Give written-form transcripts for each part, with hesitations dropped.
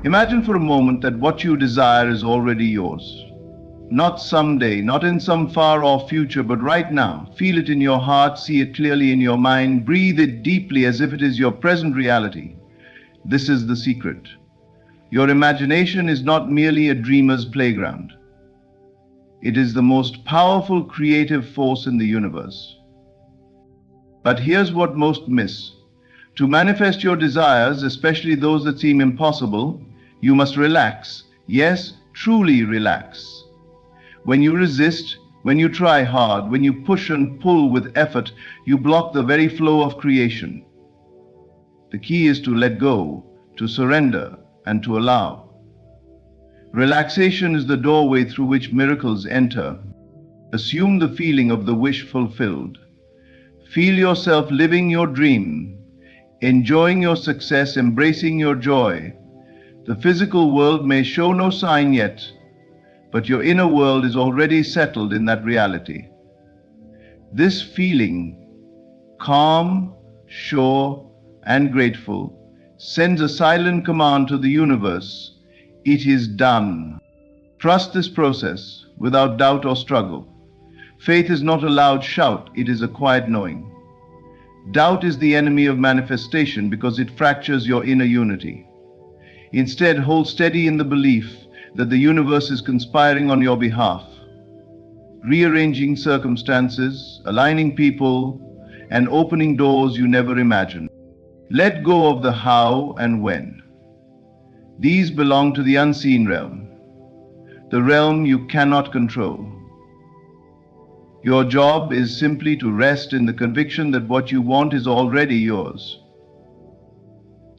Imagine for a moment that what you desire is already yours. Not someday, not in some far-off future, but right now. Feel it in your heart, see it clearly in your mind, breathe it deeply as if it is your present reality. This is the secret. Your imagination is not merely a dreamer's playground. It is the most powerful creative force in the universe. But here's what most miss. To manifest your desires, especially those that seem impossible, you must relax. Yes, truly relax. When you resist, when you try hard, when you push and pull with effort, you block the very flow of creation. The key is to let go, to surrender, and to allow. Relaxation is the doorway through which miracles enter. Assume the feeling of the wish fulfilled. Feel yourself living your dream, enjoying your success, embracing your joy. The physical world may show no sign yet, but your inner world is already settled in that reality. This feeling, calm, sure, and grateful, sends a silent command to the universe. It is done. Trust this process without doubt or struggle. Faith is not a loud shout, it is a quiet knowing. Doubt is the enemy of manifestation because it fractures your inner unity. Instead, hold steady in the belief that the universe is conspiring on your behalf, rearranging circumstances, aligning people, and opening doors you never imagined. Let go of the how and when. These belong to the unseen realm, the realm you cannot control. Your job is simply to rest in the conviction that what you want is already yours.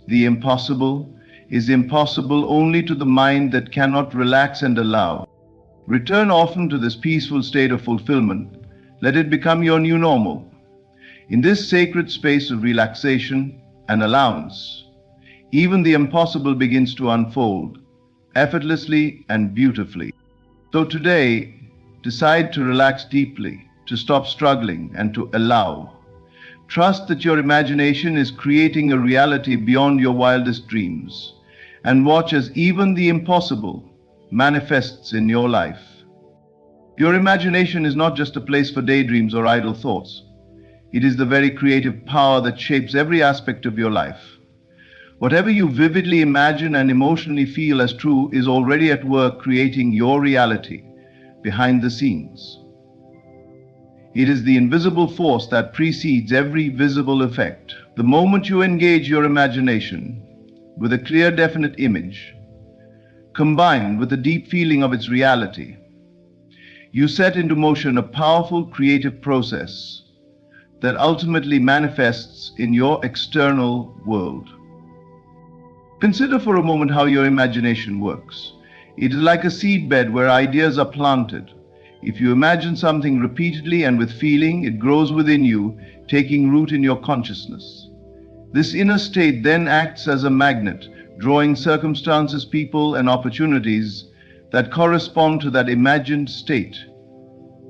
The impossible is impossible only to the mind that cannot relax and allow. Return often to this peaceful state of fulfillment. Let it become your new normal. In this sacred space of relaxation and allowance, even the impossible begins to unfold, effortlessly and beautifully. So today, decide to relax deeply, to stop struggling, and to allow. Trust that your imagination is creating a reality beyond your wildest dreams, and watch as even the impossible manifests in your life. Your imagination is not just a place for daydreams or idle thoughts. It is the very creative power that shapes every aspect of your life. Whatever you vividly imagine and emotionally feel as true is already at work creating your reality behind the scenes. It is the invisible force that precedes every visible effect. The moment you engage your imagination with a clear, definite image, combined with the deep feeling of its reality, you set into motion a powerful creative process that ultimately manifests in your external world. Consider for a moment how your imagination works. It is like a seedbed where ideas are planted. If you imagine something repeatedly and with feeling, it grows within you, taking root in your consciousness. This inner state then acts as a magnet, drawing circumstances, people, and opportunities that correspond to that imagined state.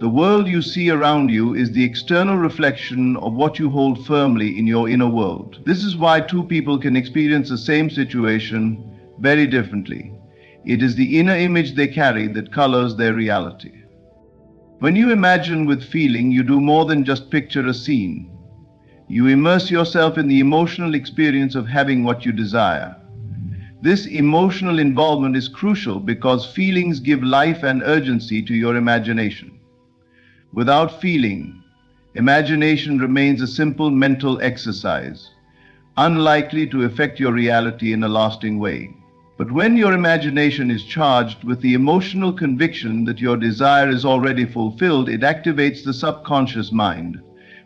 The world you see around you is the external reflection of what you hold firmly in your inner world. This is why two people can experience the same situation very differently. It is the inner image they carry that colors their reality. When you imagine with feeling, you do more than just picture a scene. You immerse yourself in the emotional experience of having what you desire. This emotional involvement is crucial because feelings give life and urgency to your imagination. Without feeling, imagination remains a simple mental exercise, unlikely to affect your reality in a lasting way. But when your imagination is charged with the emotional conviction that your desire is already fulfilled, it activates the subconscious mind,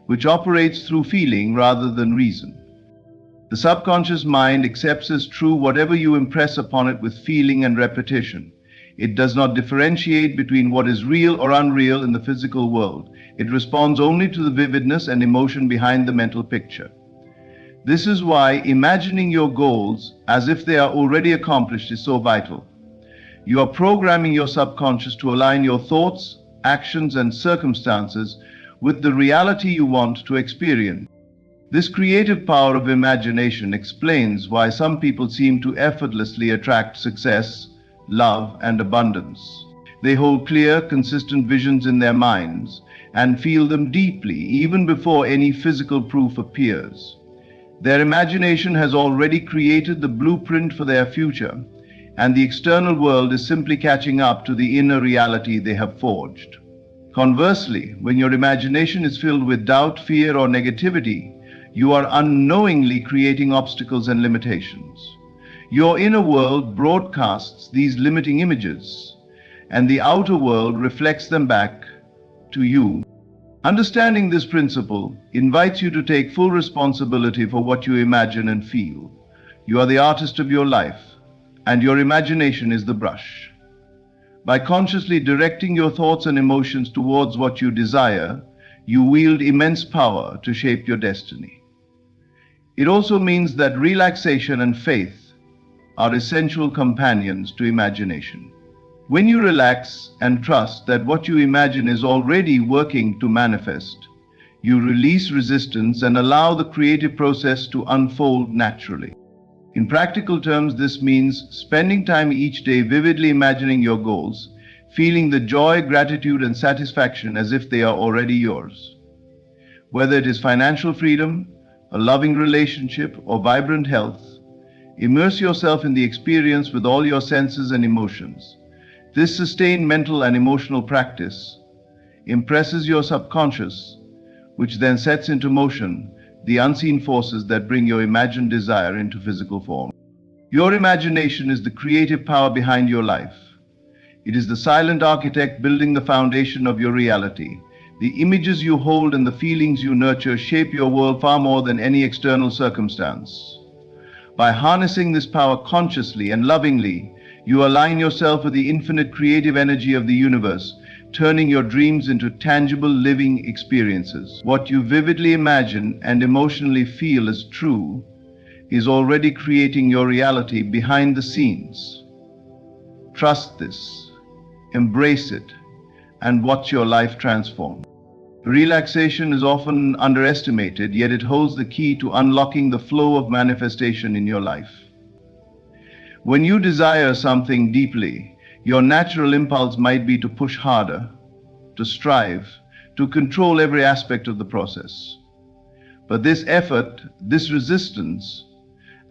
which operates through feeling rather than reason. The subconscious mind accepts as true whatever you impress upon it with feeling and repetition. It does not differentiate between what is real or unreal in the physical world. It responds only to the vividness and emotion behind the mental picture. This is why imagining your goals as if they are already accomplished is so vital. You are programming your subconscious to align your thoughts, actions, and circumstances with the reality you want to experience. This creative power of imagination explains why some people seem to effortlessly attract success, love, and abundance. They hold clear, consistent visions in their minds and feel them deeply even before any physical proof appears. Their imagination has already created the blueprint for their future, and the external world is simply catching up to the inner reality they have forged. Conversely, when your imagination is filled with doubt, fear, or negativity, you are unknowingly creating obstacles and limitations. Your inner world broadcasts these limiting images, and the outer world reflects them back to you. Understanding this principle invites you to take full responsibility for what you imagine and feel. You are the artist of your life, and your imagination is the brush. By consciously directing your thoughts and emotions towards what you desire, you wield immense power to shape your destiny. It also means that relaxation and faith are essential companions to imagination. When you relax and trust that what you imagine is already working to manifest, you release resistance and allow the creative process to unfold naturally. In practical terms, this means spending time each day vividly imagining your goals, feeling the joy, gratitude, and satisfaction as if they are already yours. Whether it is financial freedom, a loving relationship, or vibrant health, immerse yourself in the experience with all your senses and emotions. This sustained mental and emotional practice impresses your subconscious, which then sets into motion the unseen forces that bring your imagined desire into physical form. Your imagination is the creative power behind your life. It is the silent architect building the foundation of your reality. The images you hold and the feelings you nurture shape your world far more than any external circumstance. By harnessing this power consciously and lovingly, you align yourself with the infinite creative energy of the universe, turning your dreams into tangible living experiences. What you vividly imagine and emotionally feel as true is already creating your reality behind the scenes. Trust this, embrace it, and watch your life transform. Relaxation is often underestimated, yet it holds the key to unlocking the flow of manifestation in your life. When you desire something deeply, your natural impulse might be to push harder, to strive, to control every aspect of the process. But this effort, this resistance,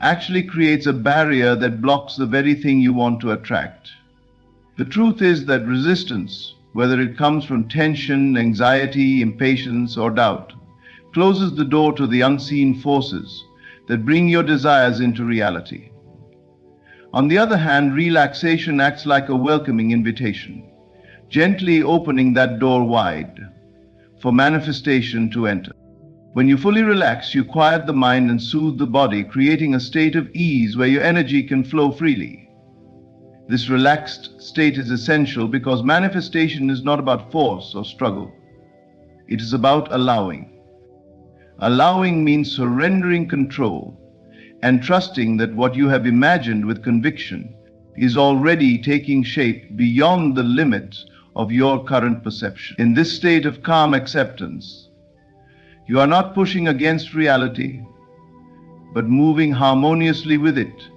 actually creates a barrier that blocks the very thing you want to attract. The truth is that resistance, whether it comes from tension, anxiety, impatience, or doubt, closes the door to the unseen forces that bring your desires into reality. On the other hand, relaxation acts like a welcoming invitation, gently opening that door wide for manifestation to enter. When you fully relax, you quiet the mind and soothe the body, creating a state of ease where your energy can flow freely. This relaxed state is essential because manifestation is not about force or struggle. It is about allowing. Allowing means surrendering control and trusting that what you have imagined with conviction is already taking shape beyond the limits of your current perception. In this state of calm acceptance, you are not pushing against reality, but moving harmoniously with it,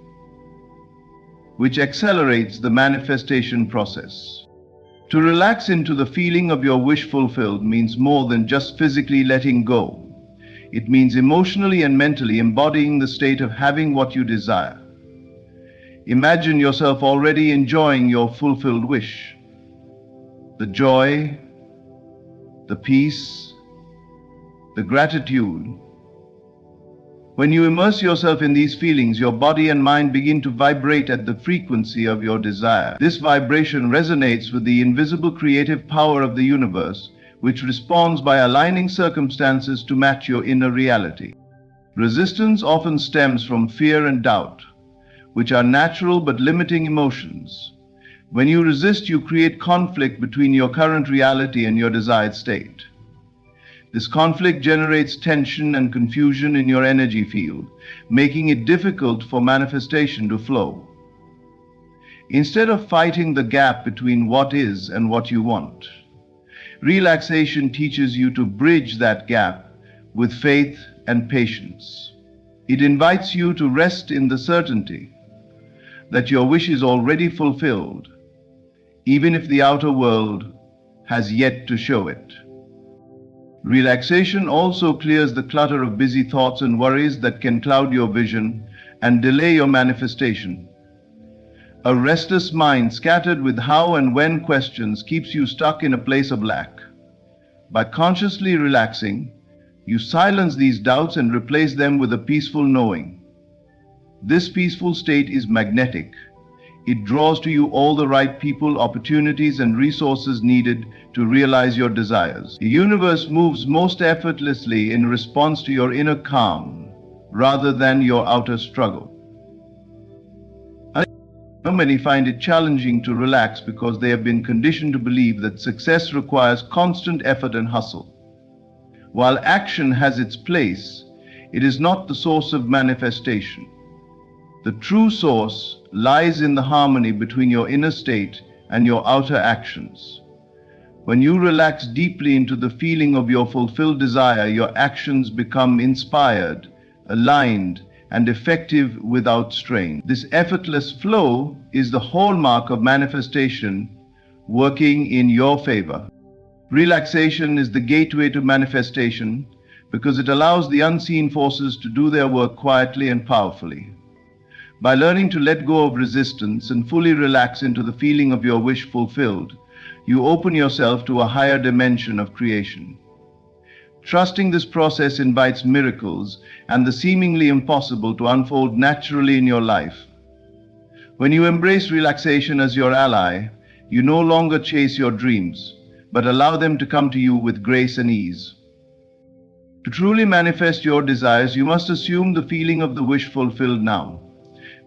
which accelerates the manifestation process. To relax into the feeling of your wish fulfilled means more than just physically letting go. It means emotionally and mentally embodying the state of having what you desire. Imagine yourself already enjoying your fulfilled wish. The joy, the peace, the gratitude. When you immerse yourself in these feelings, your body and mind begin to vibrate at the frequency of your desire. This vibration resonates with the invisible creative power of the universe, which responds by aligning circumstances to match your inner reality. Resistance often stems from fear and doubt, which are natural but limiting emotions. When you resist, you create conflict between your current reality and your desired state. This conflict generates tension and confusion in your energy field, making it difficult for manifestation to flow. Instead of fighting the gap between what is and what you want, relaxation teaches you to bridge that gap with faith and patience. It invites you to rest in the certainty that your wish is already fulfilled, even if the outer world has yet to show it. Relaxation also clears the clutter of busy thoughts and worries that can cloud your vision and delay your manifestation. A restless mind scattered with how and when questions keeps you stuck in a place of lack. By consciously relaxing, you silence these doubts and replace them with a peaceful knowing. This peaceful state is magnetic. It draws to you all the right people, opportunities, and resources needed to realize your desires. The universe moves most effortlessly in response to your inner calm rather than your outer struggle. Many find it challenging to relax because they have been conditioned to believe that success requires constant effort and hustle. While action has its place, it is not the source of manifestation. The true source lies in the harmony between your inner state and your outer actions. When you relax deeply into the feeling of your fulfilled desire, your actions become inspired, aligned, and effective without strain. This effortless flow is the hallmark of manifestation working in your favor. Relaxation is the gateway to manifestation because it allows the unseen forces to do their work quietly and powerfully. By learning to let go of resistance and fully relax into the feeling of your wish fulfilled, you open yourself to a higher dimension of creation. Trusting this process invites miracles and the seemingly impossible to unfold naturally in your life. When you embrace relaxation as your ally, you no longer chase your dreams, but allow them to come to you with grace and ease. To truly manifest your desires, you must assume the feeling of the wish fulfilled now.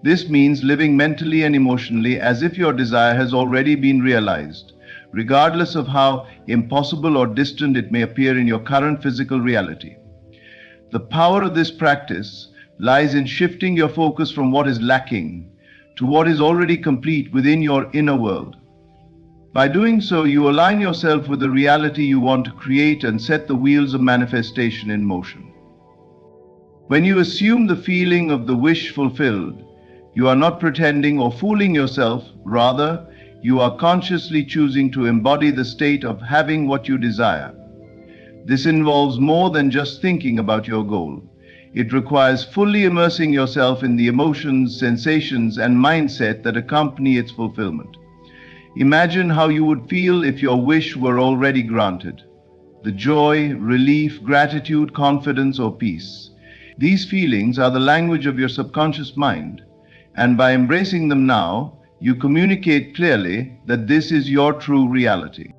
This means living mentally and emotionally as if your desire has already been realized, regardless of how impossible or distant it may appear in your current physical reality. The power of this practice lies in shifting your focus from what is lacking to what is already complete within your inner world. By doing so, you align yourself with the reality you want to create and set the wheels of manifestation in motion. When you assume the feeling of the wish fulfilled, you are not pretending or fooling yourself. Rather, you are consciously choosing to embody the state of having what you desire. This involves more than just thinking about your goal. It requires fully immersing yourself in the emotions, sensations, and mindset that accompany its fulfillment. Imagine how you would feel if your wish were already granted. The joy, relief, gratitude, confidence, or peace. These feelings are the language of your subconscious mind, and by embracing them now, you communicate clearly that this is your true reality.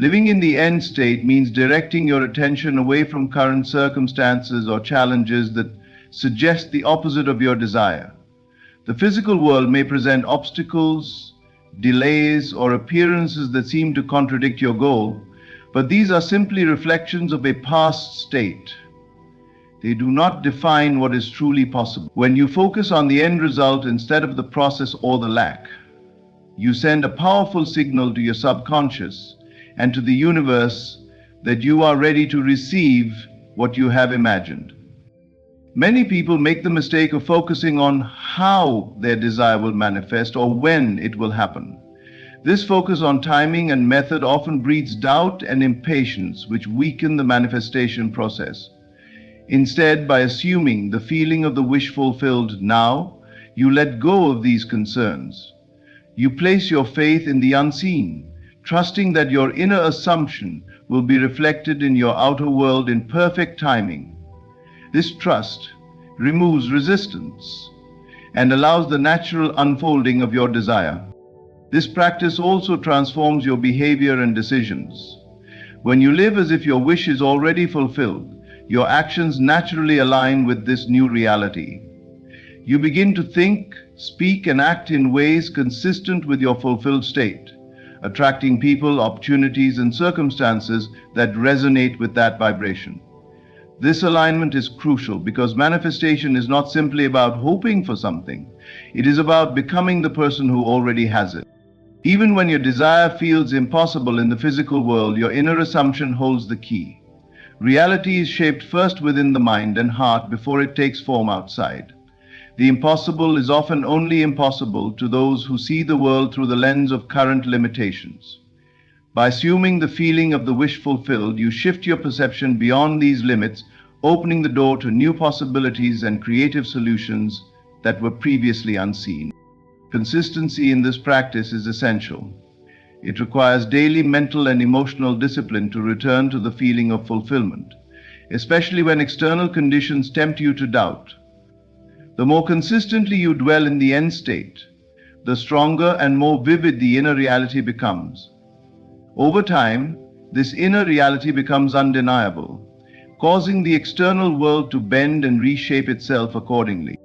Living in the end state means directing your attention away from current circumstances or challenges that suggest the opposite of your desire. The physical world may present obstacles, delays, or appearances that seem to contradict your goal, but these are simply reflections of a past state. They do not define what is truly possible. When you focus on the end result instead of the process or the lack, you send a powerful signal to your subconscious and to the universe that you are ready to receive what you have imagined. Many people make the mistake of focusing on how their desire will manifest or when it will happen. This focus on timing and method often breeds doubt and impatience, which weaken the manifestation process. Instead, by assuming the feeling of the wish fulfilled now, you let go of these concerns. You place your faith in the unseen, trusting that your inner assumption will be reflected in your outer world in perfect timing. This trust removes resistance and allows the natural unfolding of your desire. This practice also transforms your behavior and decisions. When you live as if your wish is already fulfilled, your actions naturally align with this new reality. You begin to think, speak, and act in ways consistent with your fulfilled state, attracting people, opportunities, and circumstances that resonate with that vibration. This alignment is crucial because manifestation is not simply about hoping for something. It is about becoming the person who already has it. Even when your desire feels impossible in the physical world, your inner assumption holds the key. Reality is shaped first within the mind and heart before it takes form outside. The impossible is often only impossible to those who see the world through the lens of current limitations. By assuming the feeling of the wish fulfilled, you shift your perception beyond these limits, opening the door to new possibilities and creative solutions that were previously unseen. Consistency in this practice is essential. It requires daily mental and emotional discipline to return to the feeling of fulfillment, especially when external conditions tempt you to doubt. The more consistently you dwell in the end state, the stronger and more vivid the inner reality becomes. Over time, this inner reality becomes undeniable, causing the external world to bend and reshape itself accordingly.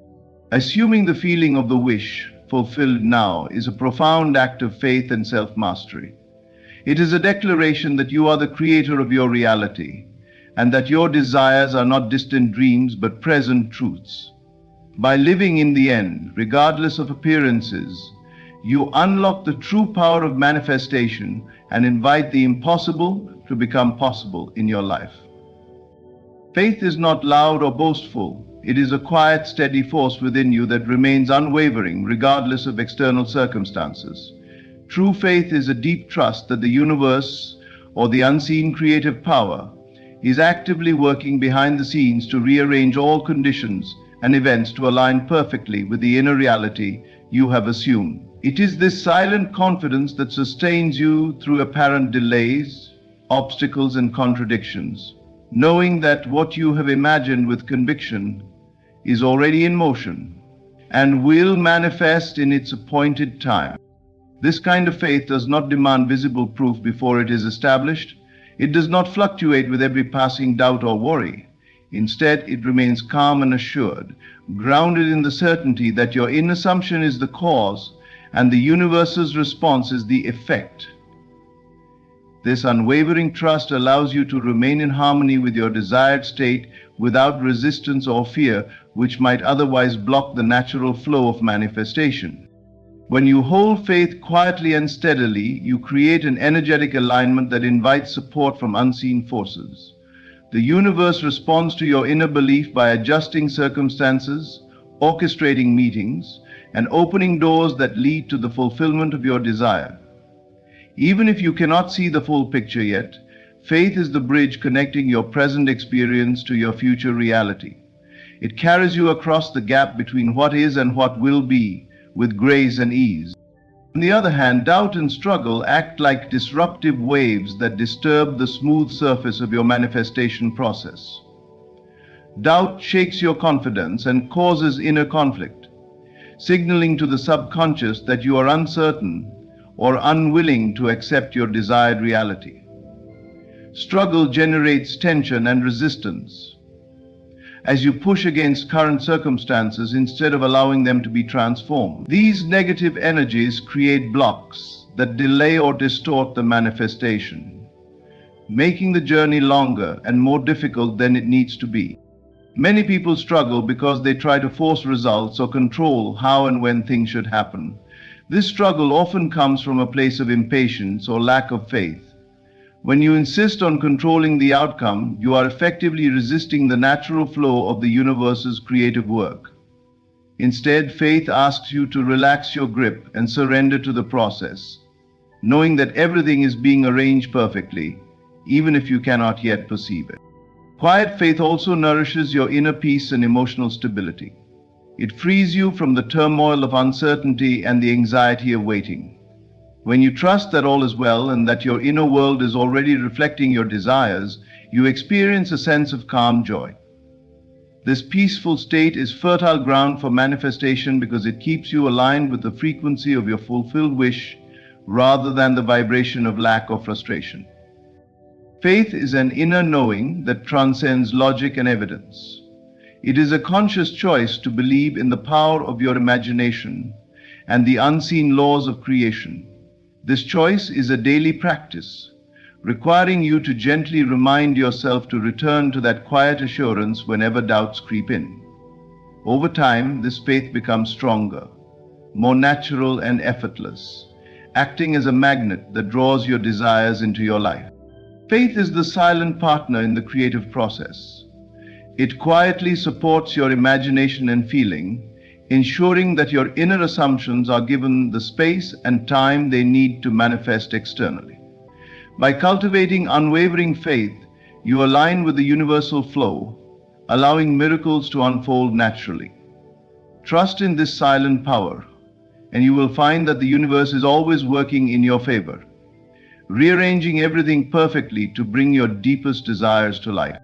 Assuming the feeling of the wish fulfilled now is a profound act of faith and self-mastery. It is a declaration that you are the creator of your reality, and that your desires are not distant dreams but present truths. By living in the end, regardless of appearances, you unlock the true power of manifestation and invite the impossible to become possible in your life. Faith is not loud or boastful. It is a quiet, steady force within you that remains unwavering regardless of external circumstances. True faith is a deep trust that the universe, or the unseen creative power, is actively working behind the scenes to rearrange all conditions and events to align perfectly with the inner reality you have assumed. It is this silent confidence that sustains you through apparent delays, obstacles, and contradictions, knowing that what you have imagined with conviction is already in motion and will manifest in its appointed time. This kind of faith does not demand visible proof before it is established. It does not fluctuate with every passing doubt or worry. Instead, it remains calm and assured, grounded in the certainty that your inner assumption is the cause and the universe's response is the effect. This unwavering trust allows you to remain in harmony with your desired state without resistance or fear, which might otherwise block the natural flow of manifestation. When you hold faith quietly and steadily, you create an energetic alignment that invites support from unseen forces. The universe responds to your inner belief by adjusting circumstances, orchestrating meetings, and opening doors that lead to the fulfillment of your desire. Even if you cannot see the full picture yet, faith is the bridge connecting your present experience to your future reality. It carries you across the gap between what is and what will be with grace and ease. On the other hand, doubt and struggle act like disruptive waves that disturb the smooth surface of your manifestation process. Doubt shakes your confidence and causes inner conflict, signaling to the subconscious that you are uncertain or unwilling to accept your desired reality. Struggle generates tension and resistance as you push against current circumstances instead of allowing them to be transformed. These negative energies create blocks that delay or distort the manifestation, making the journey longer and more difficult than it needs to be. Many people struggle because they try to force results or control how and when things should happen. This struggle often comes from a place of impatience or lack of faith. When you insist on controlling the outcome, you are effectively resisting the natural flow of the universe's creative work. Instead, faith asks you to relax your grip and surrender to the process, knowing that everything is being arranged perfectly, even if you cannot yet perceive it. Quiet faith also nourishes your inner peace and emotional stability. It frees you from the turmoil of uncertainty and the anxiety of waiting. When you trust that all is well and that your inner world is already reflecting your desires, you experience a sense of calm joy. This peaceful state is fertile ground for manifestation because it keeps you aligned with the frequency of your fulfilled wish rather than the vibration of lack or frustration. Faith is an inner knowing that transcends logic and evidence. It is a conscious choice to believe in the power of your imagination and the unseen laws of creation. This choice is a daily practice, requiring you to gently remind yourself to return to that quiet assurance whenever doubts creep in. Over time, this faith becomes stronger, more natural and effortless, acting as a magnet that draws your desires into your life. Faith is the silent partner in the creative process. It quietly supports your imagination and feeling, ensuring that your inner assumptions are given the space and time they need to manifest externally. By cultivating unwavering faith, you align with the universal flow, allowing miracles to unfold naturally. Trust in this silent power, and you will find that the universe is always working in your favor, rearranging everything perfectly to bring your deepest desires to life.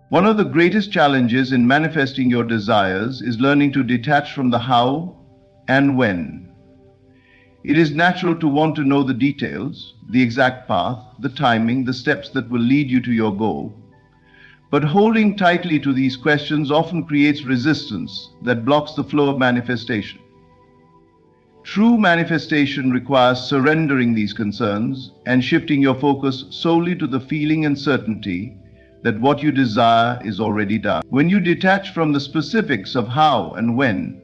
One of the greatest challenges in manifesting your desires is learning to detach from the how and when. It is natural to want to know the details, the exact path, the timing, the steps that will lead you to your goal. But holding tightly to these questions often creates resistance that blocks the flow of manifestation. True manifestation requires surrendering these concerns and shifting your focus solely to the feeling and certainty that what you desire is already done. When you detach from the specifics of how and when,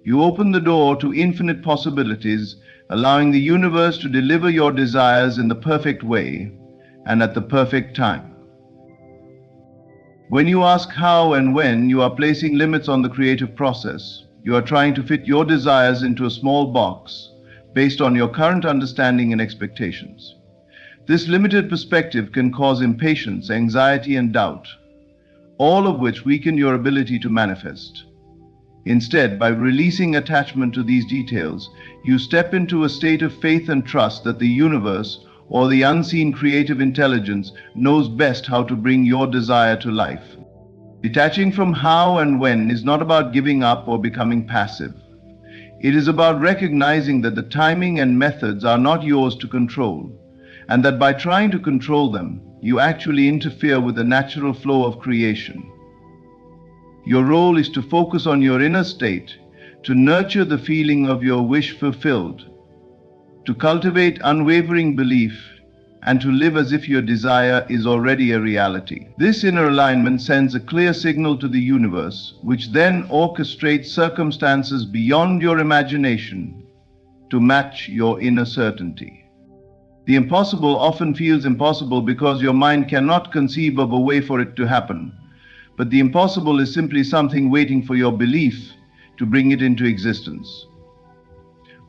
you open the door to infinite possibilities, allowing the universe to deliver your desires in the perfect way and at the perfect time. When you ask how and when, you are placing limits on the creative process. You are trying to fit your desires into a small box based on your current understanding and expectations. This limited perspective can cause impatience, anxiety, and doubt, all of which weaken your ability to manifest. Instead, by releasing attachment to these details, you step into a state of faith and trust that the universe, or the unseen creative intelligence, knows best how to bring your desire to life. Detaching from how and when is not about giving up or becoming passive. It is about recognizing that the timing and methods are not yours to control, and that by trying to control them, you actually interfere with the natural flow of creation. Your role is to focus on your inner state, to nurture the feeling of your wish fulfilled, to cultivate unwavering belief, and to live as if your desire is already a reality. This inner alignment sends a clear signal to the universe, which then orchestrates circumstances beyond your imagination to match your inner certainty. The impossible often feels impossible because your mind cannot conceive of a way for it to happen. But the impossible is simply something waiting for your belief to bring it into existence.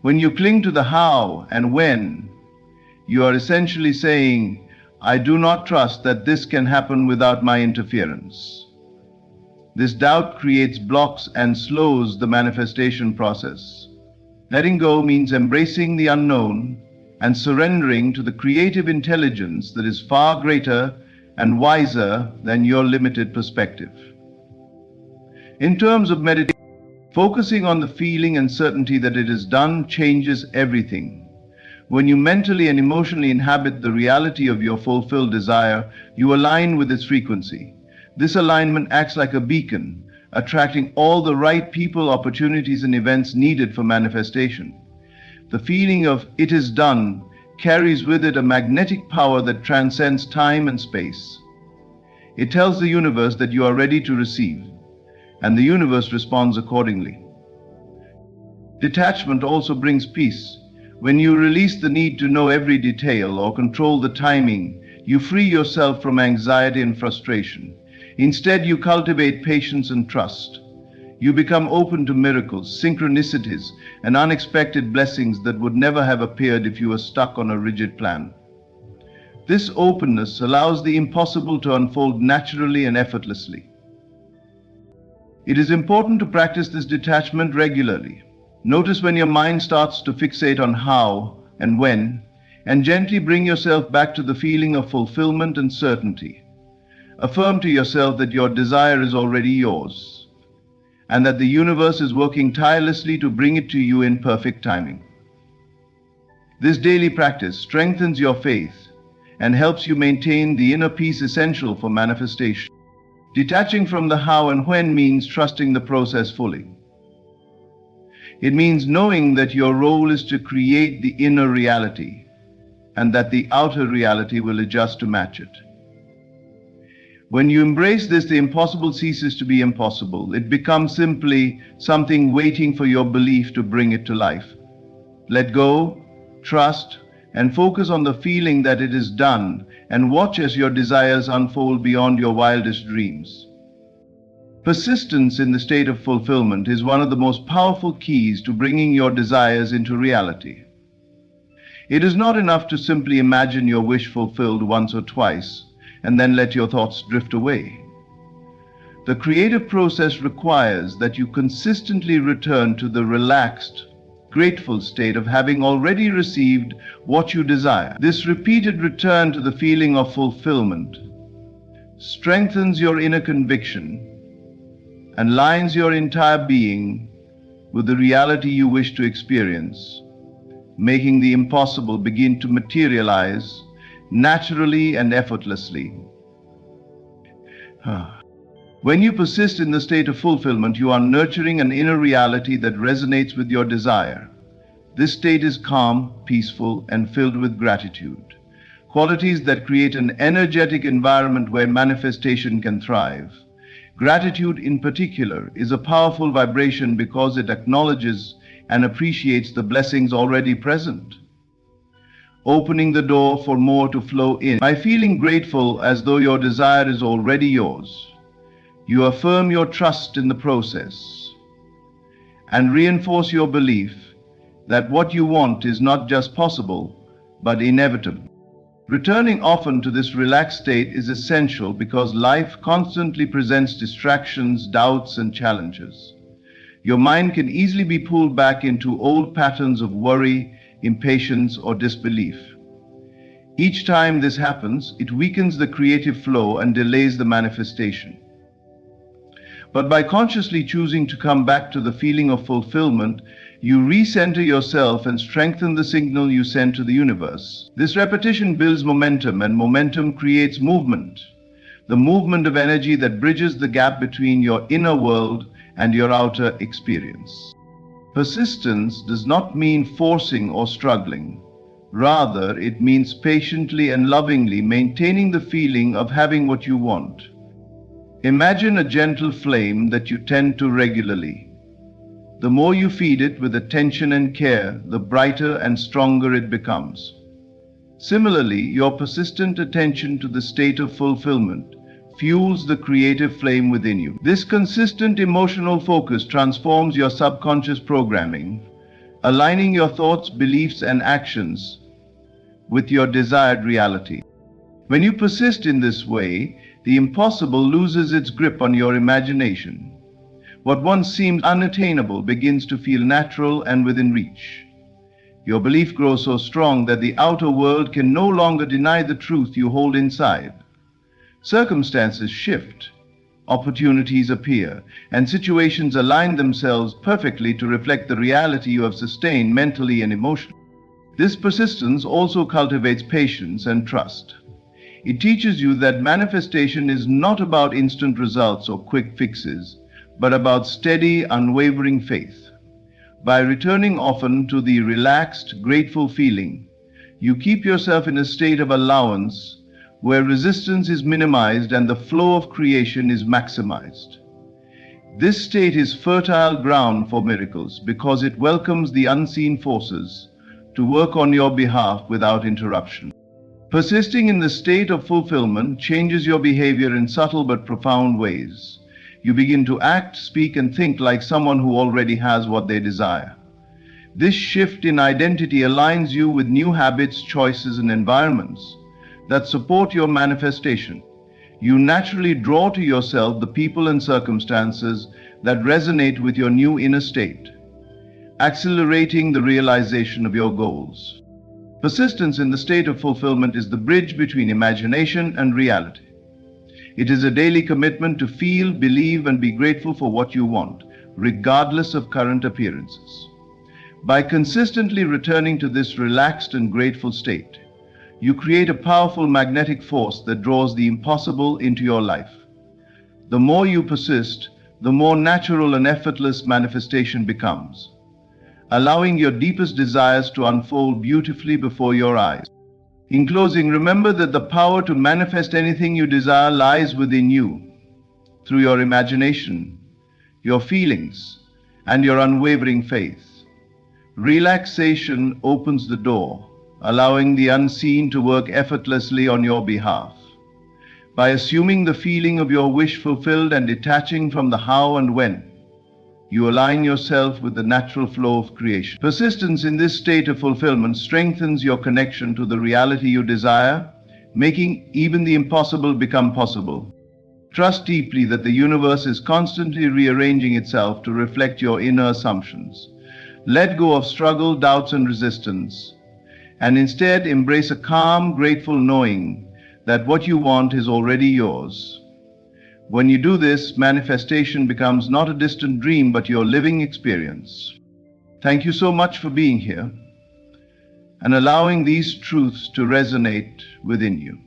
When you cling to the how and when, you are essentially saying, I do not trust that this can happen without my interference. This doubt creates blocks and slows the manifestation process. Letting go means embracing the unknown and surrendering to the creative intelligence that is far greater and wiser than your limited perspective. In terms of meditation, focusing on the feeling and certainty that it is done changes everything. When you mentally and emotionally inhabit the reality of your fulfilled desire, you align with its frequency. This alignment acts like a beacon, attracting all the right people, opportunities, and events needed for manifestation. The feeling of "it is done" carries with it a magnetic power that transcends time and space. It tells the universe that you are ready to receive, and the universe responds accordingly. Detachment also brings peace. When you release the need to know every detail or control the timing, you free yourself from anxiety and frustration. Instead, you cultivate patience and trust. You become open to miracles, synchronicities, and unexpected blessings that would never have appeared if you were stuck on a rigid plan. This openness allows the impossible to unfold naturally and effortlessly. It is important to practice this detachment regularly. Notice when your mind starts to fixate on how and when, and gently bring yourself back to the feeling of fulfillment and certainty. Affirm to yourself that your desire is already yours, and that the universe is working tirelessly to bring it to you in perfect timing. This daily practice strengthens your faith and helps you maintain the inner peace essential for manifestation. Detaching from the how and when means trusting the process fully. It means knowing that your role is to create the inner reality, and that the outer reality will adjust to match it. When you embrace this, the impossible ceases to be impossible. It becomes simply something waiting for your belief to bring it to life. Let go, trust, and focus on the feeling that it is done and watch as your desires unfold beyond your wildest dreams. Persistence in the state of fulfillment is one of the most powerful keys to bringing your desires into reality. It is not enough to simply imagine your wish fulfilled once or twice and then let your thoughts drift away. The creative process requires that you consistently return to the relaxed, grateful state of having already received what you desire. This repeated return to the feeling of fulfillment strengthens your inner conviction and aligns your entire being with the reality you wish to experience, making the impossible begin to materialize naturally and effortlessly. When you persist in the state of fulfillment, you are nurturing an inner reality that resonates with your desire. This state is calm, peaceful, and filled with gratitude, qualities that create an energetic environment where manifestation can thrive. Gratitude, in particular, is a powerful vibration because it acknowledges and appreciates the blessings already present, opening the door for more to flow in. By feeling grateful as though your desire is already yours, you affirm your trust in the process and reinforce your belief that what you want is not just possible, but inevitable. Returning often to this relaxed state is essential because life constantly presents distractions, doubts, and challenges. Your mind can easily be pulled back into old patterns of worry, impatience, or disbelief. Each time this happens, it weakens the creative flow and delays the manifestation. But by consciously choosing to come back to the feeling of fulfillment, you recenter yourself and strengthen the signal you send to the universe. This repetition builds momentum, and momentum creates movement. The movement of energy that bridges the gap between your inner world and your outer experience. Persistence does not mean forcing or struggling. Rather, it means patiently and lovingly maintaining the feeling of having what you want. Imagine a gentle flame that you tend to regularly. The more you feed it with attention and care, the brighter and stronger it becomes. Similarly, your persistent attention to the state of fulfillment fuels the creative flame within you. This consistent emotional focus transforms your subconscious programming, aligning your thoughts, beliefs, and actions with your desired reality. When you persist in this way, the impossible loses its grip on your imagination. What once seemed unattainable begins to feel natural and within reach. Your belief grows so strong that the outer world can no longer deny the truth you hold inside. Circumstances shift, opportunities appear, and situations align themselves perfectly to reflect the reality you have sustained mentally and emotionally. This persistence also cultivates patience and trust. It teaches you that manifestation is not about instant results or quick fixes, but about steady, unwavering faith. By returning often to the relaxed, grateful feeling, you keep yourself in a state of allowance where resistance is minimized and the flow of creation is maximized. This state is fertile ground for miracles because it welcomes the unseen forces to work on your behalf without interruption. Persisting in the state of fulfillment changes your behavior in subtle but profound ways. You begin to act, speak, and think like someone who already has what they desire. This shift in identity aligns you with new habits, choices, and environments that support your manifestation. You naturally draw to yourself the people and circumstances that resonate with your new inner state, accelerating the realization of your goals. Persistence in the state of fulfillment is the bridge between imagination and reality. It is a daily commitment to feel, believe, and be grateful for what you want, regardless of current appearances. By consistently returning to this relaxed and grateful state, you create a powerful magnetic force that draws the impossible into your life. The more you persist, the more natural and effortless manifestation becomes, allowing your deepest desires to unfold beautifully before your eyes. In closing, remember that the power to manifest anything you desire lies within you, through your imagination, your feelings, and your unwavering faith. Relaxation opens the door, allowing the unseen to work effortlessly on your behalf. By assuming the feeling of your wish fulfilled and detaching from the how and when, you align yourself with the natural flow of creation. Persistence in this state of fulfillment strengthens your connection to the reality you desire, making even the impossible become possible. Trust deeply that the universe is constantly rearranging itself to reflect your inner assumptions. Let go of struggle, doubts, and resistance, and instead embrace a calm, grateful knowing that what you want is already yours. When you do this, manifestation becomes not a distant dream, but your living experience. Thank you so much for being here and allowing these truths to resonate within you.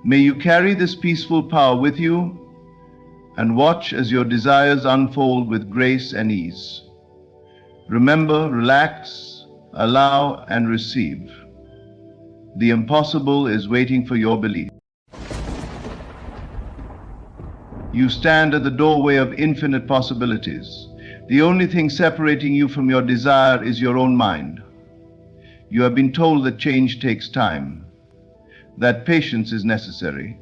May you carry this peaceful power with you and watch as your desires unfold with grace and ease. Remember, relax, allow, and receive. The impossible is waiting for your belief. You stand at the doorway of infinite possibilities. The only thing separating you from your desire is your own mind. You have been told that change takes time, that patience is necessary.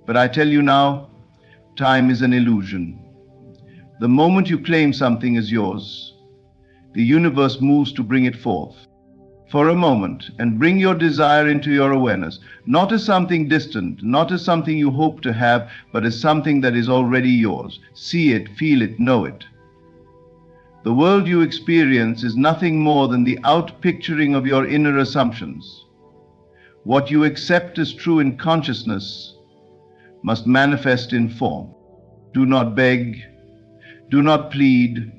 But I tell you now, time is an illusion. The moment you claim something as yours, the universe moves to bring it forth. For a moment, and bring your desire into your awareness, not as something distant, not as something you hope to have, but as something that is already yours. See it, feel it, know it. The world you experience is nothing more than the outpicturing of your inner assumptions. What you accept as true in consciousness must manifest in form. Do not beg, do not plead.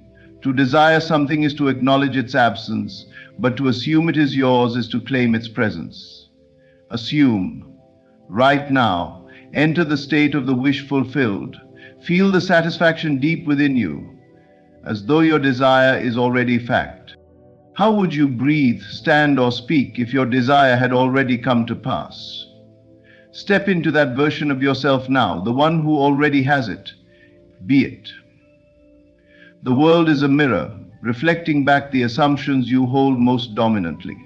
To desire something is to acknowledge its absence, but to assume it is yours is to claim its presence. Assume, right now, enter the state of the wish fulfilled. Feel the satisfaction deep within you, as though your desire is already fact. How would you breathe, stand, or speak if your desire had already come to pass? Step into that version of yourself now, the one who already has it. Be it. The world is a mirror, reflecting back the assumptions you hold most dominantly.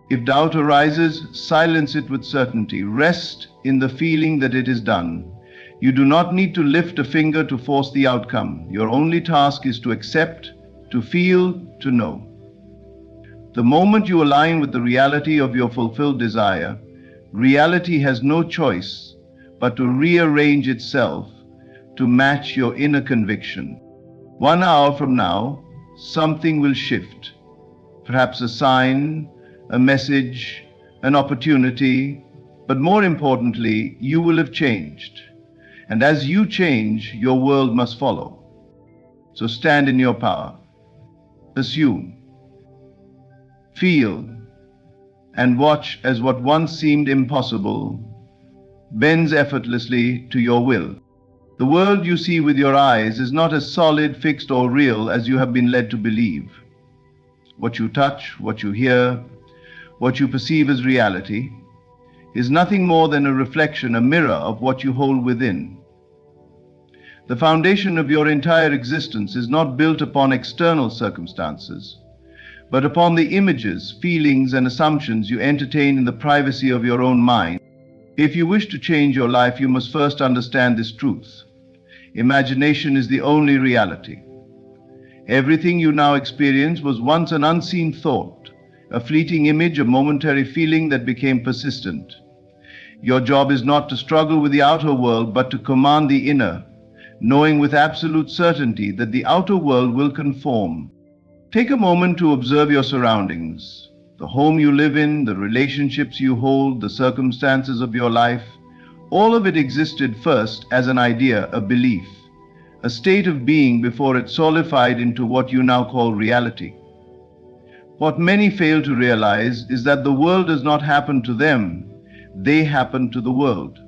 If doubt arises, silence it with certainty. Rest in the feeling that it is done. You do not need to lift a finger to force the outcome. Your only task is to accept, to feel, to know. The moment you align with the reality of your fulfilled desire, reality has no choice but to rearrange itself to match your inner conviction. 1 hour from now, something will shift. Perhaps a sign, a message, an opportunity, but more importantly, you will have changed. And as you change, your world must follow. So stand in your power. Assume, feel, and watch as what once seemed impossible bends effortlessly to your will. The world you see with your eyes is not as solid, fixed, or real as you have been led to believe. What you touch, what you hear, what you perceive as reality is nothing more than a reflection, a mirror of what you hold within. The foundation of your entire existence is not built upon external circumstances, but upon the images, feelings, and assumptions you entertain in the privacy of your own mind. If you wish to change your life, you must first understand this truth. Imagination is the only reality. Everything you now experience was once an unseen thought, a fleeting image, a momentary feeling that became persistent. Your job is not to struggle with the outer world, but to command the inner, knowing with absolute certainty that the outer world will conform. Take a moment to observe your surroundings, the home you live in, the relationships you hold, the circumstances of your life. All of it existed first as an idea, a belief, a state of being before it solidified into what you now call reality. What many fail to realize is that the world does not happen to them, they happen to the world.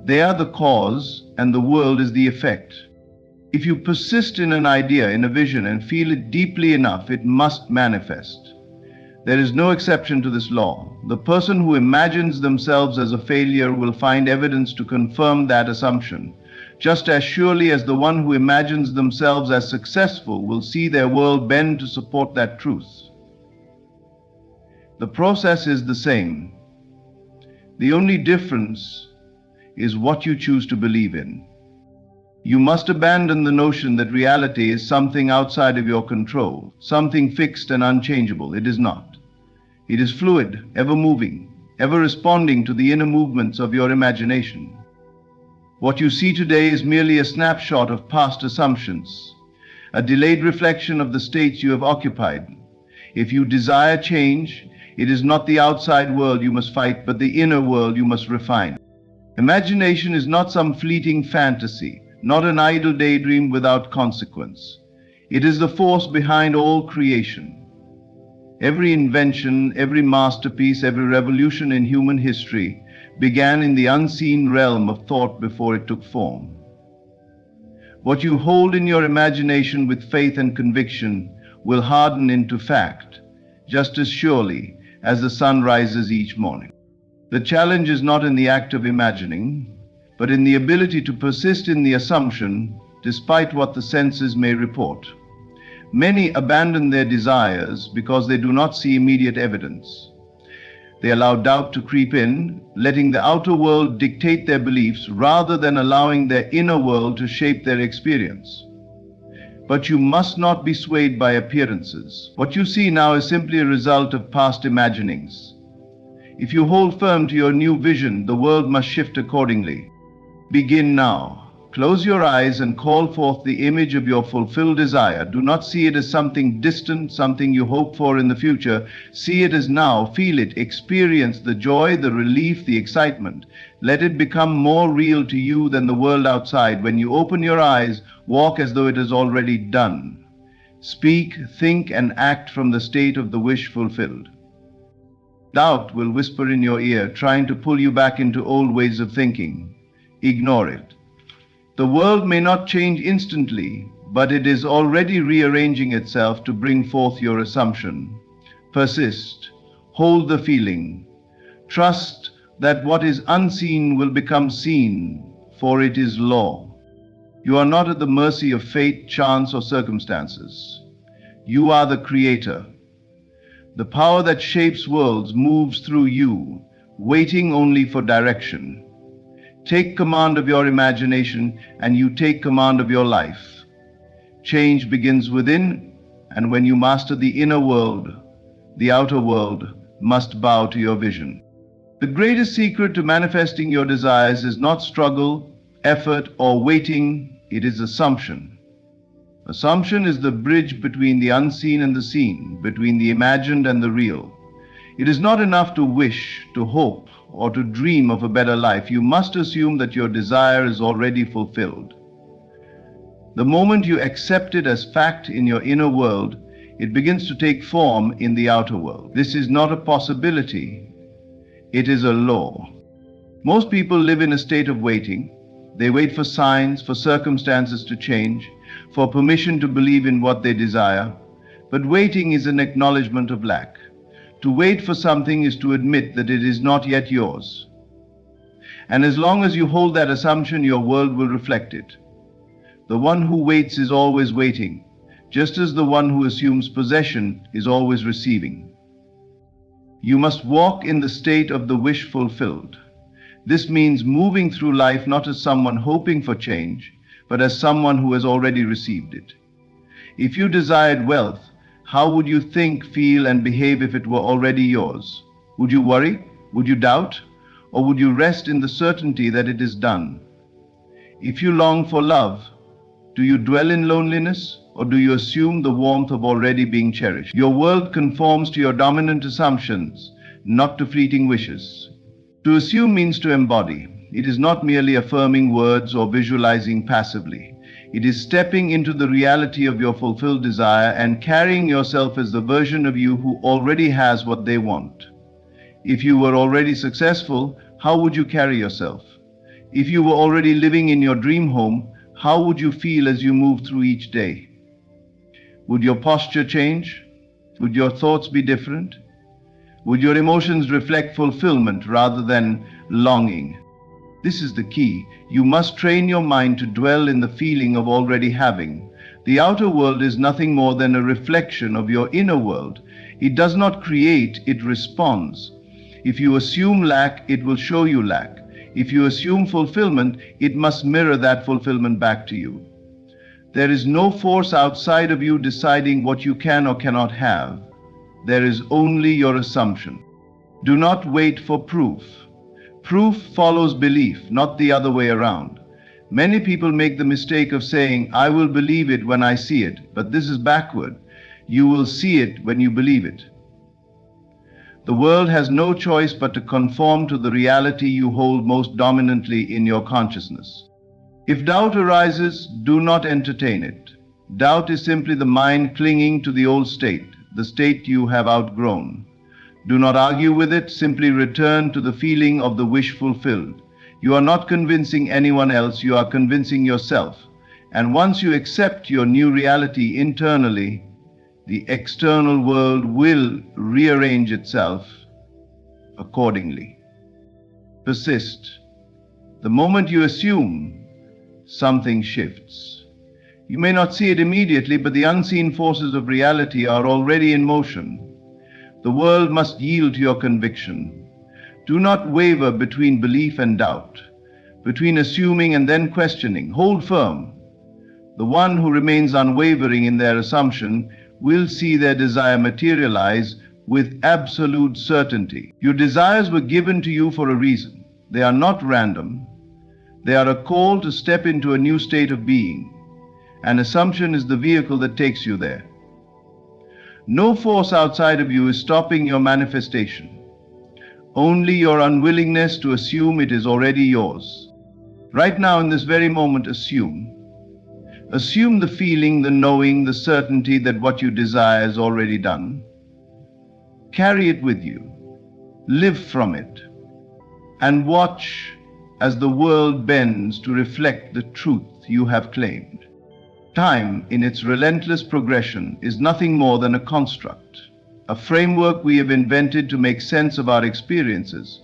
They are the cause and the world is the effect. If you persist in an idea, in a vision, and feel it deeply enough, it must manifest. There is no exception to this law. The person who imagines themselves as a failure will find evidence to confirm that assumption, just as surely as the one who imagines themselves as successful will see their world bend to support that truth. The process is the same. The only difference is what you choose to believe in. You must abandon the notion that reality is something outside of your control, something fixed and unchangeable. It is not. It is fluid, ever moving, ever responding to the inner movements of your imagination. What you see today is merely a snapshot of past assumptions, a delayed reflection of the states you have occupied. If you desire change, it is not the outside world you must fight, but the inner world you must refine. Imagination is not some fleeting fantasy, not an idle daydream without consequence. It is the force behind all creation. Every invention, every masterpiece, every revolution in human history began in the unseen realm of thought before it took form. What you hold in your imagination with faith and conviction will harden into fact, just as surely as the sun rises each morning. The challenge is not in the act of imagining, but in the ability to persist in the assumption despite what the senses may report. Many abandon their desires because they do not see immediate evidence. They allow doubt to creep in, letting the outer world dictate their beliefs rather than allowing their inner world to shape their experience. But you must not be swayed by appearances. What you see now is simply a result of past imaginings. If you hold firm to your new vision, the world must shift accordingly. Begin now. Close your eyes and call forth the image of your fulfilled desire. Do not see it as something distant, something you hope for in the future. See it as now. Feel it. Experience the joy, the relief, the excitement. Let it become more real to you than the world outside. When you open your eyes, walk as though it is already done. Speak, think, and act from the state of the wish fulfilled. Doubt will whisper in your ear, trying to pull you back into old ways of thinking. Ignore it. The world may not change instantly, but it is already rearranging itself to bring forth your assumption. Persist. Hold the feeling. Trust that what is unseen will become seen, for it is law. You are not at the mercy of fate, chance, or circumstances. You are the creator. The power that shapes worlds moves through you, waiting only for direction. Take command of your imagination, and you take command of your life. Change begins within, and when you master the inner world, the outer world must bow to your vision. The greatest secret to manifesting your desires is not struggle, effort, or waiting. It is assumption. Assumption is the bridge between the unseen and the seen, between the imagined and the real. It is not enough to wish, to hope, or to dream of a better life. You must assume that your desire is already fulfilled. The moment you accept it as fact in your inner world, it begins to take form in the outer world. This is not a possibility. It is a law. Most people live in a state of waiting. They wait for signs, for circumstances to change, for permission to believe in what they desire. But waiting is an acknowledgement of lack. To wait for something is to admit that it is not yet yours. And as long as you hold that assumption, your world will reflect it. The one who waits is always waiting, just as the one who assumes possession is always receiving. You must walk in the state of the wish fulfilled. This means moving through life not as someone hoping for change, but as someone who has already received it. If you desired wealth, how would you think, feel, and behave if it were already yours? Would you worry? Would you doubt? Or would you rest in the certainty that it is done? If you long for love, do you dwell in loneliness, or do you assume the warmth of already being cherished? Your world conforms to your dominant assumptions, not to fleeting wishes. To assume means to embody. It is not merely affirming words or visualizing passively. It is stepping into the reality of your fulfilled desire and carrying yourself as the version of you who already has what they want. If you were already successful, how would you carry yourself? If you were already living in your dream home, how would you feel as you move through each day? Would your posture change? Would your thoughts be different? Would your emotions reflect fulfillment rather than longing? This is the key. You must train your mind to dwell in the feeling of already having. The outer world is nothing more than a reflection of your inner world. It does not create, it responds. If you assume lack, it will show you lack. If you assume fulfillment, it must mirror that fulfillment back to you. There is no force outside of you deciding what you can or cannot have. There is only your assumption. Do not wait for proof. Proof follows belief, not the other way around. Many people make the mistake of saying, I will believe it when I see it, but this is backward. You will see it when you believe it. The world has no choice but to conform to the reality you hold most dominantly in your consciousness. If doubt arises, do not entertain it. Doubt is simply the mind clinging to the old state, the state you have outgrown. Do not argue with it, simply return to the feeling of the wish fulfilled. You are not convincing anyone else, you are convincing yourself. And once you accept your new reality internally, the external world will rearrange itself accordingly. Persist. The moment you assume, something shifts. You may not see it immediately, but the unseen forces of reality are already in motion. The world must yield to your conviction. Do not waver between belief and doubt, between assuming and then questioning. Hold firm. The one who remains unwavering in their assumption will see their desire materialize with absolute certainty. Your desires were given to you for a reason. They are not random. They are a call to step into a new state of being. An assumption is the vehicle that takes you there. No force outside of you is stopping your manifestation. Only your unwillingness to assume it is already yours. Right now, in this very moment, assume. Assume the feeling, the knowing, the certainty that what you desire is already done. Carry it with you. Live from it. And watch as the world bends to reflect the truth you have claimed. Time, in its relentless progression, is nothing more than a construct, a framework we have invented to make sense of our experiences.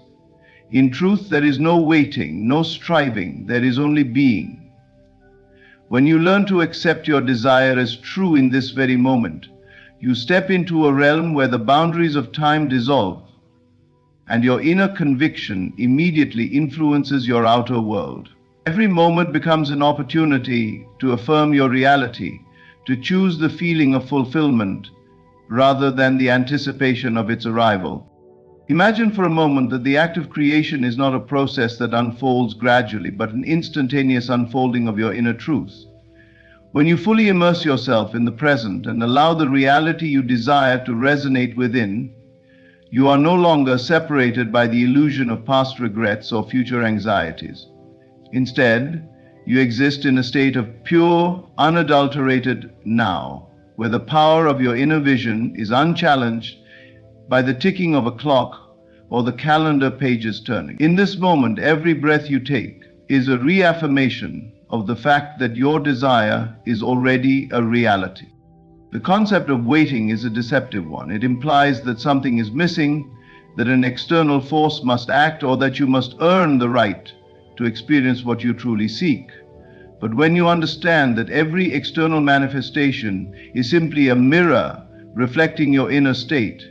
In truth, there is no waiting, no striving, there is only being. When you learn to accept your desire as true in this very moment, you step into a realm where the boundaries of time dissolve, and your inner conviction immediately influences your outer world. Every moment becomes an opportunity to affirm your reality, to choose the feeling of fulfillment rather than the anticipation of its arrival. Imagine for a moment that the act of creation is not a process that unfolds gradually, but an instantaneous unfolding of your inner truth. When you fully immerse yourself in the present and allow the reality you desire to resonate within, you are no longer separated by the illusion of past regrets or future anxieties. Instead, you exist in a state of pure, unadulterated now, where the power of your inner vision is unchallenged by the ticking of a clock or the calendar pages turning. In this moment, every breath you take is a reaffirmation of the fact that your desire is already a reality. The concept of waiting is a deceptive one. It implies that something is missing, that an external force must act, or that you must earn the right to experience what you truly seek. But when you understand that every external manifestation is simply a mirror reflecting your inner state,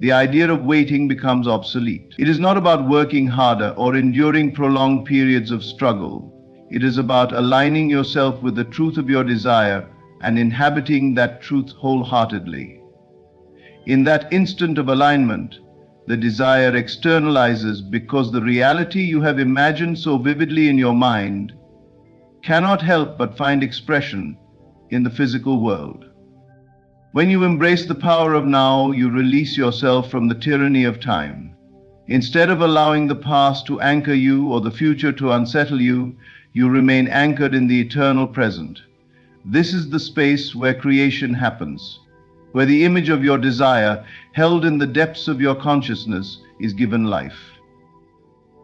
the idea of waiting becomes obsolete. It is not about working harder or enduring prolonged periods of struggle. It is about aligning yourself with the truth of your desire and inhabiting that truth wholeheartedly. In that instant of alignment, the desire externalizes because the reality you have imagined so vividly in your mind cannot help but find expression in the physical world. When you embrace the power of now, you release yourself from the tyranny of time. Instead of allowing the past to anchor you or the future to unsettle you, you remain anchored in the eternal present. This is the space where creation happens, where the image of your desire, held in the depths of your consciousness, is given life.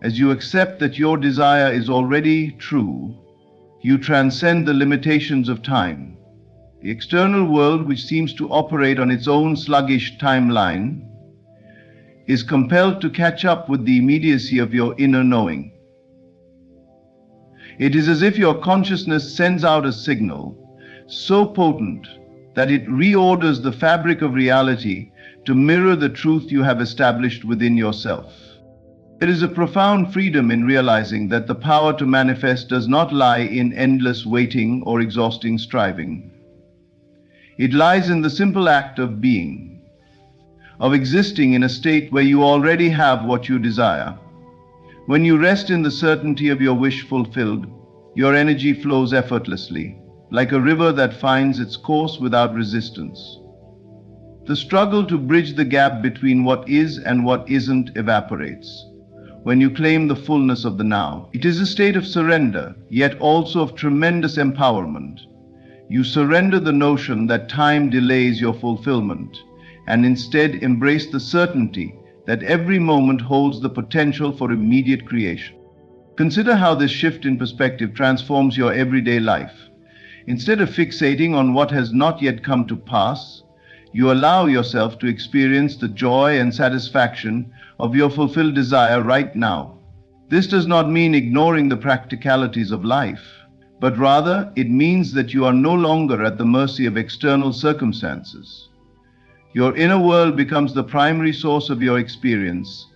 As you accept that your desire is already true, you transcend the limitations of time. The external world, which seems to operate on its own sluggish timeline, is compelled to catch up with the immediacy of your inner knowing. It is as if your consciousness sends out a signal, so potent that it reorders the fabric of reality to mirror the truth you have established within yourself. There is a profound freedom in realizing that the power to manifest does not lie in endless waiting or exhausting striving. It lies in the simple act of being, of existing in a state where you already have what you desire. When you rest in the certainty of your wish fulfilled, your energy flows effortlessly, like a river that finds its course without resistance. The struggle to bridge the gap between what is and what isn't evaporates when you claim the fullness of the now. It is a state of surrender, yet also of tremendous empowerment. You surrender the notion that time delays your fulfillment, and instead embrace the certainty that every moment holds the potential for immediate creation. Consider how this shift in perspective transforms your everyday life. Instead of fixating on what has not yet come to pass, you allow yourself to experience the joy and satisfaction of your fulfilled desire right now. This does not mean ignoring the practicalities of life, but rather it means that you are no longer at the mercy of external circumstances. Your inner world becomes the primary source of your experience,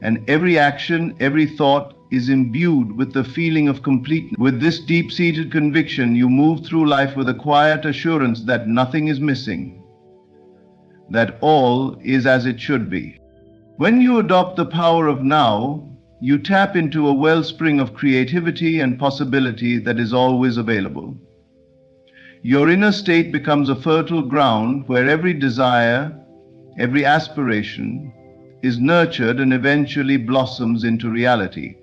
and every action, every thought is imbued with the feeling of completeness. With this deep-seated conviction, you move through life with a quiet assurance that nothing is missing, that all is as it should be. When you adopt the power of now, you tap into a wellspring of creativity and possibility that is always available. Your inner state becomes a fertile ground where every desire, every aspiration is nurtured and eventually blossoms into reality.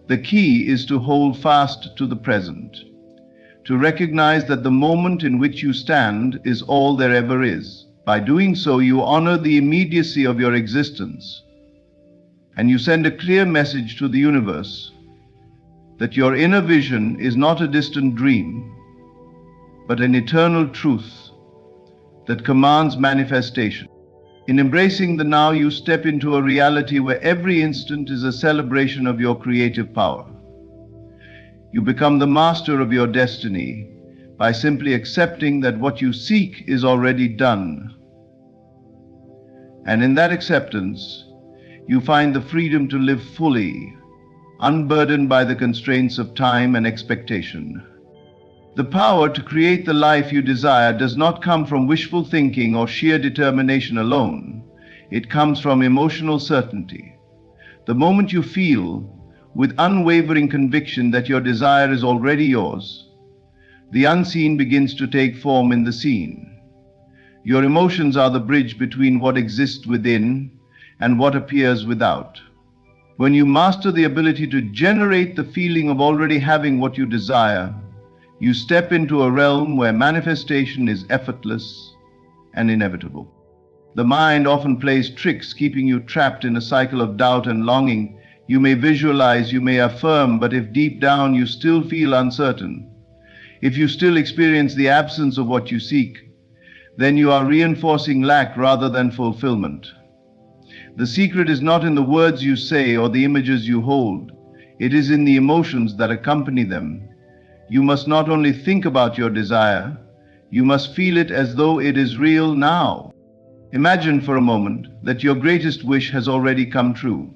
The key is to hold fast to the present, to recognize that the moment in which you stand is all there ever is. By doing so, you honor the immediacy of your existence, and you send a clear message to the universe that your inner vision is not a distant dream, but an eternal truth that commands manifestation. In embracing the now, you step into a reality where every instant is a celebration of your creative power. You become the master of your destiny by simply accepting that what you seek is already done. And in that acceptance, you find the freedom to live fully, unburdened by the constraints of time and expectation. The power to create the life you desire does not come from wishful thinking or sheer determination alone. It comes from emotional certainty. The moment you feel, with unwavering conviction, that your desire is already yours, the unseen begins to take form in the seen. Your emotions are the bridge between what exists within and what appears without. When you master the ability to generate the feeling of already having what you desire, you step into a realm where manifestation is effortless and inevitable. The mind often plays tricks, keeping you trapped in a cycle of doubt and longing. You may visualize, you may affirm, but if deep down you still feel uncertain, if you still experience the absence of what you seek, then you are reinforcing lack rather than fulfillment. The secret is not in the words you say or the images you hold. It is in the emotions that accompany them. You must not only think about your desire, you must feel it as though it is real now. Imagine for a moment that your greatest wish has already come true.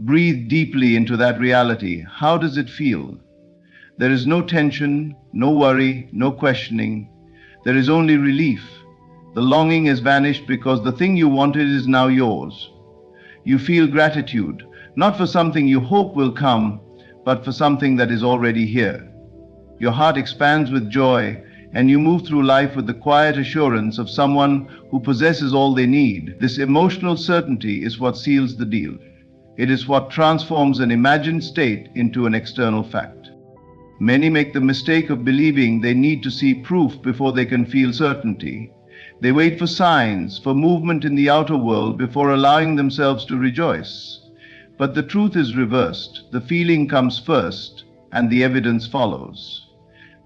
Breathe deeply into that reality. How does it feel? There is no tension, no worry, no questioning. There is only relief. The longing has vanished because the thing you wanted is now yours. You feel gratitude, not for something you hope will come, but for something that is already here. Your heart expands with joy, and you move through life with the quiet assurance of someone who possesses all they need. This emotional certainty is what seals the deal. It is what transforms an imagined state into an external fact. Many make the mistake of believing they need to see proof before they can feel certainty. They wait for signs, for movement in the outer world before allowing themselves to rejoice. But the truth is reversed. The feeling comes first, and the evidence follows.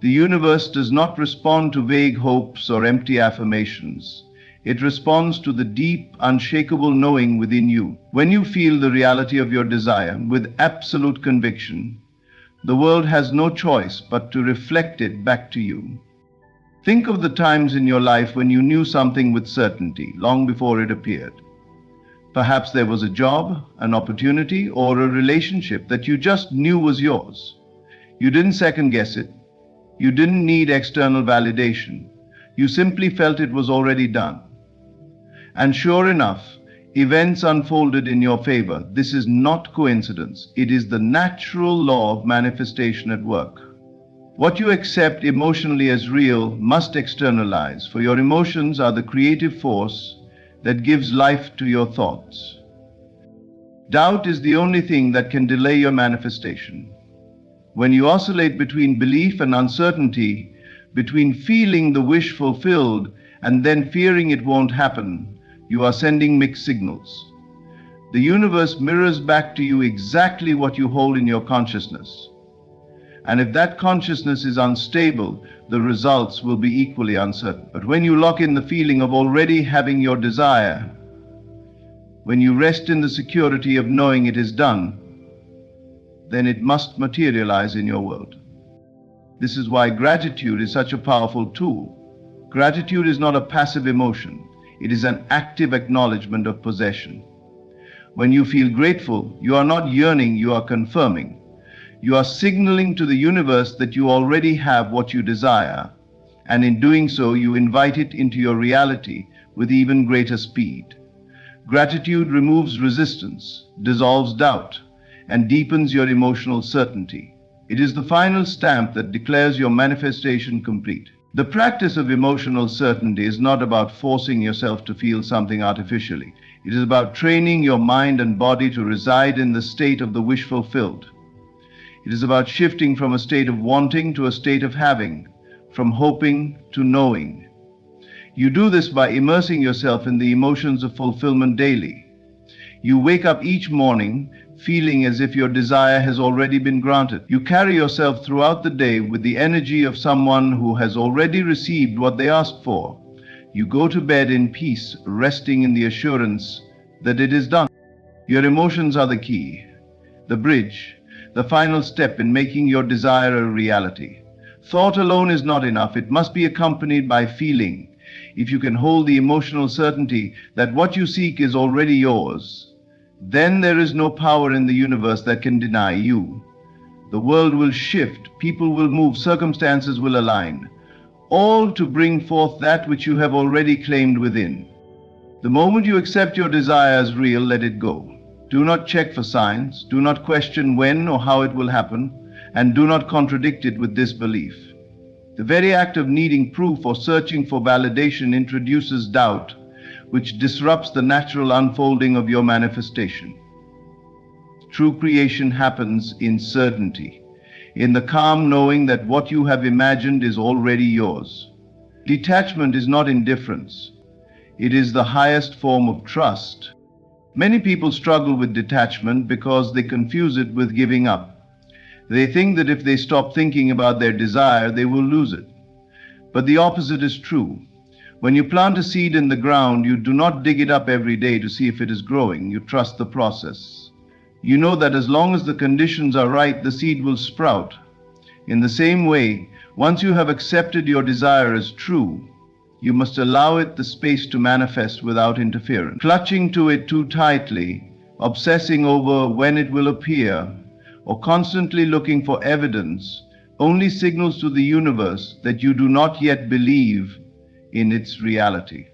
The universe does not respond to vague hopes or empty affirmations. It responds to the deep, unshakable knowing within you. When you feel the reality of your desire with absolute conviction, the world has no choice but to reflect it back to you. Think of the times in your life when you knew something with certainty, long before it appeared. Perhaps there was a job, an opportunity, or a relationship that you just knew was yours. You didn't second guess it. You didn't need external validation. You simply felt it was already done. And sure enough, events unfolded in your favor. This is not coincidence. It is the natural law of manifestation at work. What you accept emotionally as real must externalize, for your emotions are the creative force that gives life to your thoughts. Doubt is the only thing that can delay your manifestation. When you oscillate between belief and uncertainty, between feeling the wish fulfilled and then fearing it won't happen, you are sending mixed signals. The universe mirrors back to you exactly what you hold in your consciousness. And if that consciousness is unstable, the results will be equally uncertain. But when you lock in the feeling of already having your desire, when you rest in the security of knowing it is done, then it must materialize in your world. This is why gratitude is such a powerful tool. Gratitude is not a passive emotion. It is an active acknowledgement of possession. When you feel grateful, you are not yearning, you are confirming. You are signaling to the universe that you already have what you desire, and in doing so, you invite it into your reality with even greater speed. Gratitude removes resistance, dissolves doubt, and deepens your emotional certainty. It is the final stamp that declares your manifestation complete. The practice of emotional certainty is not about forcing yourself to feel something artificially. It is about training your mind and body to reside in the state of the wish fulfilled. It is about shifting from a state of wanting to a state of having, from hoping to knowing. You do this by immersing yourself in the emotions of fulfillment daily. You wake up each morning feeling as if your desire has already been granted. You carry yourself throughout the day with the energy of someone who has already received what they asked for. You go to bed in peace, resting in the assurance that it is done. Your emotions are the key, the bridge, the final step in making your desire a reality. Thought alone is not enough. It must be accompanied by feeling. If you can hold the emotional certainty that what you seek is already yours, then there is no power in the universe that can deny you. The world will shift, people will move, circumstances will align, all to bring forth that which you have already claimed within. The moment you accept your desire as real, let it go. Do not check for signs, do not question when or how it will happen, and do not contradict it with disbelief. The very act of needing proof or searching for validation introduces doubt, which disrupts the natural unfolding of your manifestation. True creation happens in certainty, in the calm knowing that what you have imagined is already yours. Detachment is not indifference. It is the highest form of trust. Many people struggle with detachment because they confuse it with giving up. They think that if they stop thinking about their desire, they will lose it. But the opposite is true. When you plant a seed in the ground, you do not dig it up every day to see if it is growing. You trust the process. You know that as long as the conditions are right, the seed will sprout. In the same way, once you have accepted your desire as true, you must allow it the space to manifest without interference. Clutching to it too tightly, obsessing over when it will appear, or constantly looking for evidence only signals to the universe that you do not yet believe in its reality.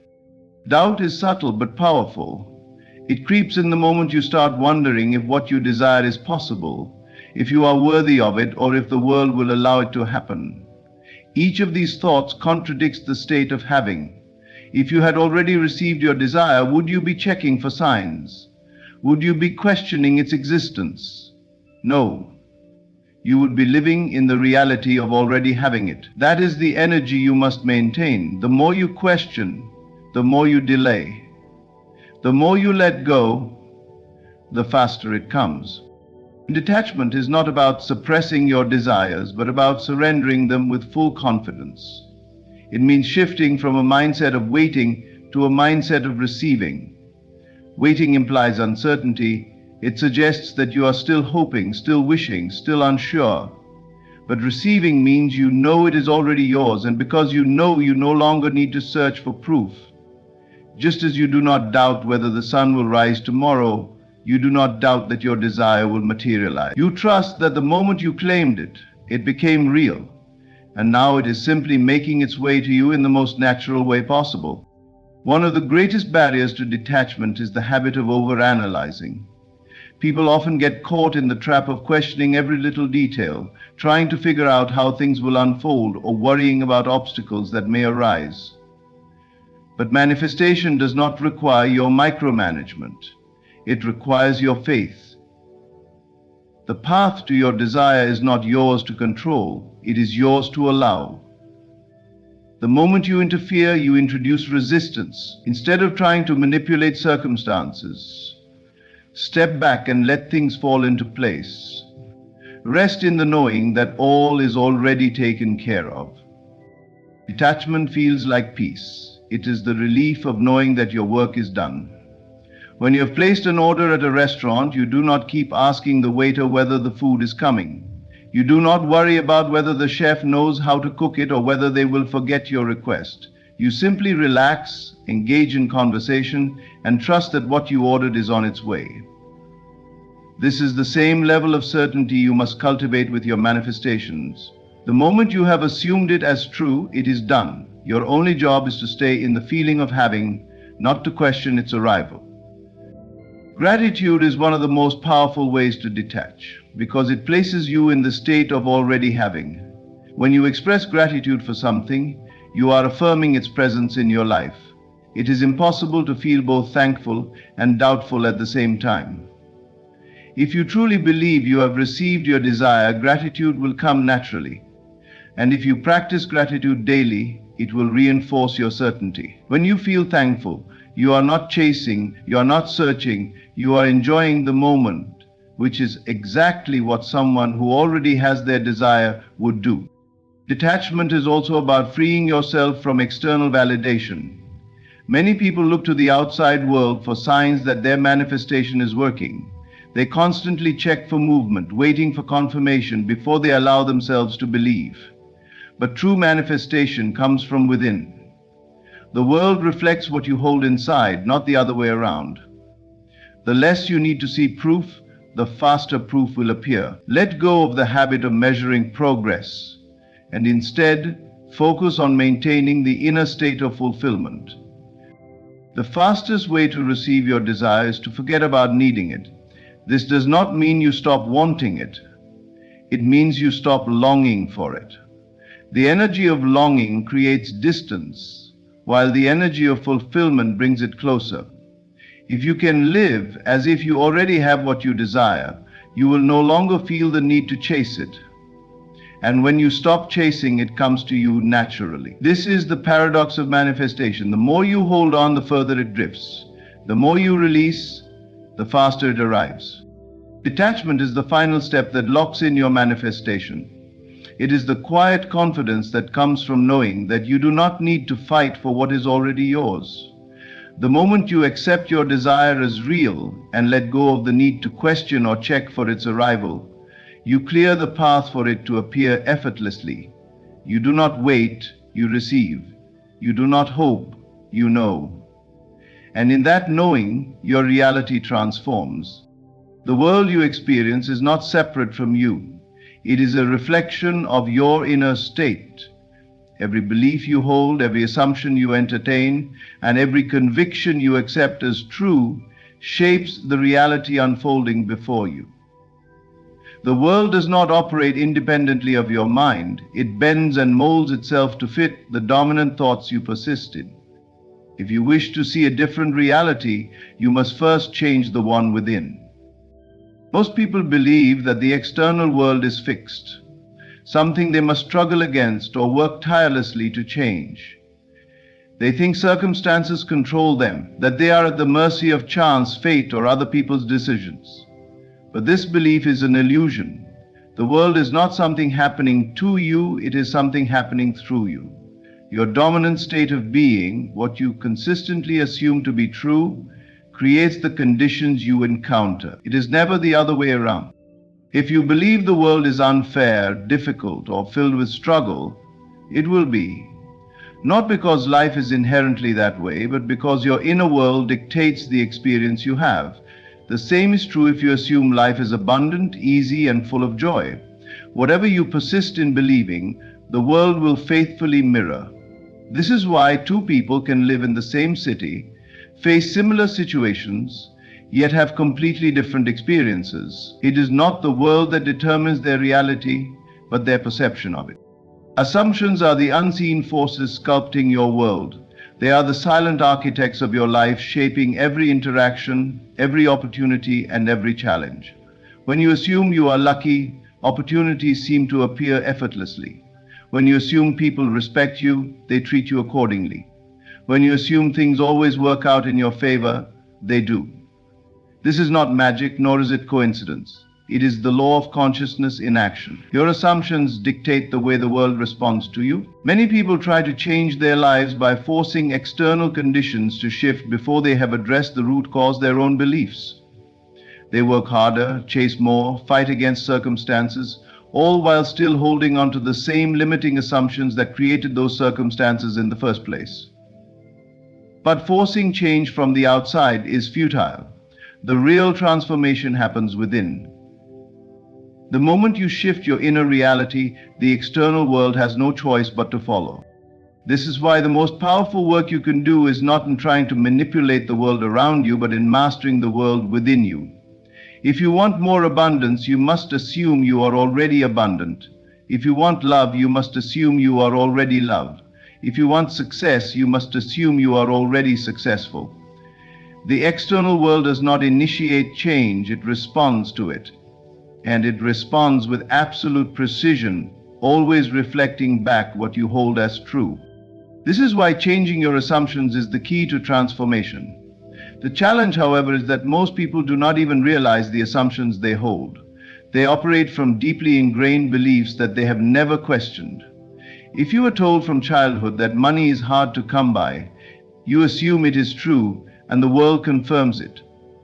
Doubt is subtle but powerful. It creeps in the moment you start wondering if what you desire is possible, if you are worthy of it, or if the world will allow it to happen. Each of these thoughts contradicts the state of having. If you had already received your desire, would you be checking for signs? Would you be questioning its existence? No. You would be living in the reality of already having it. That is the energy you must maintain. The more you question, the more you delay. The more you let go, the faster it comes. Detachment is not about suppressing your desires, but about surrendering them with full confidence. It means shifting from a mindset of waiting to a mindset of receiving. Waiting implies uncertainty. It suggests that you are still hoping, still wishing, still unsure. But receiving means you know it is already yours, and because you know, you no longer need to search for proof. Just as you do not doubt whether the sun will rise tomorrow, you do not doubt that your desire will materialize. You trust that the moment you claimed it, it became real, and now it is simply making its way to you in the most natural way possible. One of the greatest barriers to detachment is the habit of overanalyzing. People often get caught in the trap of questioning every little detail, trying to figure out how things will unfold, or worrying about obstacles that may arise. But manifestation does not require your micromanagement. It requires your faith. The path to your desire is not yours to control, it is yours to allow. The moment you interfere, you introduce resistance. Instead of trying to manipulate circumstances, step back and let things fall into place. Rest in the knowing that all is already taken care of. Detachment feels like peace. It is the relief of knowing that your work is done. When you have placed an order at a restaurant, you do not keep asking the waiter whether the food is coming. You do not worry about whether the chef knows how to cook it or whether they will forget your request. You simply relax, engage in conversation, and trust that what you ordered is on its way. This is the same level of certainty you must cultivate with your manifestations. The moment you have assumed it as true, it is done. Your only job is to stay in the feeling of having, not to question its arrival. Gratitude is one of the most powerful ways to detach, because it places you in the state of already having. When you express gratitude for something, you are affirming its presence in your life. It is impossible to feel both thankful and doubtful at the same time. If you truly believe you have received your desire, gratitude will come naturally. And if you practice gratitude daily, it will reinforce your certainty. When you feel thankful, you are not chasing, you are not searching, you are enjoying the moment, which is exactly what someone who already has their desire would do. Detachment is also about freeing yourself from external validation. Many people look to the outside world for signs that their manifestation is working. They constantly check for movement, waiting for confirmation before they allow themselves to believe. But true manifestation comes from within. The world reflects what you hold inside, not the other way around. The less you need to see proof, the faster proof will appear. Let go of the habit of measuring progress, and instead focus on maintaining the inner state of fulfillment. The fastest way to receive your desire is to forget about needing it. This does not mean you stop wanting it. It means you stop longing for it. The energy of longing creates distance, while the energy of fulfillment brings it closer. If you can live as if you already have what you desire, you will no longer feel the need to chase it. And when you stop chasing, it comes to you naturally. This is the paradox of manifestation. The more you hold on, the further it drifts. The more you release, the faster it arrives. Detachment is the final step that locks in your manifestation. It is the quiet confidence that comes from knowing that you do not need to fight for what is already yours. The moment you accept your desire as real and let go of the need to question or check for its arrival, you clear the path for it to appear effortlessly. You do not wait, you receive. You do not hope, you know. And in that knowing, your reality transforms. The world you experience is not separate from you. It is a reflection of your inner state. Every belief you hold, every assumption you entertain, and every conviction you accept as true shapes the reality unfolding before you. The world does not operate independently of your mind. It bends and molds itself to fit the dominant thoughts you persist in. If you wish to see a different reality, you must first change the one within. Most people believe that the external world is fixed, something they must struggle against or work tirelessly to change. They think circumstances control them, that they are at the mercy of chance, fate, or other people's decisions. But this belief is an illusion. The world is not something happening to you, it is something happening through you. Your dominant state of being, what you consistently assume to be true, creates the conditions you encounter. It is never the other way around. If you believe the world is unfair, difficult, or filled with struggle, it will be. Not because life is inherently that way, but because your inner world dictates the experience you have. The same is true if you assume life is abundant, easy, and full of joy. Whatever you persist in believing, the world will faithfully mirror. This is why two people can live in the same city, face similar situations, yet have completely different experiences. It is not the world that determines their reality, but their perception of it. Assumptions are the unseen forces sculpting your world. They are the silent architects of your life, shaping every interaction, every opportunity, and every challenge. When you assume you are lucky, opportunities seem to appear effortlessly. When you assume people respect you, they treat you accordingly. When you assume things always work out in your favor, they do. This is not magic, nor is it coincidence. It is the law of consciousness in action. Your assumptions dictate the way the world responds to you. Many people try to change their lives by forcing external conditions to shift before they have addressed the root cause, their own beliefs. They work harder, chase more, fight against circumstances, all while still holding on to the same limiting assumptions that created those circumstances in the first place. But forcing change from the outside is futile. The real transformation happens within. The moment you shift your inner reality, the external world has no choice but to follow. This is why the most powerful work you can do is not in trying to manipulate the world around you, but in mastering the world within you. If you want more abundance, you must assume you are already abundant. If you want love, you must assume you are already loved. If you want success, you must assume you are already successful. The external world does not initiate change, it responds to it. And it responds with absolute precision, always reflecting back what you hold as true. This is why changing your assumptions is the key to transformation. The challenge, however, is that most people do not even realize the assumptions they hold. They operate from deeply ingrained beliefs that they have never questioned. If you were told from childhood that money is hard to come by, you assume it is true, and the world confirms it.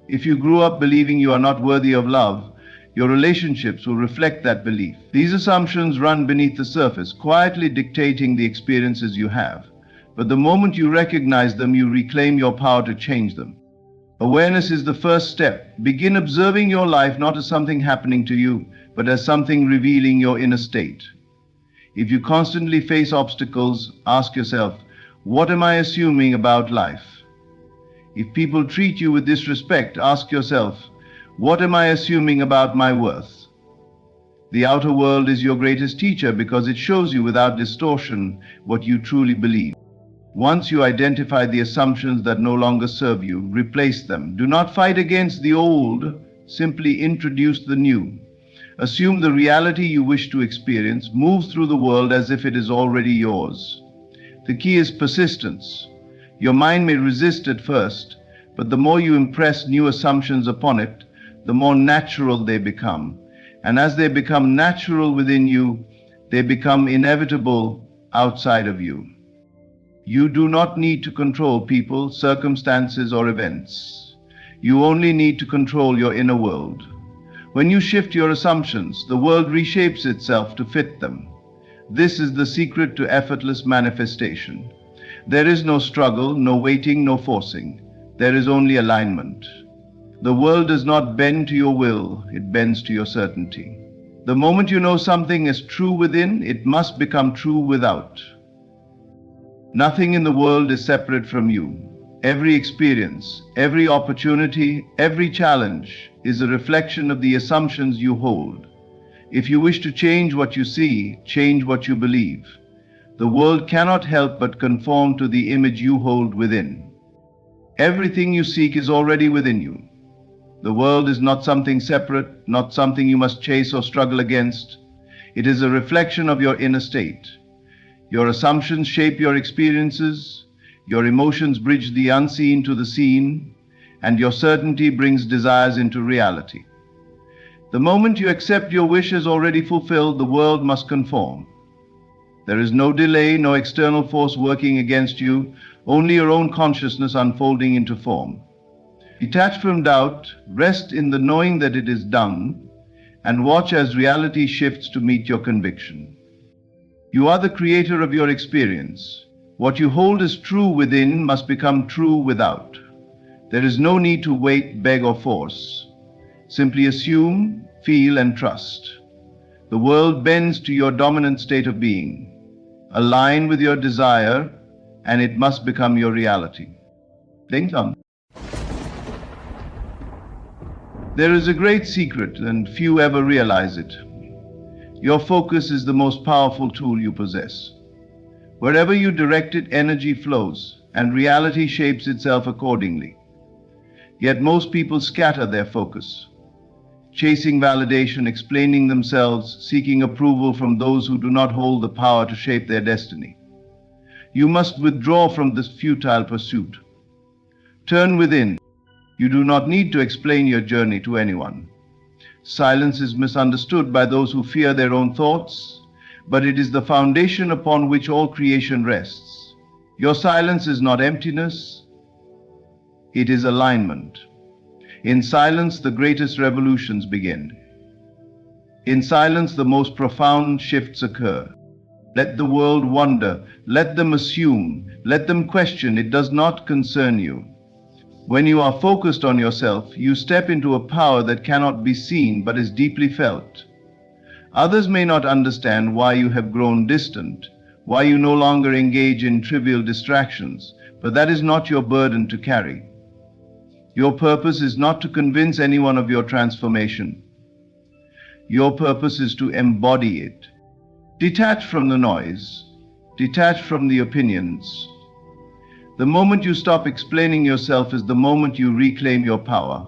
If you grew up believing you are not worthy of love, your relationships will reflect that belief. These assumptions run beneath the surface, quietly dictating the experiences you have. But the moment you recognize them, you reclaim your power to change them. Awareness is the first step. Begin observing your life not as something happening to you, but as something revealing your inner state. If you constantly face obstacles, ask yourself, what am I assuming about life? If people treat you with disrespect, ask yourself, what am I assuming about my worth? The outer world is your greatest teacher because it shows you without distortion what you truly believe. Once you identify the assumptions that no longer serve you, replace them. Do not fight against the old, simply introduce the new. Assume the reality you wish to experience. Move through the world as if it is already yours. The key is persistence. Your mind may resist at first, but the more you impress new assumptions upon it, the more natural they become. And as they become natural within you, they become inevitable outside of you. You do not need to control people, circumstances, or events. You only need to control your inner world. When you shift your assumptions, the world reshapes itself to fit them. This is the secret to effortless manifestation. There is no struggle, no waiting, no forcing. There is only alignment. The world does not bend to your will, it bends to your certainty. The moment you know something is true within, it must become true without. Nothing in the world is separate from you. Every experience, every opportunity, every challenge is a reflection of the assumptions you hold. If you wish to change what you see, change what you believe. The world cannot help but conform to the image you hold within. Everything you seek is already within you. The world is not something separate, not something you must chase or struggle against. It is a reflection of your inner state. Your assumptions shape your experiences, your emotions bridge the unseen to the seen, and your certainty brings desires into reality. The moment you accept your wish as already fulfilled, the world must conform. There is no delay, no external force working against you, only your own consciousness unfolding into form. Detach from doubt, rest in the knowing that it is done, and watch as reality shifts to meet your conviction. You are the creator of your experience. What you hold as true within must become true without. There is no need to wait, beg, or force. Simply assume, feel, and trust. The world bends to your dominant state of being. Align with your desire, and it must become your reality. Ding dong. There is a great secret, and few ever realize it. Your focus is the most powerful tool you possess. Wherever you direct it, energy flows, and reality shapes itself accordingly. Yet most people scatter their focus, chasing validation, explaining themselves, seeking approval from those who do not hold the power to shape their destiny. You must withdraw from this futile pursuit. Turn within. You do not need to explain your journey to anyone. Silence is misunderstood by those who fear their own thoughts, but it is the foundation upon which all creation rests. Your silence is not emptiness, it is alignment. In silence, the greatest revolutions begin. In silence, the most profound shifts occur. Let the world wonder, let them assume, let them question. It does not concern you. When you are focused on yourself, you step into a power that cannot be seen but is deeply felt. Others may not understand why you have grown distant, why you no longer engage in trivial distractions, but that is not your burden to carry. Your purpose is not to convince anyone of your transformation. Your purpose is to embody it. Detach from the noise, detach from the opinions. The moment you stop explaining yourself is the moment you reclaim your power.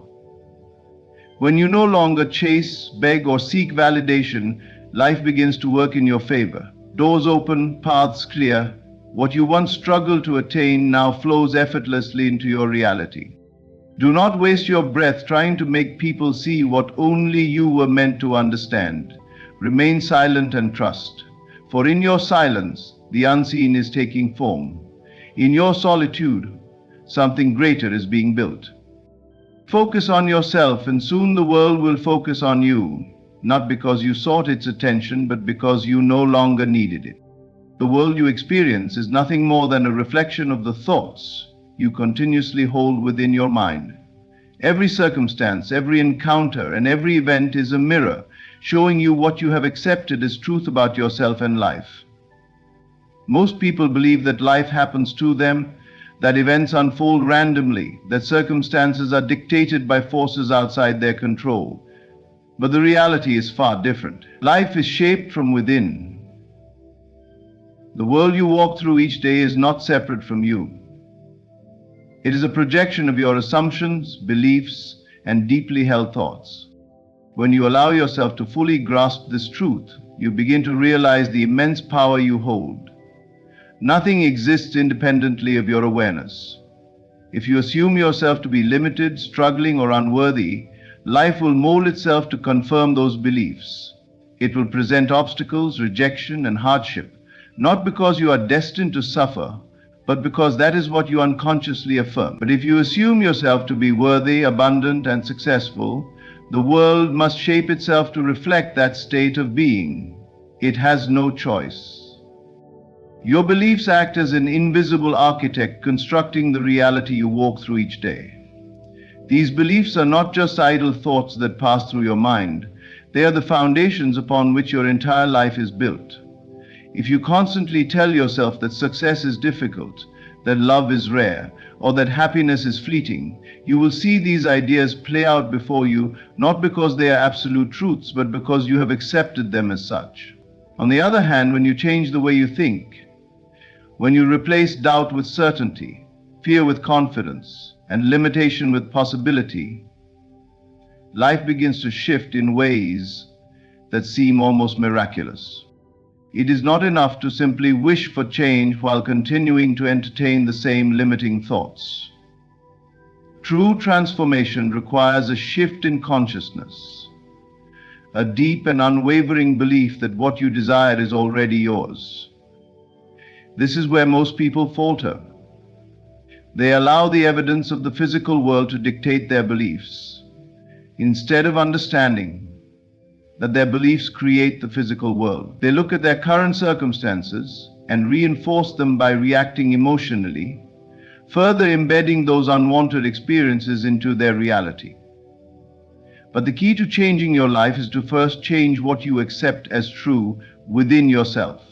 When you no longer chase, beg, or seek validation, life begins to work in your favor. Doors open, paths clear. What you once struggled to attain now flows effortlessly into your reality. Do not waste your breath trying to make people see what only you were meant to understand. Remain silent and trust. For in your silence, the unseen is taking form. In your solitude, something greater is being built. Focus on yourself, and soon the world will focus on you, not because you sought its attention, but because you no longer needed it. The world you experience is nothing more than a reflection of the thoughts you continuously hold within your mind. Every circumstance, every encounter, and every event is a mirror, showing you what you have accepted as truth about yourself and life. Most people believe that life happens to them, that events unfold randomly, that circumstances are dictated by forces outside their control. But the reality is far different. Life is shaped from within. The world you walk through each day is not separate from you. It is a projection of your assumptions, beliefs, and deeply held thoughts. When you allow yourself to fully grasp this truth, you begin to realize the immense power you hold. Nothing exists independently of your awareness. If you assume yourself to be limited, struggling, or unworthy, life will mold itself to confirm those beliefs. It will present obstacles, rejection, and hardship, not because you are destined to suffer, but because that is what you unconsciously affirm. But if you assume yourself to be worthy, abundant, and successful, the world must shape itself to reflect that state of being. It has no choice. Your beliefs act as an invisible architect constructing the reality you walk through each day. These beliefs are not just idle thoughts that pass through your mind. They are the foundations upon which your entire life is built. If you constantly tell yourself that success is difficult, that love is rare, or that happiness is fleeting, you will see these ideas play out before you, not because they are absolute truths, but because you have accepted them as such. On the other hand, when you change the way you think, when you replace doubt with certainty, fear with confidence, and limitation with possibility, life begins to shift in ways that seem almost miraculous. It is not enough to simply wish for change while continuing to entertain the same limiting thoughts. True transformation requires a shift in consciousness, a deep and unwavering belief that what you desire is already yours. This is where most people falter. They allow the evidence of the physical world to dictate their beliefs, instead of understanding that their beliefs create the physical world. They look at their current circumstances and reinforce them by reacting emotionally, further embedding those unwanted experiences into their reality. But the key to changing your life is to first change what you accept as true within yourself.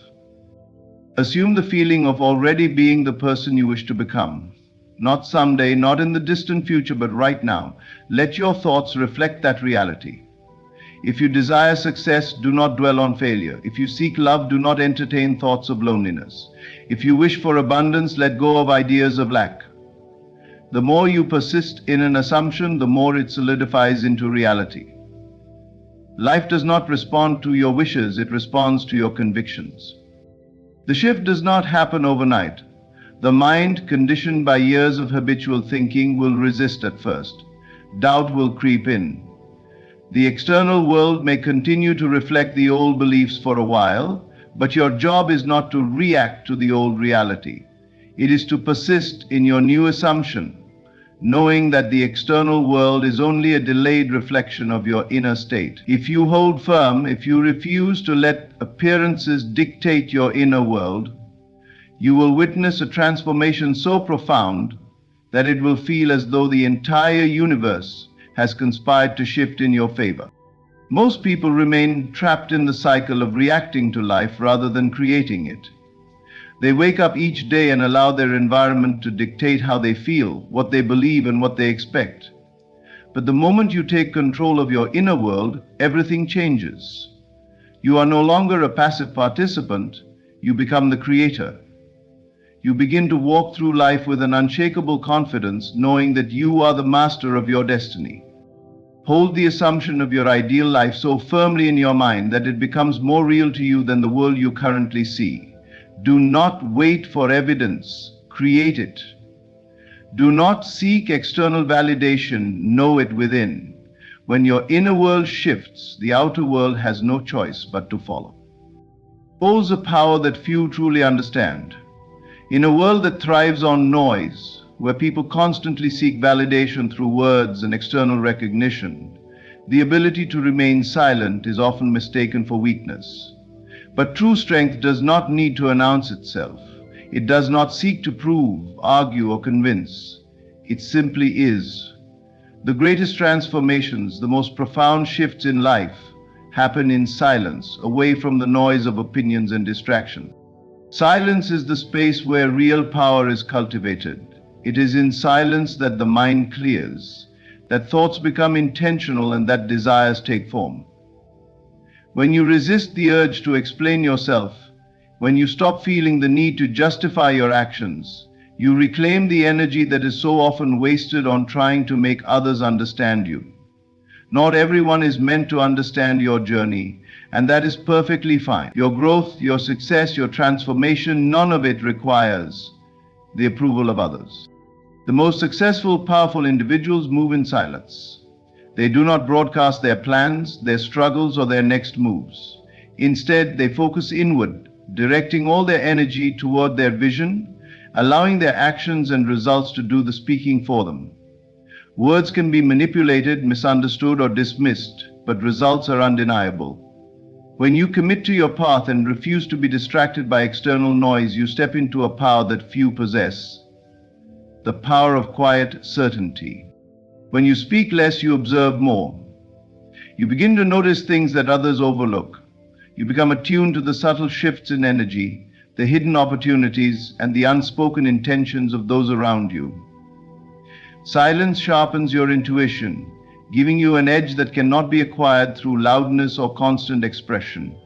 Assume the feeling of already being the person you wish to become. Not someday, not in the distant future, but right now. Let your thoughts reflect that reality. If you desire success, do not dwell on failure. If you seek love, do not entertain thoughts of loneliness. If you wish for abundance, let go of ideas of lack. The more you persist in an assumption, the more it solidifies into reality. Life does not respond to your wishes, it responds to your convictions. The shift does not happen overnight. The mind, conditioned by years of habitual thinking, will resist at first. Doubt will creep in. The external world may continue to reflect the old beliefs for a while, but your job is not to react to the old reality. It is to persist in your new assumption, knowing that the external world is only a delayed reflection of your inner state. If you hold firm, if you refuse to let appearances dictate your inner world, you will witness a transformation so profound that it will feel as though the entire universe has conspired to shift in your favor. Most people remain trapped in the cycle of reacting to life rather than creating it. They wake up each day and allow their environment to dictate how they feel, what they believe, and what they expect. But the moment you take control of your inner world, everything changes. You are no longer a passive participant, you become the creator. You begin to walk through life with an unshakable confidence, knowing that you are the master of your destiny. Hold the assumption of your ideal life so firmly in your mind that it becomes more real to you than the world you currently see. Do not wait for evidence, create it. Do not seek external validation, know it within. When your inner world shifts, the outer world has no choice but to follow. Holds a power that few truly understand. In a world that thrives on noise, where people constantly seek validation through words and external recognition, the ability to remain silent is often mistaken for weakness. But true strength does not need to announce itself. It does not seek to prove, argue, or convince. It simply is. The greatest transformations, the most profound shifts in life, happen in silence, away from the noise of opinions and distraction. Silence is the space where real power is cultivated. It is in silence that the mind clears, that thoughts become intentional, and that desires take form. When you resist the urge to explain yourself, when you stop feeling the need to justify your actions, you reclaim the energy that is so often wasted on trying to make others understand you. Not everyone is meant to understand your journey, and that is perfectly fine. Your growth, your success, your transformation, none of it requires the approval of others. The most successful, powerful individuals move in silence. They do not broadcast their plans, their struggles, or their next moves. Instead, they focus inward, directing all their energy toward their vision, allowing their actions and results to do the speaking for them. Words can be manipulated, misunderstood, or dismissed, but results are undeniable. When you commit to your path and refuse to be distracted by external noise, you step into a power that few possess, the power of quiet certainty. When you speak less, you observe more. You begin to notice things that others overlook. You become attuned to the subtle shifts in energy, the hidden opportunities, and the unspoken intentions of those around you. Silence sharpens your intuition, giving you an edge that cannot be acquired through loudness or constant expression.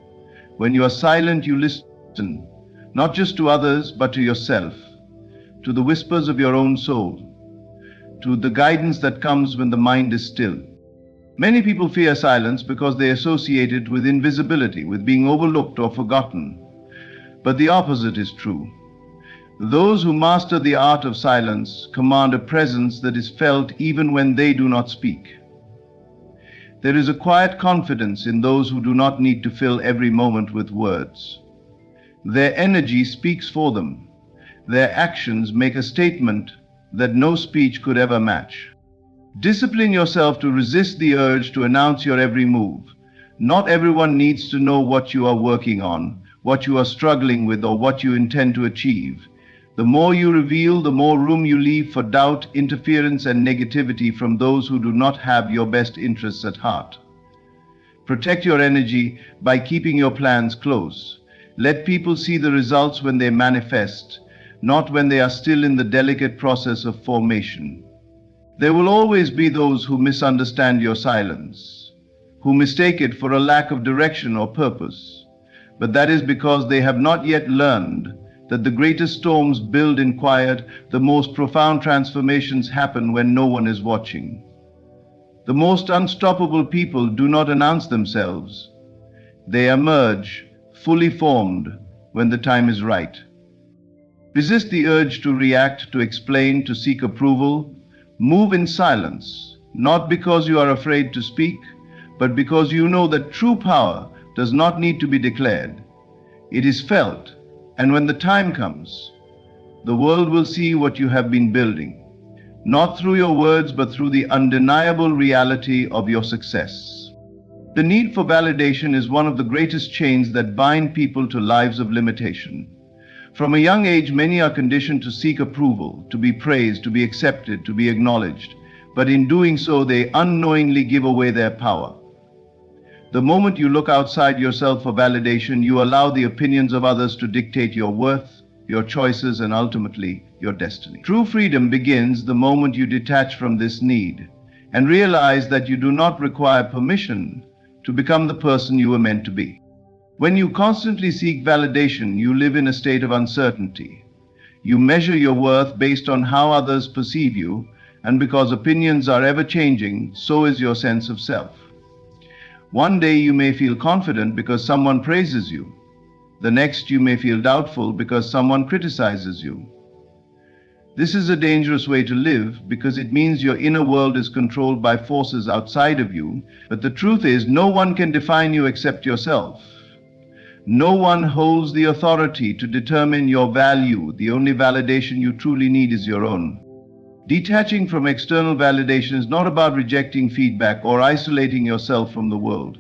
When you are silent, you listen, not just to others, but to yourself, to the whispers of your own soul, to the guidance that comes when the mind is still. Many people fear silence because they associate it with invisibility, with being overlooked or forgotten. But the opposite is true. Those who master the art of silence command a presence that is felt even when they do not speak. There is a quiet confidence in those who do not need to fill every moment with words. Their energy speaks for them. Their actions make a statement that no speech could ever match. Discipline yourself to resist the urge to announce your every move. Not everyone needs to know what you are working on, what you are struggling with, or what you intend to achieve. The more you reveal, the more room you leave for doubt, interference, and negativity from those who do not have your best interests at heart. Protect your energy by keeping your plans close. Let people see the results when they manifest, not when they are still in the delicate process of formation. There will always be those who misunderstand your silence, who mistake it for a lack of direction or purpose. But that is because they have not yet learned that the greatest storms build in quiet, the most profound transformations happen when no one is watching. The most unstoppable people do not announce themselves. They emerge, fully formed, when the time is right. Resist the urge to react, to explain, to seek approval. Move in silence, not because you are afraid to speak, but because you know that true power does not need to be declared. It is felt, and when the time comes, the world will see what you have been building, not through your words, but through the undeniable reality of your success. The need for validation is one of the greatest chains that bind people to lives of limitation. From a young age, many are conditioned to seek approval, to be praised, to be accepted, to be acknowledged, but in doing so, they unknowingly give away their power. The moment you look outside yourself for validation, you allow the opinions of others to dictate your worth, your choices, and ultimately, your destiny. True freedom begins the moment you detach from this need and realize that you do not require permission to become the person you were meant to be. When you constantly seek validation, you live in a state of uncertainty. You measure your worth based on how others perceive you, and because opinions are ever changing, so is your sense of self. One day you may feel confident because someone praises you. The next you may feel doubtful because someone criticizes you. This is a dangerous way to live because it means your inner world is controlled by forces outside of you, but the truth is no one can define you except yourself. No one holds the authority to determine your value. The only validation you truly need is your own. Detaching from external validation is not about rejecting feedback or isolating yourself from the world.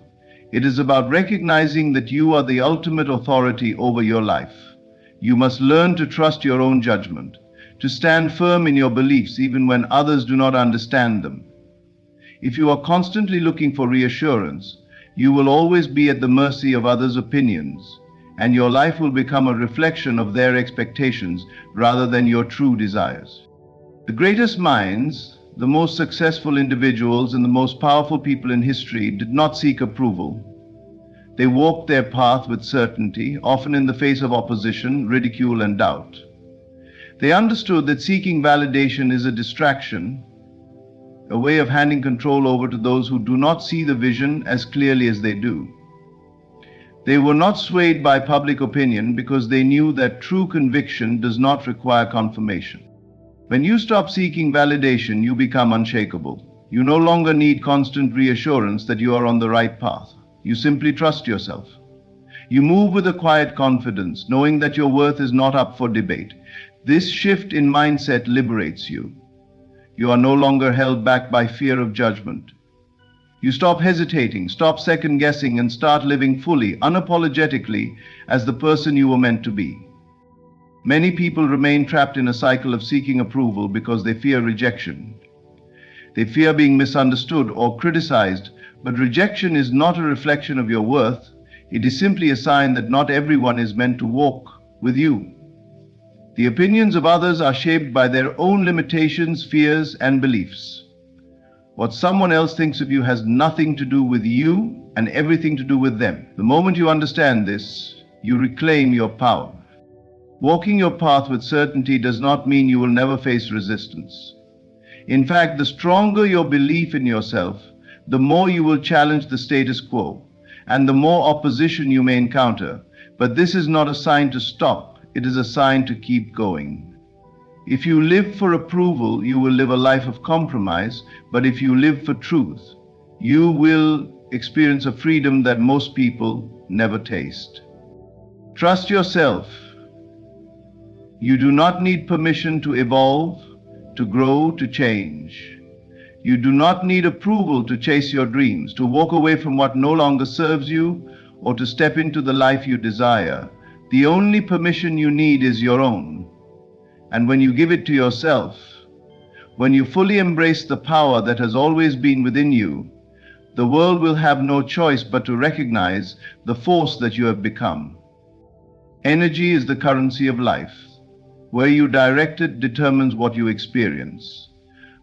It is about recognizing that you are the ultimate authority over your life. You must learn to trust your own judgment, to stand firm in your beliefs even when others do not understand them. If you are constantly looking for reassurance, you will always be at the mercy of others' opinions, and your life will become a reflection of their expectations rather than your true desires. The greatest minds, the most successful individuals, and the most powerful people in history did not seek approval. They walked their path with certainty, often in the face of opposition, ridicule, and doubt. They understood that seeking validation is a distraction, a way of handing control over to those who do not see the vision as clearly as they do. They were not swayed by public opinion because they knew that true conviction does not require confirmation. When you stop seeking validation, you become unshakable. You no longer need constant reassurance that you are on the right path. You simply trust yourself. You move with a quiet confidence, knowing that your worth is not up for debate. This shift in mindset liberates you. You are no longer held back by fear of judgment. You stop hesitating, stop second-guessing, and start living fully, unapologetically, as the person you were meant to be. Many people remain trapped in a cycle of seeking approval because they fear rejection. They fear being misunderstood or criticized, but rejection is not a reflection of your worth. It is simply a sign that not everyone is meant to walk with you. The opinions of others are shaped by their own limitations, fears, and beliefs. What someone else thinks of you has nothing to do with you and everything to do with them. The moment you understand this, you reclaim your power. Walking your path with certainty does not mean you will never face resistance. In fact, the stronger your belief in yourself, the more you will challenge the status quo, and the more opposition you may encounter. But this is not a sign to stop. It is a sign to keep going. If you live for approval, you will live a life of compromise, but if you live for truth, you will experience a freedom that most people never taste. Trust yourself. You do not need permission to evolve, to grow, to change. You do not need approval to chase your dreams, to walk away from what no longer serves you, or to step into the life you desire. The only permission you need is your own. And when you give it to yourself, when you fully embrace the power that has always been within you, the world will have no choice but to recognize the force that you have become. Energy is the currency of life. Where you direct it determines what you experience.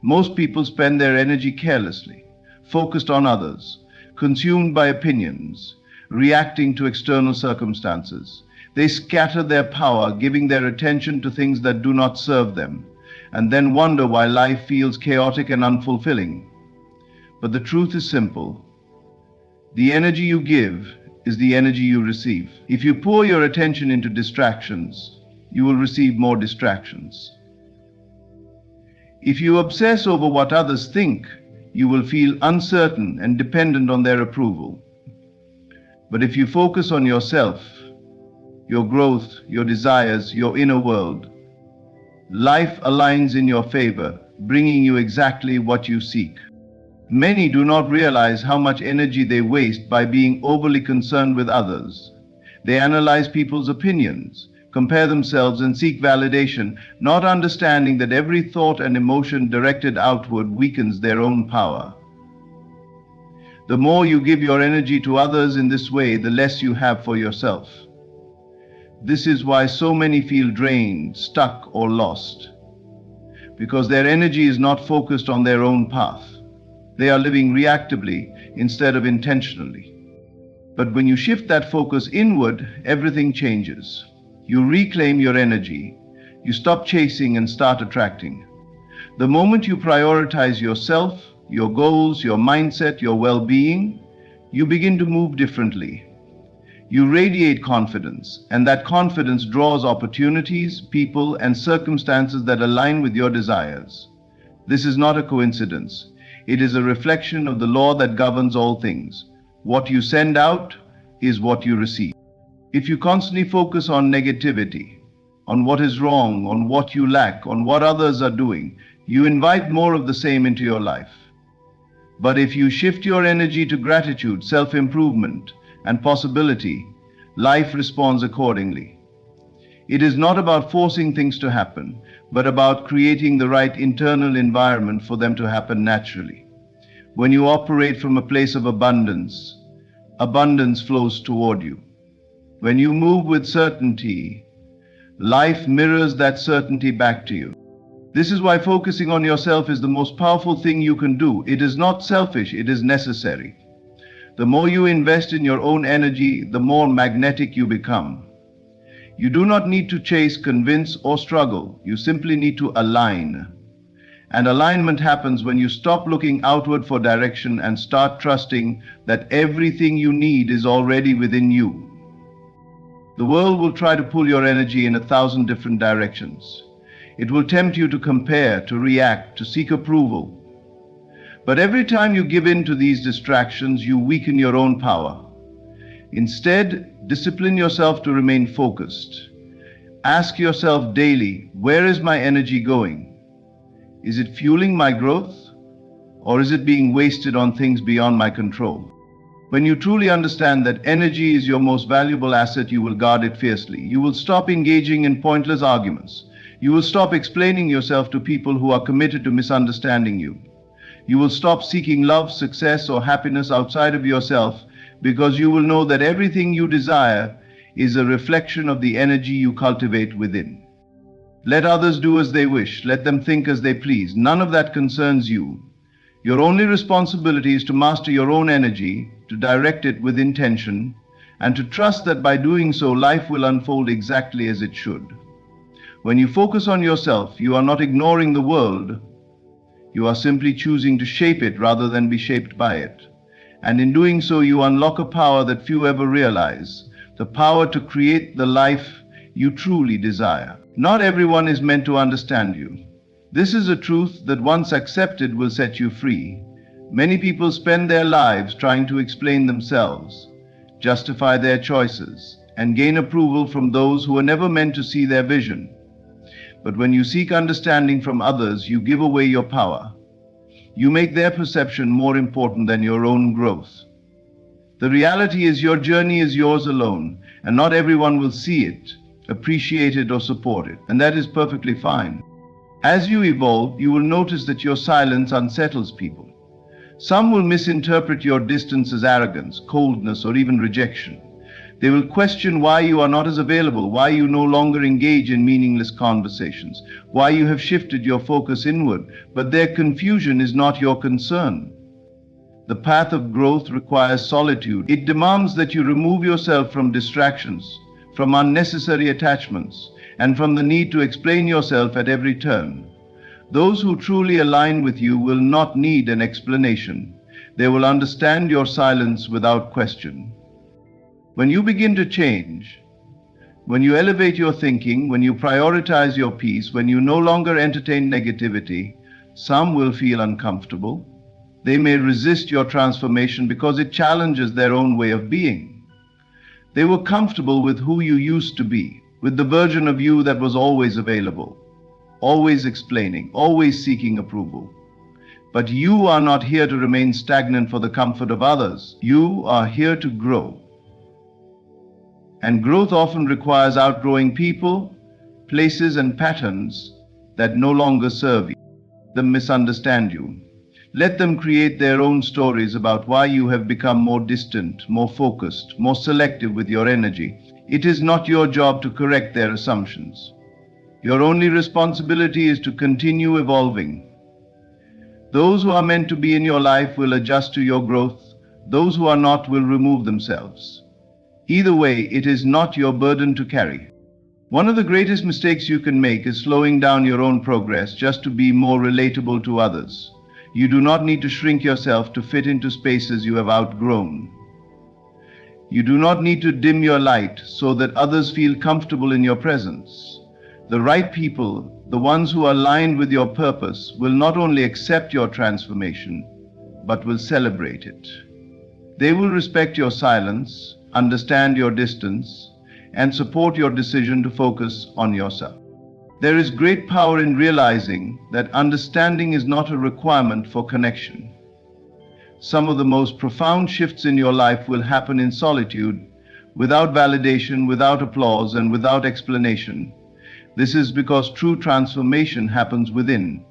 Most people spend their energy carelessly, focused on others, consumed by opinions, reacting to external circumstances. They scatter their power, giving their attention to things that do not serve them, and then wonder why life feels chaotic and unfulfilling. But the truth is simple. The energy you give is the energy you receive. If you pour your attention into distractions, you will receive more distractions. If you obsess over what others think, you will feel uncertain and dependent on their approval. But if you focus on yourself, your growth, your desires, your inner world, life aligns in your favor, bringing you exactly what you seek. Many do not realize how much energy they waste by being overly concerned with others. They analyze people's opinions, compare themselves, and seek validation, not understanding that every thought and emotion directed outward weakens their own power. The more you give your energy to others in this way, the less you have for yourself. This is why so many feel drained, stuck, or lost, because their energy is not focused on their own path. They are living reactively instead of intentionally. But when you shift that focus inward, everything changes. You reclaim your energy. You stop chasing and start attracting. The moment you prioritize yourself, your goals, your mindset, your well-being, you begin to move differently. You radiate confidence, and that confidence draws opportunities, people, and circumstances that align with your desires. This is not a coincidence. It is a reflection of the law that governs all things. What you send out is what you receive. If you constantly focus on negativity, on what is wrong, on what you lack, on what others are doing, you invite more of the same into your life. But if you shift your energy to gratitude, self-improvement, and possibility, life responds accordingly. It is not about forcing things to happen, but about creating the right internal environment for them to happen naturally. When you operate from a place of abundance, abundance flows toward you. When you move with certainty, life mirrors that certainty back to you. This is why focusing on yourself is the most powerful thing you can do. It is not selfish, it is necessary. The more you invest in your own energy, the more magnetic you become. You do not need to chase, convince, or struggle. You simply need to align. And alignment happens when you stop looking outward for direction and start trusting that everything you need is already within you. The world will try to pull your energy in 1,000 different directions. It will tempt you to compare, to react, to seek approval. But every time you give in to these distractions, you weaken your own power. Instead, discipline yourself to remain focused. Ask yourself daily, where is my energy going? Is it fueling my growth, or is it being wasted on things beyond my control? When you truly understand that energy is your most valuable asset, you will guard it fiercely. You will stop engaging in pointless arguments. You will stop explaining yourself to people who are committed to misunderstanding you. You will stop seeking love, success, or happiness outside of yourself, because you will know that everything you desire is a reflection of the energy you cultivate within. Let others do as they wish. Let them think as they please. None of that concerns you. Your only responsibility is to master your own energy, to direct it with intention, and to trust that by doing so, life will unfold exactly as it should. When you focus on yourself, you are not ignoring the world. You are simply choosing to shape it rather than be shaped by it. And in doing so, you unlock a power that few ever realize, the power to create the life you truly desire. Not everyone is meant to understand you. This is a truth that once accepted will set you free. Many people spend their lives trying to explain themselves, justify their choices, and gain approval from those who were never meant to see their vision. But when you seek understanding from others, you give away your power. You make their perception more important than your own growth. The reality is your journey is yours alone, and not everyone will see it, appreciate it, or support it, and that is perfectly fine. As you evolve, you will notice that your silence unsettles people. Some will misinterpret your distance as arrogance, coldness, or even rejection. They will question why you are not as available, why you no longer engage in meaningless conversations, why you have shifted your focus inward, but their confusion is not your concern. The path of growth requires solitude. It demands that you remove yourself from distractions, from unnecessary attachments, and from the need to explain yourself at every turn. Those who truly align with you will not need an explanation. They will understand your silence without question. When you begin to change, when you elevate your thinking, when you prioritize your peace, when you no longer entertain negativity, some will feel uncomfortable. They may resist your transformation because it challenges their own way of being. They were comfortable with who you used to be, with the version of you that was always available, always explaining, always seeking approval. But you are not here to remain stagnant for the comfort of others. You are here to grow. And growth often requires outgrowing people, places, and patterns that no longer serve you. Let them misunderstand you. Let them create their own stories about why you have become more distant, more focused, more selective with your energy. It is not your job to correct their assumptions. Your only responsibility is to continue evolving. Those who are meant to be in your life will adjust to your growth. Those who are not will remove themselves. Either way, it is not your burden to carry. One of the greatest mistakes you can make is slowing down your own progress just to be more relatable to others. You do not need to shrink yourself to fit into spaces you have outgrown. You do not need to dim your light so that others feel comfortable in your presence. The right people, the ones who are aligned with your purpose, will not only accept your transformation, but will celebrate it. They will respect your silence, understand your distance, and support your decision to focus on yourself. There is great power in realizing that understanding is not a requirement for connection. Some of the most profound shifts in your life will happen in solitude, without validation, without applause, and without explanation. This is because true transformation happens within.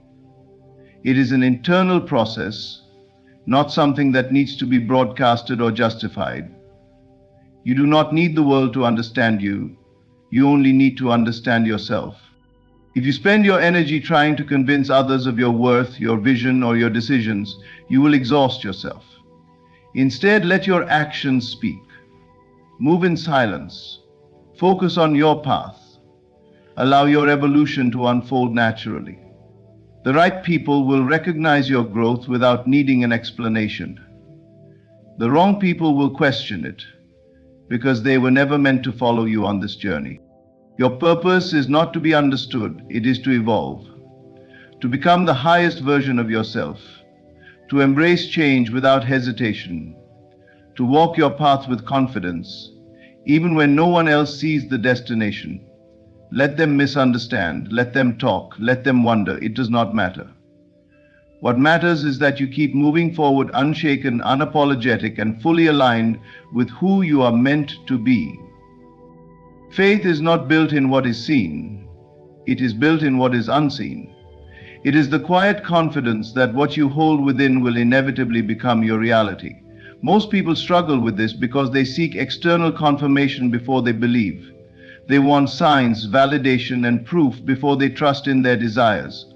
It is an internal process, not something that needs to be broadcasted or justified. You do not need the world to understand you. You only need to understand yourself. If you spend your energy trying to convince others of your worth, your vision, or your decisions, you will exhaust yourself. Instead, let your actions speak. Move in silence. Focus on your path. Allow your evolution to unfold naturally. The right people will recognize your growth without needing an explanation. The wrong people will question it, because they were never meant to follow you on this journey. Your purpose is not to be understood, it is to evolve, to become the highest version of yourself, to embrace change without hesitation, to walk your path with confidence, even when no one else sees the destination. Let them misunderstand, let them talk, let them wonder, it does not matter. What matters is that you keep moving forward unshaken, unapologetic, and fully aligned with who you are meant to be. Faith is not built in what is seen. It is built in what is unseen. It is the quiet confidence that what you hold within will inevitably become your reality. Most people struggle with this because they seek external confirmation before they believe. They want signs, validation, and proof before they trust in their desires.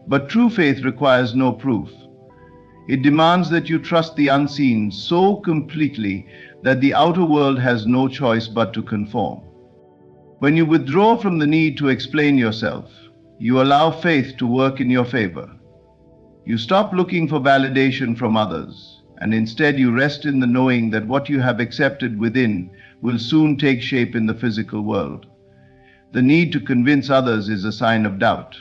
But true faith requires no proof. It demands that you trust the unseen so completely that the outer world has no choice but to conform. When you withdraw from the need to explain yourself, you allow faith to work in your favor. You stop looking for validation from others, and instead you rest in the knowing that what you have accepted within will soon take shape in the physical world. The need to convince others is a sign of doubt.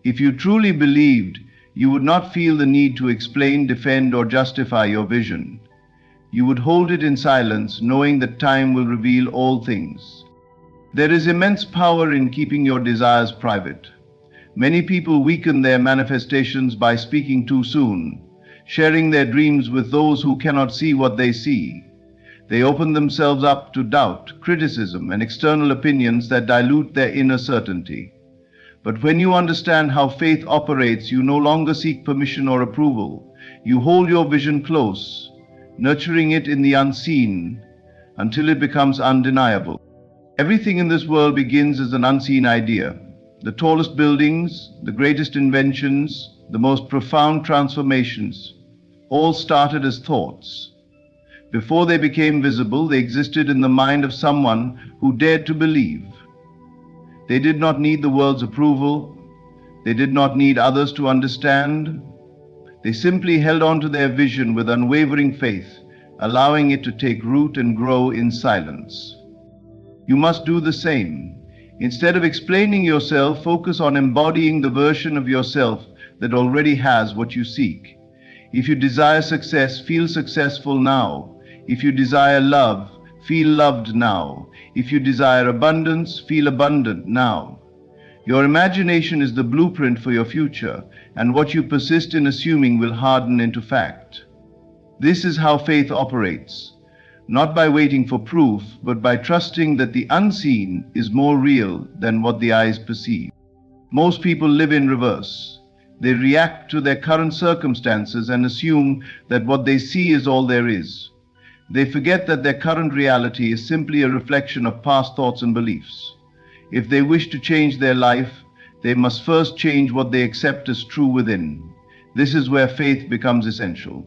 If you truly believed, you would not feel the need to explain, defend, or justify your vision. You would hold it in silence, knowing that time will reveal all things. There is immense power in keeping your desires private. Many people weaken their manifestations by speaking too soon, sharing their dreams with those who cannot see what they see. They open themselves up to doubt, criticism, and external opinions that dilute their inner certainty. But when you understand how faith operates, you no longer seek permission or approval. You hold your vision close, nurturing it in the unseen until it becomes undeniable. Everything in this world begins as an unseen idea. The tallest buildings, the greatest inventions, the most profound transformations, all started as thoughts. Before they became visible, they existed in the mind of someone who dared to believe. They did not need the world's approval. They did not need others to understand. They simply held on to their vision with unwavering faith, allowing it to take root and grow in silence. You must do the same. Instead of explaining yourself, focus on embodying the version of yourself that already has what you seek. If you desire success, feel successful now. If you desire love, feel loved now. If you desire abundance, feel abundant now. Your imagination is the blueprint for your future, and what you persist in assuming will harden into fact. This is how faith operates, not by waiting for proof, but by trusting that the unseen is more real than what the eyes perceive. Most people live in reverse. They react to their current circumstances and assume that what they see is all there is. They forget that their current reality is simply a reflection of past thoughts and beliefs. If they wish to change their life, they must first change what they accept as true within. This is where faith becomes essential.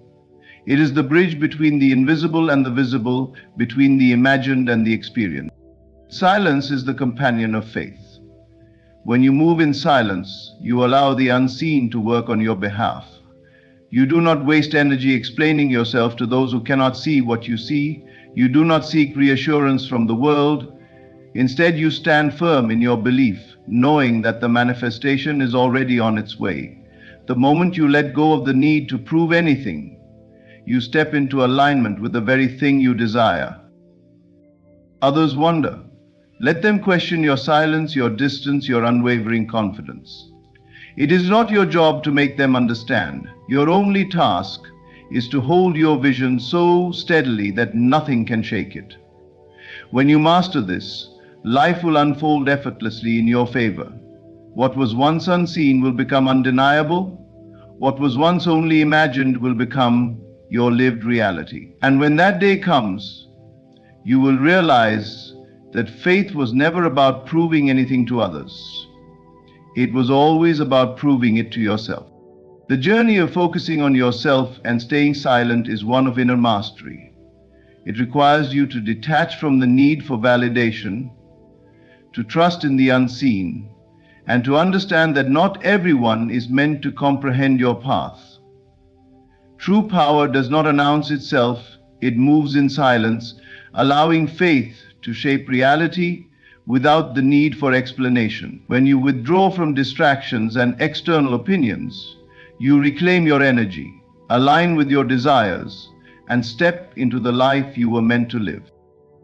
It is the bridge between the invisible and the visible, between the imagined and the experienced. Silence is the companion of faith. When you move in silence, you allow the unseen to work on your behalf. You do not waste energy explaining yourself to those who cannot see what you see. You do not seek reassurance from the world. Instead, you stand firm in your belief, knowing that the manifestation is already on its way. The moment you let go of the need to prove anything, you step into alignment with the very thing you desire. Others wonder. Let them question your silence, your distance, your unwavering confidence. It is not your job to make them understand. Your only task is to hold your vision so steadily that nothing can shake it. When you master this, life will unfold effortlessly in your favor. What was once unseen will become undeniable. What was once only imagined will become your lived reality. And when that day comes, you will realize that faith was never about proving anything to others. It was always about proving it to yourself. The journey of focusing on yourself and staying silent is one of inner mastery. It requires you to detach from the need for validation, to trust in the unseen, and to understand that not everyone is meant to comprehend your path. True power does not announce itself, it moves in silence, allowing faith to shape reality without the need for explanation. When you withdraw from distractions and external opinions, you reclaim your energy, align with your desires, and step into the life you were meant to live.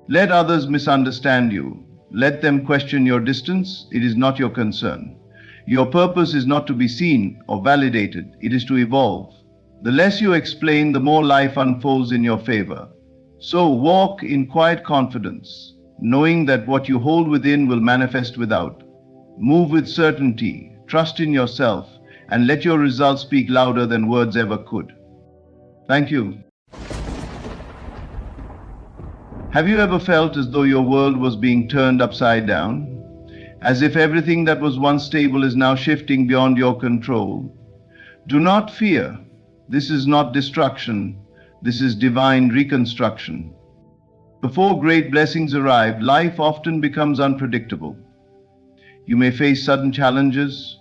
Let others misunderstand you. Let them question your distance. It is not your concern. Your purpose is not to be seen or validated. It is to evolve. The less you explain, the more life unfolds in your favor. So walk in quiet confidence, knowing that what you hold within will manifest without. Move with certainty, trust in yourself, and let your results speak louder than words ever could. Thank you. Have you ever felt as though your world was being turned upside down? As if everything that was once stable is now shifting beyond your control? Do not fear. This is not destruction. This is divine reconstruction. Before great blessings arrive, life often becomes unpredictable. You may face sudden challenges,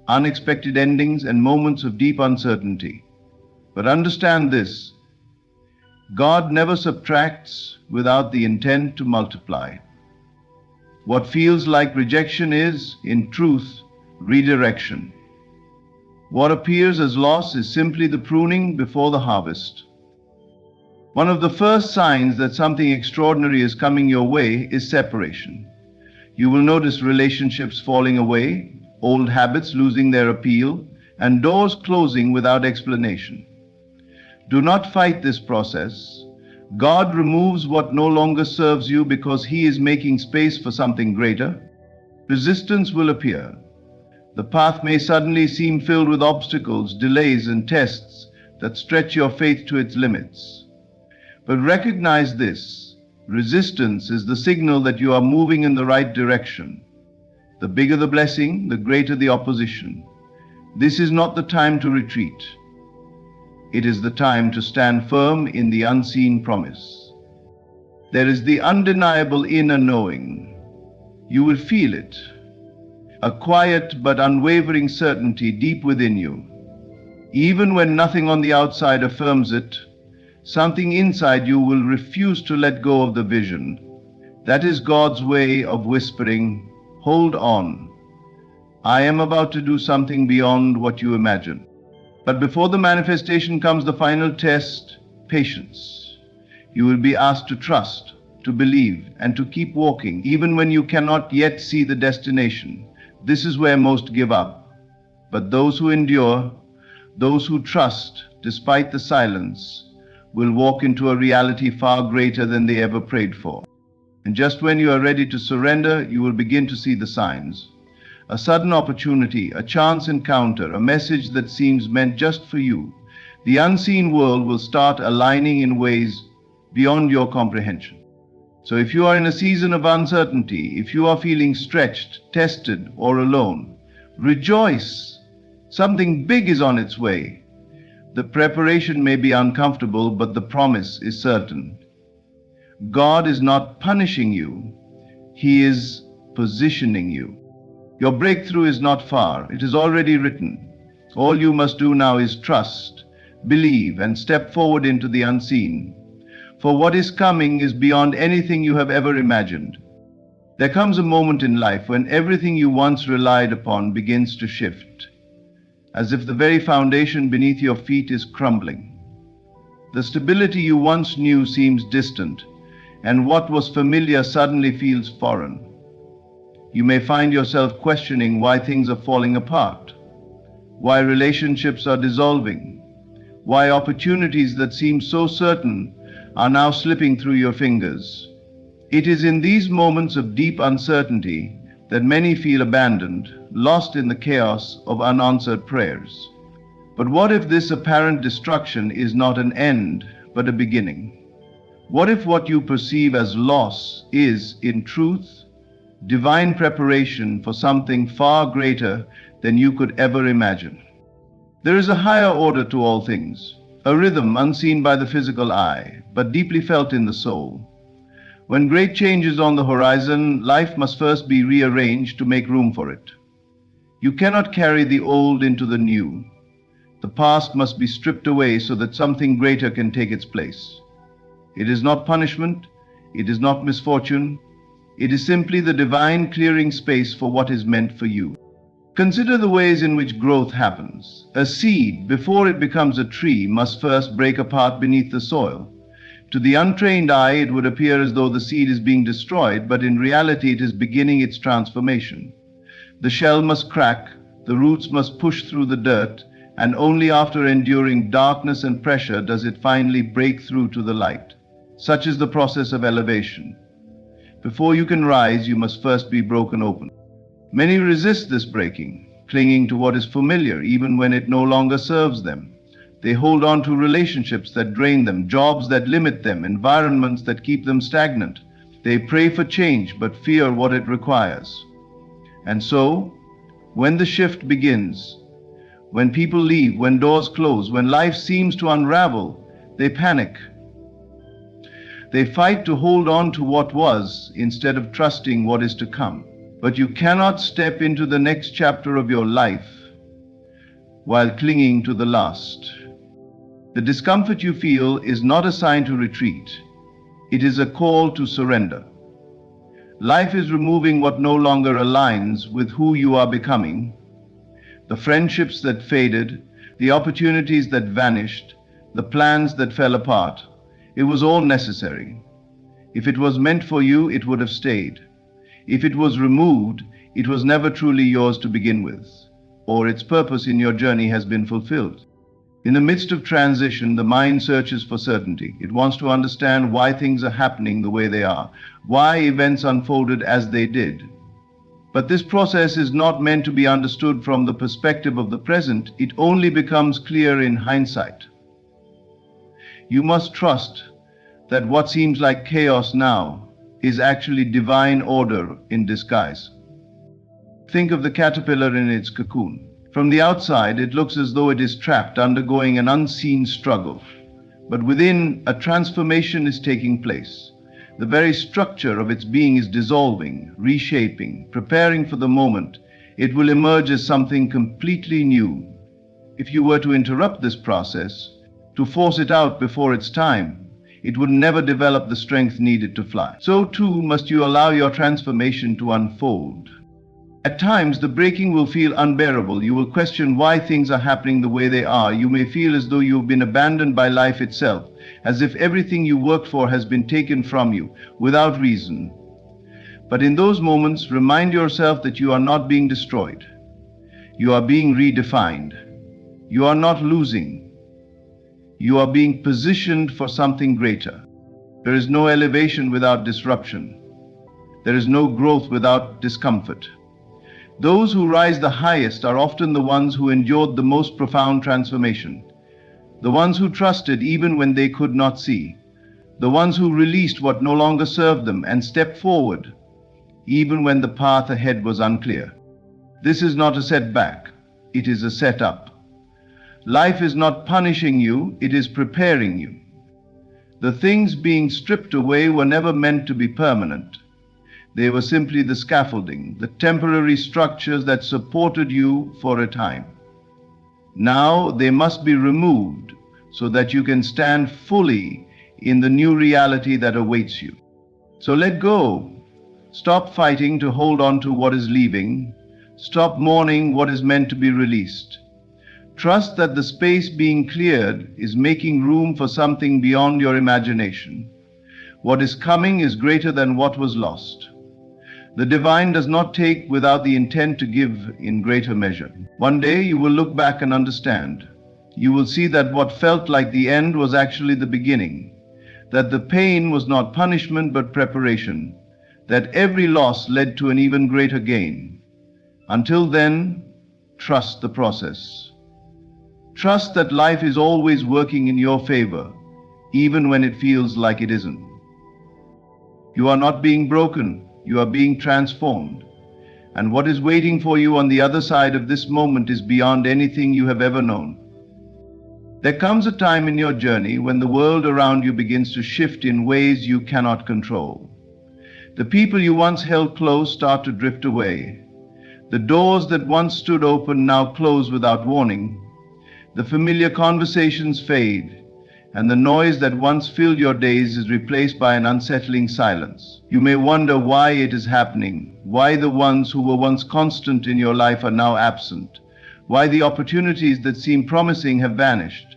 unexpected endings, and moments of deep uncertainty. But understand this: God never subtracts without the intent to multiply. What feels like rejection is, in truth, redirection. What appears as loss is simply the pruning before the harvest. One of the first signs that something extraordinary is coming your way is separation. You will notice relationships falling away, old habits losing their appeal, and doors closing without explanation. Do not fight this process. God removes what no longer serves you because He is making space for something greater. Resistance will appear. The path may suddenly seem filled with obstacles, delays, and tests that stretch your faith to its limits. But recognize this: resistance is the signal that you are moving in the right direction. The bigger the blessing, the greater the opposition. This is not the time to retreat. It is the time to stand firm in the unseen promise. There is the undeniable inner knowing. You will feel it, a quiet but unwavering certainty deep within you. Even when nothing on the outside affirms it, something inside you will refuse to let go of the vision. That is God's way of whispering, "Hold on. I am about to do something beyond what you imagine." But before the manifestation comes the final test: patience. You will be asked to trust, to believe, and to keep walking, even when you cannot yet see the destination. This is where most give up. But those who endure, those who trust despite the silence, will walk into a reality far greater than they ever prayed for. And just when you are ready to surrender, you will begin to see the signs. A sudden opportunity, a chance encounter, a message that seems meant just for you. The unseen world will start aligning in ways beyond your comprehension. So if you are in a season of uncertainty, if you are feeling stretched, tested, or alone, rejoice. Something big is on its way. The preparation may be uncomfortable, but the promise is certain. God is not punishing you. He is positioning you. Your breakthrough is not far. It is already written. All you must do now is trust, believe, and step forward into the unseen. For what is coming is beyond anything you have ever imagined. There comes a moment in life when everything you once relied upon begins to shift, as if the very foundation beneath your feet is crumbling. The stability you once knew seems distant, and what was familiar suddenly feels foreign. You may find yourself questioning why things are falling apart, why relationships are dissolving, why opportunities that seem so certain are now slipping through your fingers. It is in these moments of deep uncertainty that many feel abandoned, lost in the chaos of unanswered prayers. But what if this apparent destruction is not an end, but a beginning? What if what you perceive as loss is, in truth, divine preparation for something far greater than you could ever imagine? There is a higher order to all things, a rhythm unseen by the physical eye, but deeply felt in the soul. When great change is on the horizon, life must first be rearranged to make room for it. You cannot carry the old into the new. The past must be stripped away so that something greater can take its place. It is not punishment, it is not misfortune, it is simply the divine clearing space for what is meant for you. Consider the ways in which growth happens. A seed, before it becomes a tree, must first break apart beneath the soil. To the untrained eye, it would appear as though the seed is being destroyed, but in reality it is beginning its transformation. The shell must crack, the roots must push through the dirt, and only after enduring darkness and pressure does it finally break through to the light. Such is the process of elevation. Before you can rise, you must first be broken open. Many resist this breaking, clinging to what is familiar even when it no longer serves them. They hold on to relationships that drain them, jobs that limit them, environments that keep them stagnant. They pray for change but fear what it requires. And so, when the shift begins, when people leave, when doors close, when life seems to unravel, they panic. They fight to hold on to what was instead of trusting what is to come. But you cannot step into the next chapter of your life while clinging to the last. The discomfort you feel is not a sign to retreat. It is a call to surrender. Life is removing what no longer aligns with who you are becoming. The friendships that faded, the opportunities that vanished, the plans that fell apart. It was all necessary. If it was meant for you, it would have stayed. If it was removed, it was never truly yours to begin with, or its purpose in your journey has been fulfilled. In the midst of transition, the mind searches for certainty. It wants to understand why things are happening the way they are, why events unfolded as they did. But this process is not meant to be understood from the perspective of the present. It only becomes clear in hindsight. You must trust that what seems like chaos now is actually divine order in disguise. Think of the caterpillar in its cocoon. From the outside, it looks as though it is trapped, undergoing an unseen struggle. But within, a transformation is taking place. The very structure of its being is dissolving, reshaping, preparing for the moment it will emerge as something completely new. If you were to interrupt this process, to force it out before its time, it would never develop the strength needed to fly. So too must you allow your transformation to unfold. At times, the breaking will feel unbearable. You will question why things are happening the way they are. You may feel as though you've been abandoned by life itself, as if everything you worked for has been taken from you, without reason. But in those moments, remind yourself that you are not being destroyed. You are being redefined. You are not losing. You are being positioned for something greater. There is no elevation without disruption. There is no growth without discomfort. Those who rise the highest are often the ones who endured the most profound transformation, the ones who trusted even when they could not see, the ones who released what no longer served them and stepped forward, even when the path ahead was unclear. This is not a setback, it is a setup. Life is not punishing you, it is preparing you. The things being stripped away were never meant to be permanent. They were simply the scaffolding, the temporary structures that supported you for a time. Now they must be removed so that you can stand fully in the new reality that awaits you. So let go. Stop fighting to hold on to what is leaving. Stop mourning what is meant to be released. Trust that the space being cleared is making room for something beyond your imagination. What is coming is greater than what was lost. The divine does not take without the intent to give in greater measure. One day you will look back and understand. You will see that what felt like the end was actually the beginning, that the pain was not punishment but preparation, that every loss led to an even greater gain. Until then, trust the process. Trust that life is always working in your favor, even when it feels like it isn't. You are not being broken. You are being transformed, and what is waiting for you on the other side of this moment is beyond anything you have ever known. There comes a time in your journey when the world around you begins to shift in ways you cannot control. The people you once held close start to drift away. The doors that once stood open now close without warning. The familiar conversations fade, and the noise that once filled your days is replaced by an unsettling silence. You may wonder why it is happening, why the ones who were once constant in your life are now absent, why the opportunities that seemed promising have vanished,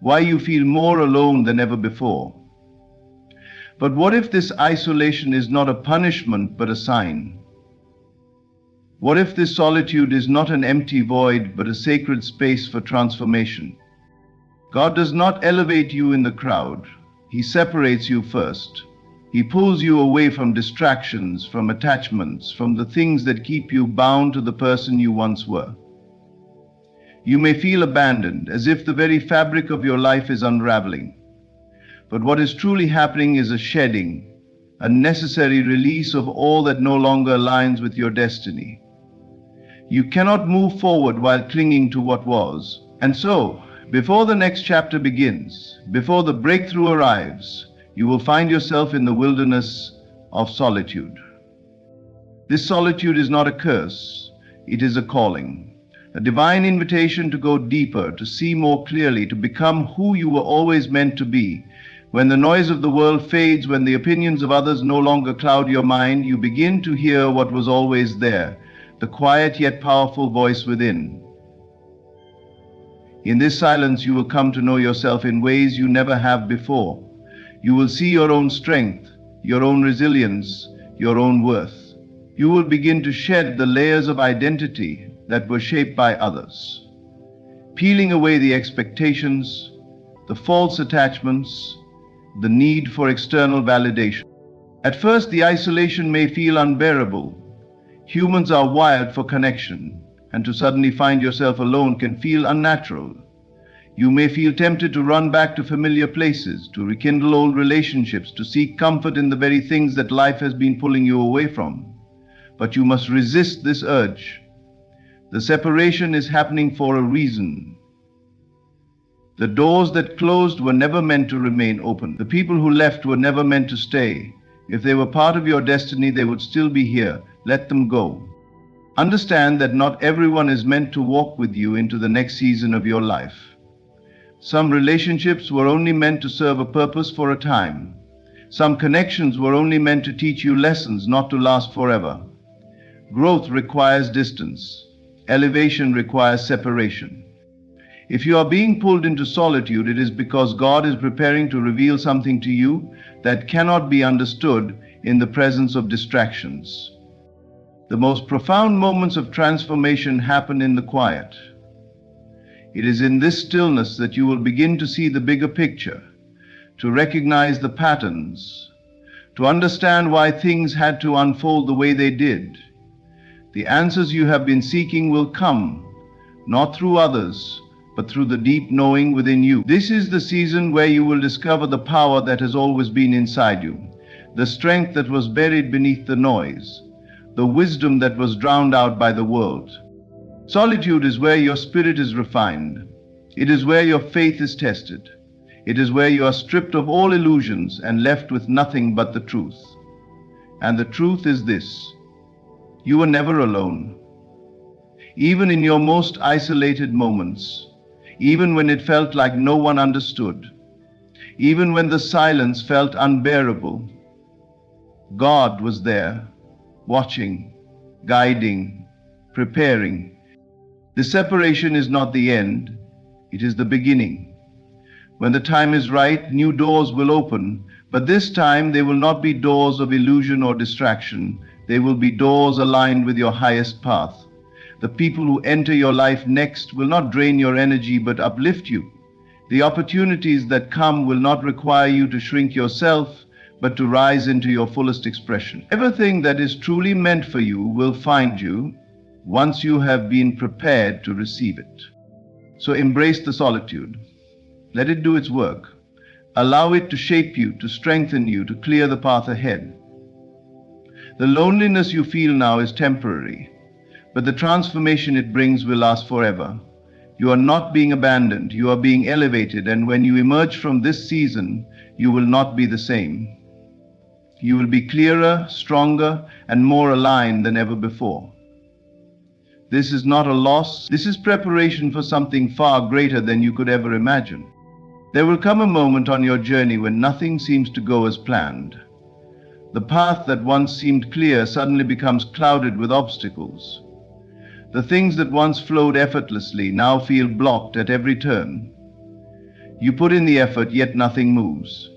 why you feel more alone than ever before. But what if this isolation is not a punishment but a sign? What if this solitude is not an empty void but a sacred space for transformation? God does not elevate you in the crowd. He separates you first. He pulls you away from distractions, from attachments, from the things that keep you bound to the person you once were. You may feel abandoned, as if the very fabric of your life is unraveling. But what is truly happening is a shedding, a necessary release of all that no longer aligns with your destiny. You cannot move forward while clinging to what was. And so, before the next chapter begins, before the breakthrough arrives, you will find yourself in the wilderness of solitude. This solitude is not a curse, it is a calling, a divine invitation to go deeper, to see more clearly, to become who you were always meant to be. When the noise of the world fades, when the opinions of others no longer cloud your mind, you begin to hear what was always there, the quiet yet powerful voice within. In this silence, you will come to know yourself in ways you never have before. You will see your own strength, your own resilience, your own worth. You will begin to shed the layers of identity that were shaped by others, peeling away the expectations, the false attachments, the need for external validation. At first, the isolation may feel unbearable. Humans are wired for connection, and to suddenly find yourself alone can feel unnatural. You may feel tempted to run back to familiar places, to rekindle old relationships, to seek comfort in the very things that life has been pulling you away from. But you must resist this urge. The separation is happening for a reason. The doors that closed were never meant to remain open. The people who left were never meant to stay. If they were part of your destiny, they would still be here. Let them go. Understand that not everyone is meant to walk with you into the next season of your life. Some relationships were only meant to serve a purpose for a time. Some connections were only meant to teach you lessons, not to last forever. Growth requires distance. Elevation requires separation. If you are being pulled into solitude, it is because God is preparing to reveal something to you that cannot be understood in the presence of distractions. The most profound moments of transformation happen in the quiet. It is in this stillness that you will begin to see the bigger picture, to recognize the patterns, to understand why things had to unfold the way they did. The answers you have been seeking will come, not through others, but through the deep knowing within you. This is the season where you will discover the power that has always been inside you, the strength that was buried beneath the noise, the wisdom that was drowned out by the world. Solitude is where your spirit is refined. It is where your faith is tested. It is where you are stripped of all illusions and left with nothing but the truth. And the truth is this: you were never alone. Even in your most isolated moments, even when it felt like no one understood, even when the silence felt unbearable, God was there, watching, guiding, preparing. The separation is not the end, it is the beginning. When the time is right, new doors will open, but this time they will not be doors of illusion or distraction. They will be doors aligned with your highest path. The people who enter your life next will not drain your energy but uplift you. The opportunities that come will not require you to shrink yourself, but to rise into your fullest expression. Everything that is truly meant for you will find you once you have been prepared to receive it. So embrace the solitude. Let it do its work. Allow it to shape you, to strengthen you, to clear the path ahead. The loneliness you feel now is temporary, but the transformation it brings will last forever. You are not being abandoned, you are being elevated, and when you emerge from this season, you will not be the same. You will be clearer, stronger, and more aligned than ever before. This is not a loss, this is preparation for something far greater than you could ever imagine. There will come a moment on your journey when nothing seems to go as planned. The path that once seemed clear suddenly becomes clouded with obstacles. The things that once flowed effortlessly now feel blocked at every turn. You put in the effort, yet nothing moves.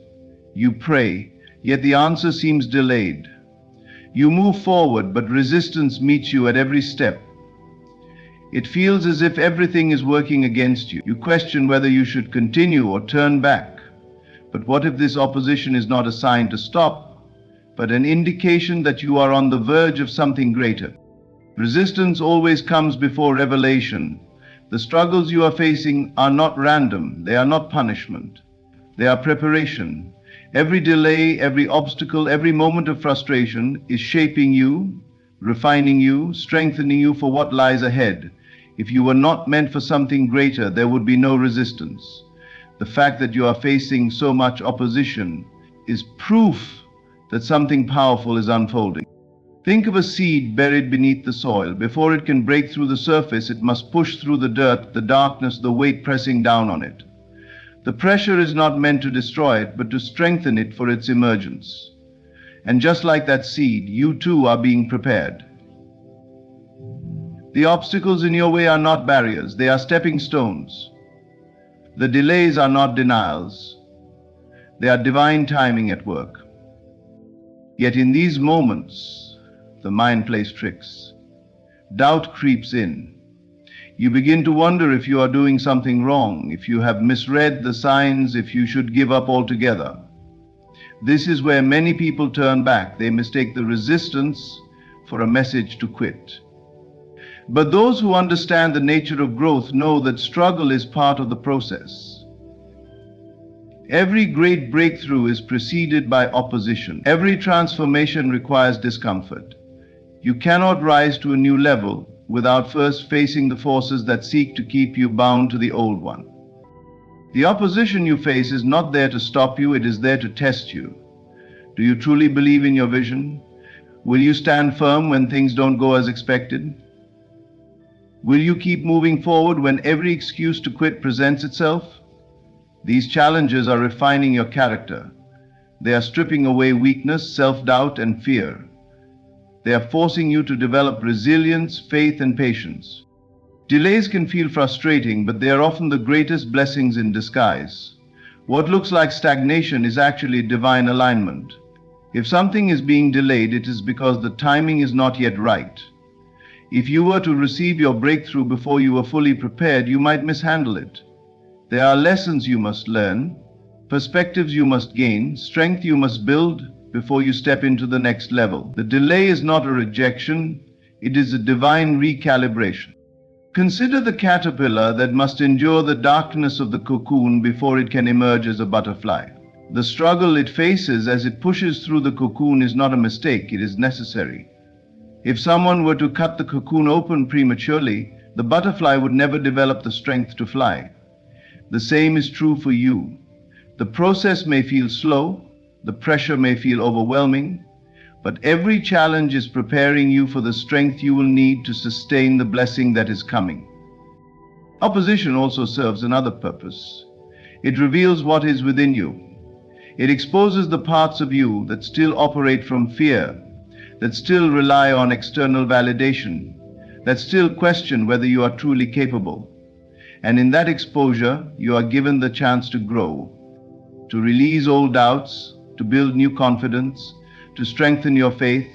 You pray, yet the answer seems delayed. You move forward, but resistance meets you at every step. It feels as if everything is working against you. You question whether you should continue or turn back. But what if this opposition is not a sign to stop, but an indication that you are on the verge of something greater? Resistance always comes before revelation. The struggles you are facing are not random. They are not punishment. They are preparation. Every delay, every obstacle, every moment of frustration is shaping you, refining you, strengthening you for what lies ahead. If you were not meant for something greater, there would be no resistance. The fact that you are facing so much opposition is proof that something powerful is unfolding. Think of a seed buried beneath the soil. Before it can break through the surface, it must push through the dirt, the darkness, the weight pressing down on it. The pressure is not meant to destroy it, but to strengthen it for its emergence. And just like that seed, you too are being prepared. The obstacles in your way are not barriers, they are stepping stones. The delays are not denials, they are divine timing at work. Yet in these moments, the mind plays tricks. Doubt creeps in. You begin to wonder if you are doing something wrong, if you have misread the signs, if you should give up altogether. This is where many people turn back. They mistake the resistance for a message to quit. But those who understand the nature of growth know that struggle is part of the process. Every great breakthrough is preceded by opposition. Every transformation requires discomfort. You cannot rise to a new level without first facing the forces that seek to keep you bound to the old one. The opposition you face is not there to stop you, it is there to test you. Do you truly believe in your vision? Will you stand firm when things don't go as expected? Will you keep moving forward when every excuse to quit presents itself? These challenges are refining your character. They are stripping away weakness, self-doubt, and fear. They are forcing you to develop resilience, faith, and patience. Delays can feel frustrating, but they are often the greatest blessings in disguise. What looks like stagnation is actually divine alignment. If something is being delayed, it is because the timing is not yet right. If you were to receive your breakthrough before you were fully prepared, you might mishandle it. There are lessons you must learn, perspectives you must gain, strength you must build before you step into the next level. The delay is not a rejection, it is a divine recalibration. Consider the caterpillar that must endure the darkness of the cocoon before it can emerge as a butterfly. The struggle it faces as it pushes through the cocoon is not a mistake, it is necessary. If someone were to cut the cocoon open prematurely, the butterfly would never develop the strength to fly. The same is true for you. The process may feel slow, the pressure may feel overwhelming, but every challenge is preparing you for the strength you will need to sustain the blessing that is coming. Opposition also serves another purpose. It reveals what is within you. It exposes the parts of you that still operate from fear, that still rely on external validation, that still question whether you are truly capable. And in that exposure, you are given the chance to grow, to release old doubts, to build new confidence, to strengthen your faith,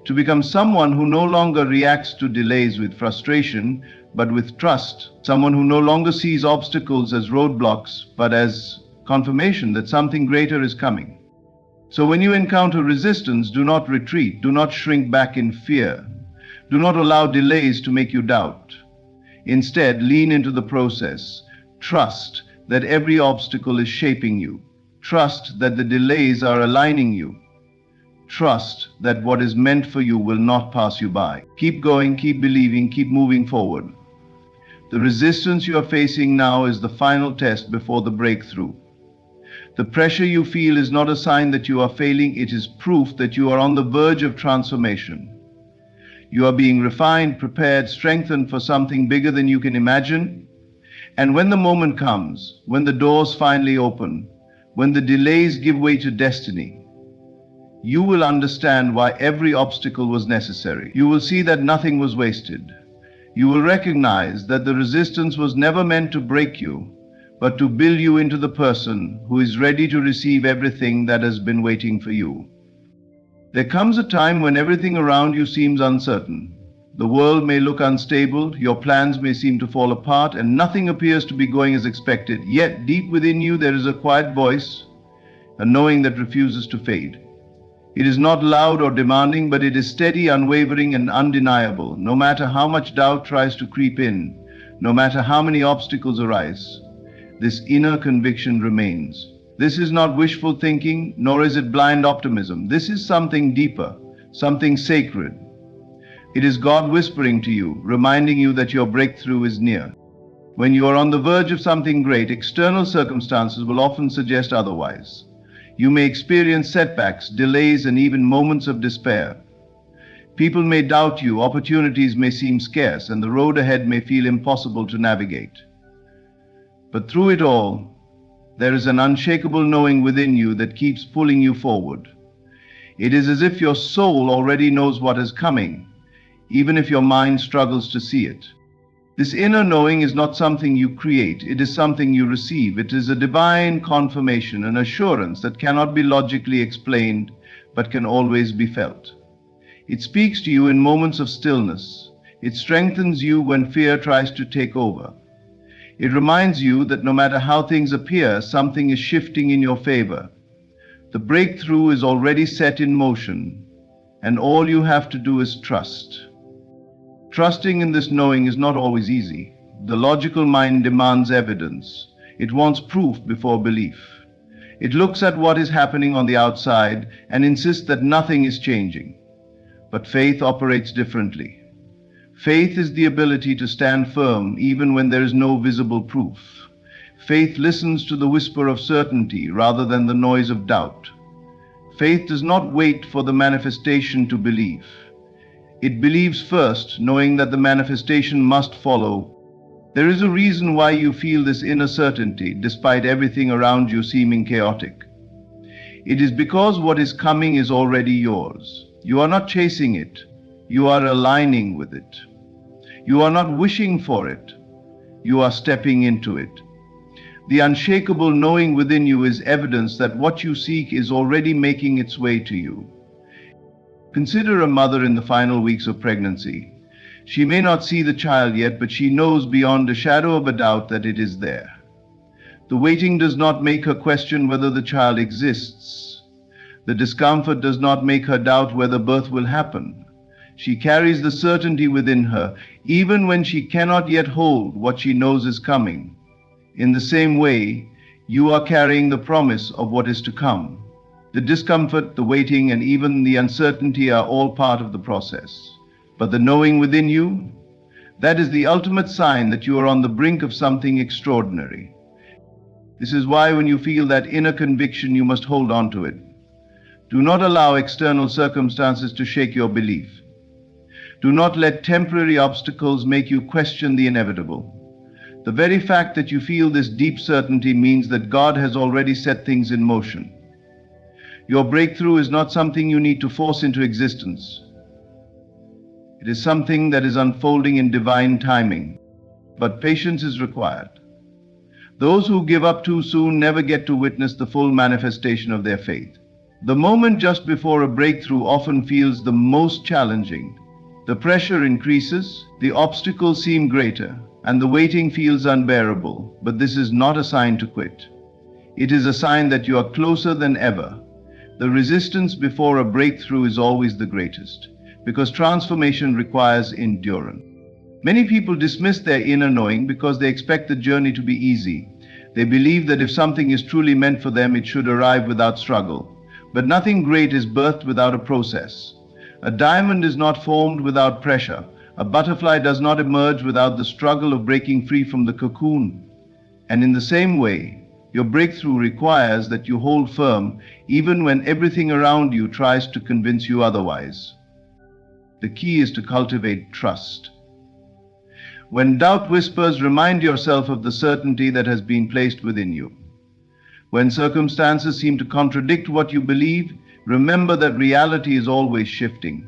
to become someone who no longer reacts to delays with frustration, but with trust, someone who no longer sees obstacles as roadblocks, but as confirmation that something greater is coming. So when you encounter resistance, do not retreat, do not shrink back in fear, do not allow delays to make you doubt. Instead, lean into the process. Trust that every obstacle is shaping you. Trust that the delays are aligning you. Trust that what is meant for you will not pass you by. Keep going, keep believing, keep moving forward. The resistance you are facing now is the final test before the breakthrough. The pressure you feel is not a sign that you are failing, it is proof that you are on the verge of transformation. You are being refined, prepared, strengthened for something bigger than you can imagine. And when the moment comes, when the doors finally open, when the delays give way to destiny, you will understand why every obstacle was necessary. You will see that nothing was wasted. You will recognize that the resistance was never meant to break you, but to build you into the person who is ready to receive everything that has been waiting for you. There comes a time when everything around you seems uncertain. The world may look unstable, your plans may seem to fall apart, and nothing appears to be going as expected. Yet deep within you there is a quiet voice, a knowing that refuses to fade. It is not loud or demanding, but it is steady, unwavering, and undeniable. No matter how much doubt tries to creep in, no matter how many obstacles arise, this inner conviction remains. This is not wishful thinking, nor is it blind optimism. This is something deeper, something sacred. It is God whispering to you, reminding you that your breakthrough is near. When you are on the verge of something great, external circumstances will often suggest otherwise. You may experience setbacks, delays, and even moments of despair. People may doubt you, opportunities may seem scarce, and the road ahead may feel impossible to navigate. But through it all, there is an unshakable knowing within you that keeps pulling you forward. It is as if your soul already knows what is coming, even if your mind struggles to see it. This inner knowing is not something you create, it is something you receive. It is a divine confirmation, an assurance that cannot be logically explained, but can always be felt. It speaks to you in moments of stillness. It strengthens you when fear tries to take over. It reminds you that no matter how things appear, something is shifting in your favor. The breakthrough is already set in motion, and all you have to do is trust. Trusting in this knowing is not always easy. The logical mind demands evidence. It wants proof before belief. It looks at what is happening on the outside and insists that nothing is changing. But faith operates differently. Faith is the ability to stand firm even when there is no visible proof. Faith listens to the whisper of certainty rather than the noise of doubt. Faith does not wait for the manifestation to believe. It believes first, knowing that the manifestation must follow. There is a reason why you feel this inner certainty, despite everything around you seeming chaotic. It is because what is coming is already yours. You are not chasing it. You are aligning with it. You are not wishing for it. You are stepping into it. The unshakable knowing within you is evidence that what you seek is already making its way to you. Consider a mother in the final weeks of pregnancy. She may not see the child yet, but she knows beyond a shadow of a doubt that it is there. The waiting does not make her question whether the child exists. The discomfort does not make her doubt whether birth will happen. She carries the certainty within her, even when she cannot yet hold what she knows is coming. In the same way, you are carrying the promise of what is to come. The discomfort, the waiting, and even the uncertainty are all part of the process. But the knowing within you, that is the ultimate sign that you are on the brink of something extraordinary. This is why when you feel that inner conviction, you must hold on to it. Do not allow external circumstances to shake your belief. Do not let temporary obstacles make you question the inevitable. The very fact that you feel this deep certainty means that God has already set things in motion. Your breakthrough is not something you need to force into existence. It is something that is unfolding in divine timing, but patience is required. Those who give up too soon never get to witness the full manifestation of their faith. The moment just before a breakthrough often feels the most challenging. The pressure increases, the obstacles seem greater, and the waiting feels unbearable, but this is not a sign to quit. It is a sign that you are closer than ever. The resistance before a breakthrough is always the greatest, because transformation requires endurance. Many people dismiss their inner knowing because they expect the journey to be easy. They believe that if something is truly meant for them, it should arrive without struggle. But nothing great is birthed without a process. A diamond is not formed without pressure. A butterfly does not emerge without the struggle of breaking free from the cocoon. And in the same way, your breakthrough requires that you hold firm even when everything around you tries to convince you otherwise. The key is to cultivate trust. When doubt whispers, remind yourself of the certainty that has been placed within you. When circumstances seem to contradict what you believe, remember that reality is always shifting.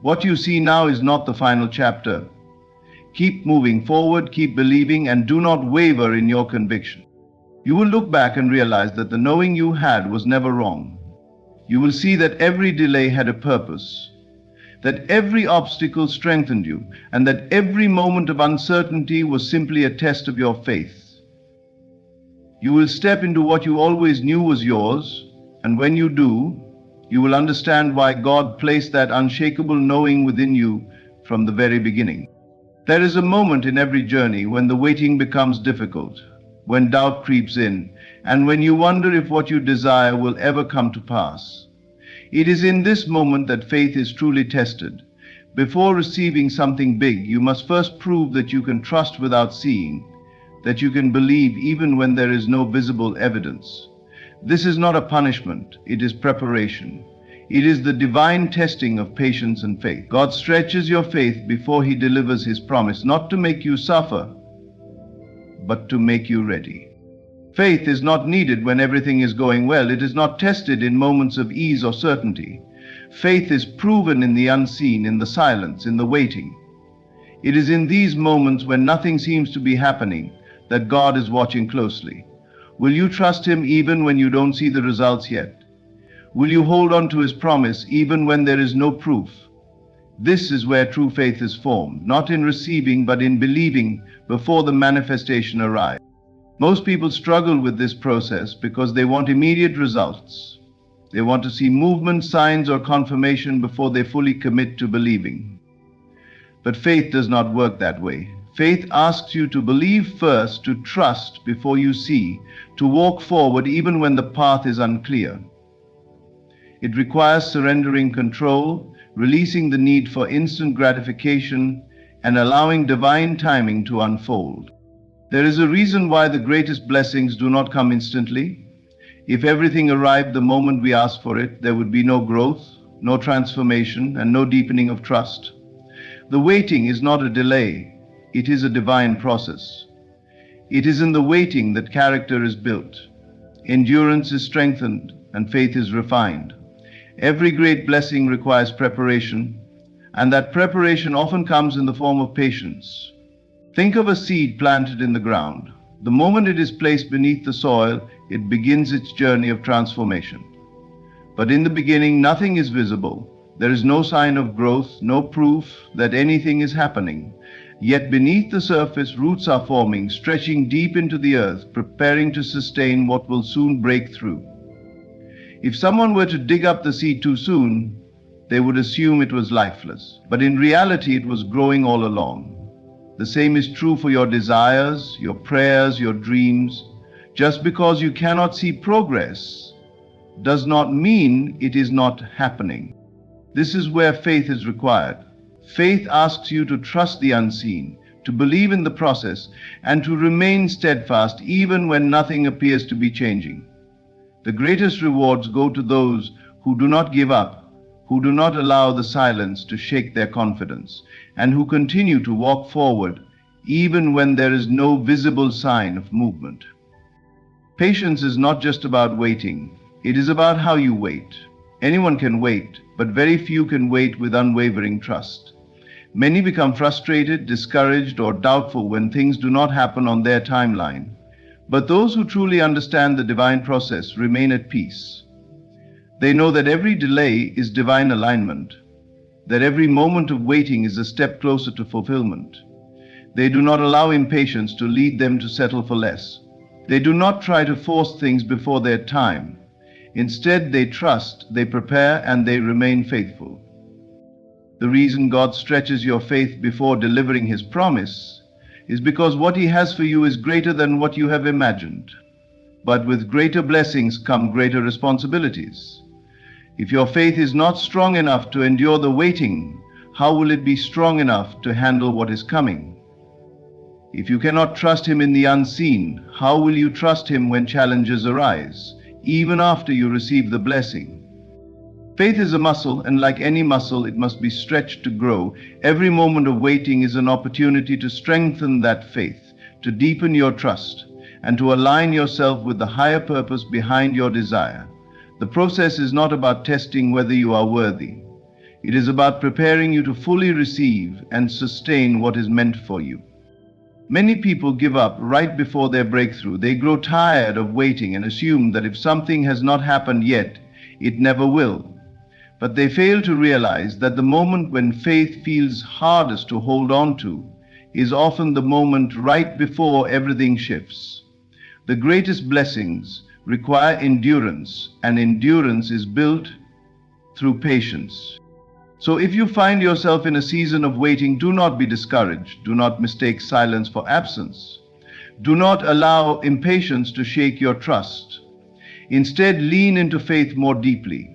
What you see now is not the final chapter. Keep moving forward, keep believing, and do not waver in your conviction. You will look back and realize that the knowing you had was never wrong. You will see that every delay had a purpose, that every obstacle strengthened you, and that every moment of uncertainty was simply a test of your faith. You will step into what you always knew was yours, and when you do, you will understand why God placed that unshakable knowing within you from the very beginning. There is a moment in every journey when the waiting becomes difficult, when doubt creeps in, and when you wonder if what you desire will ever come to pass. It is in this moment that faith is truly tested. Before receiving something big, you must first prove that you can trust without seeing, that you can believe even when there is no visible evidence. This is not a punishment, it is preparation. It is the divine testing of patience and faith. God stretches your faith before He delivers His promise, not to make you suffer, but to make you ready. Faith is not needed when everything is going well. It is not tested in moments of ease or certainty. Faith is proven in the unseen, in the silence, in the waiting. It is in these moments when nothing seems to be happening that God is watching closely. Will you trust Him even when you don't see the results yet? Will you hold on to His promise even when there is no proof? This is where true faith is formed, not in receiving but in believing before the manifestation arrives. Most people struggle with this process because they want immediate results. They want to see movement, signs, or confirmation before they fully commit to believing. But faith does not work that way. Faith asks you to believe first, to trust before you see, to walk forward even when the path is unclear. It requires surrendering control, releasing the need for instant gratification, and allowing divine timing to unfold. There is a reason why the greatest blessings do not come instantly. If everything arrived the moment we asked for it, there would be no growth, no transformation, and no deepening of trust. The waiting is not a delay, it is a divine process. It is in the waiting that character is built, endurance is strengthened, and faith is refined. Every great blessing requires preparation, and that preparation often comes in the form of patience. Think of a seed planted in the ground. The moment it is placed beneath the soil, it begins its journey of transformation. But in the beginning, nothing is visible. There is no sign of growth, no proof that anything is happening. Yet beneath the surface, roots are forming, stretching deep into the earth, preparing to sustain what will soon break through. If someone were to dig up the seed too soon, they would assume it was lifeless. But in reality, it was growing all along. The same is true for your desires, your prayers, your dreams. Just because you cannot see progress does not mean it is not happening. This is where faith is required. Faith asks you to trust the unseen, to believe in the process, and to remain steadfast even when nothing appears to be changing. The greatest rewards go to those who do not give up, who do not allow the silence to shake their confidence, and who continue to walk forward even when there is no visible sign of movement. Patience is not just about waiting, it is about how you wait. Anyone can wait, but very few can wait with unwavering trust. Many become frustrated, discouraged, or doubtful when things do not happen on their timeline. But those who truly understand the divine process remain at peace. They know that every delay is divine alignment, that every moment of waiting is a step closer to fulfillment. They do not allow impatience to lead them to settle for less. They do not try to force things before their time. Instead, they trust, they prepare, and they remain faithful. The reason God stretches your faith before delivering His promise is because what He has for you is greater than what you have imagined. But with greater blessings come greater responsibilities. If your faith is not strong enough to endure the waiting, how will it be strong enough to handle what is coming? If you cannot trust Him in the unseen, how will you trust Him when challenges arise, even after you receive the blessing? Faith is a muscle, and like any muscle, it must be stretched to grow. Every moment of waiting is an opportunity to strengthen that faith, to deepen your trust, and to align yourself with the higher purpose behind your desire. The process is not about testing whether you are worthy. It is about preparing you to fully receive and sustain what is meant for you. Many people give up right before their breakthrough. They grow tired of waiting and assume that if something has not happened yet, it never will. But they fail to realize that the moment when faith feels hardest to hold on to is often the moment right before everything shifts. The greatest blessings require endurance, and endurance is built through patience. So if you find yourself in a season of waiting, do not be discouraged. Do not mistake silence for absence. Do not allow impatience to shake your trust. Instead, lean into faith more deeply.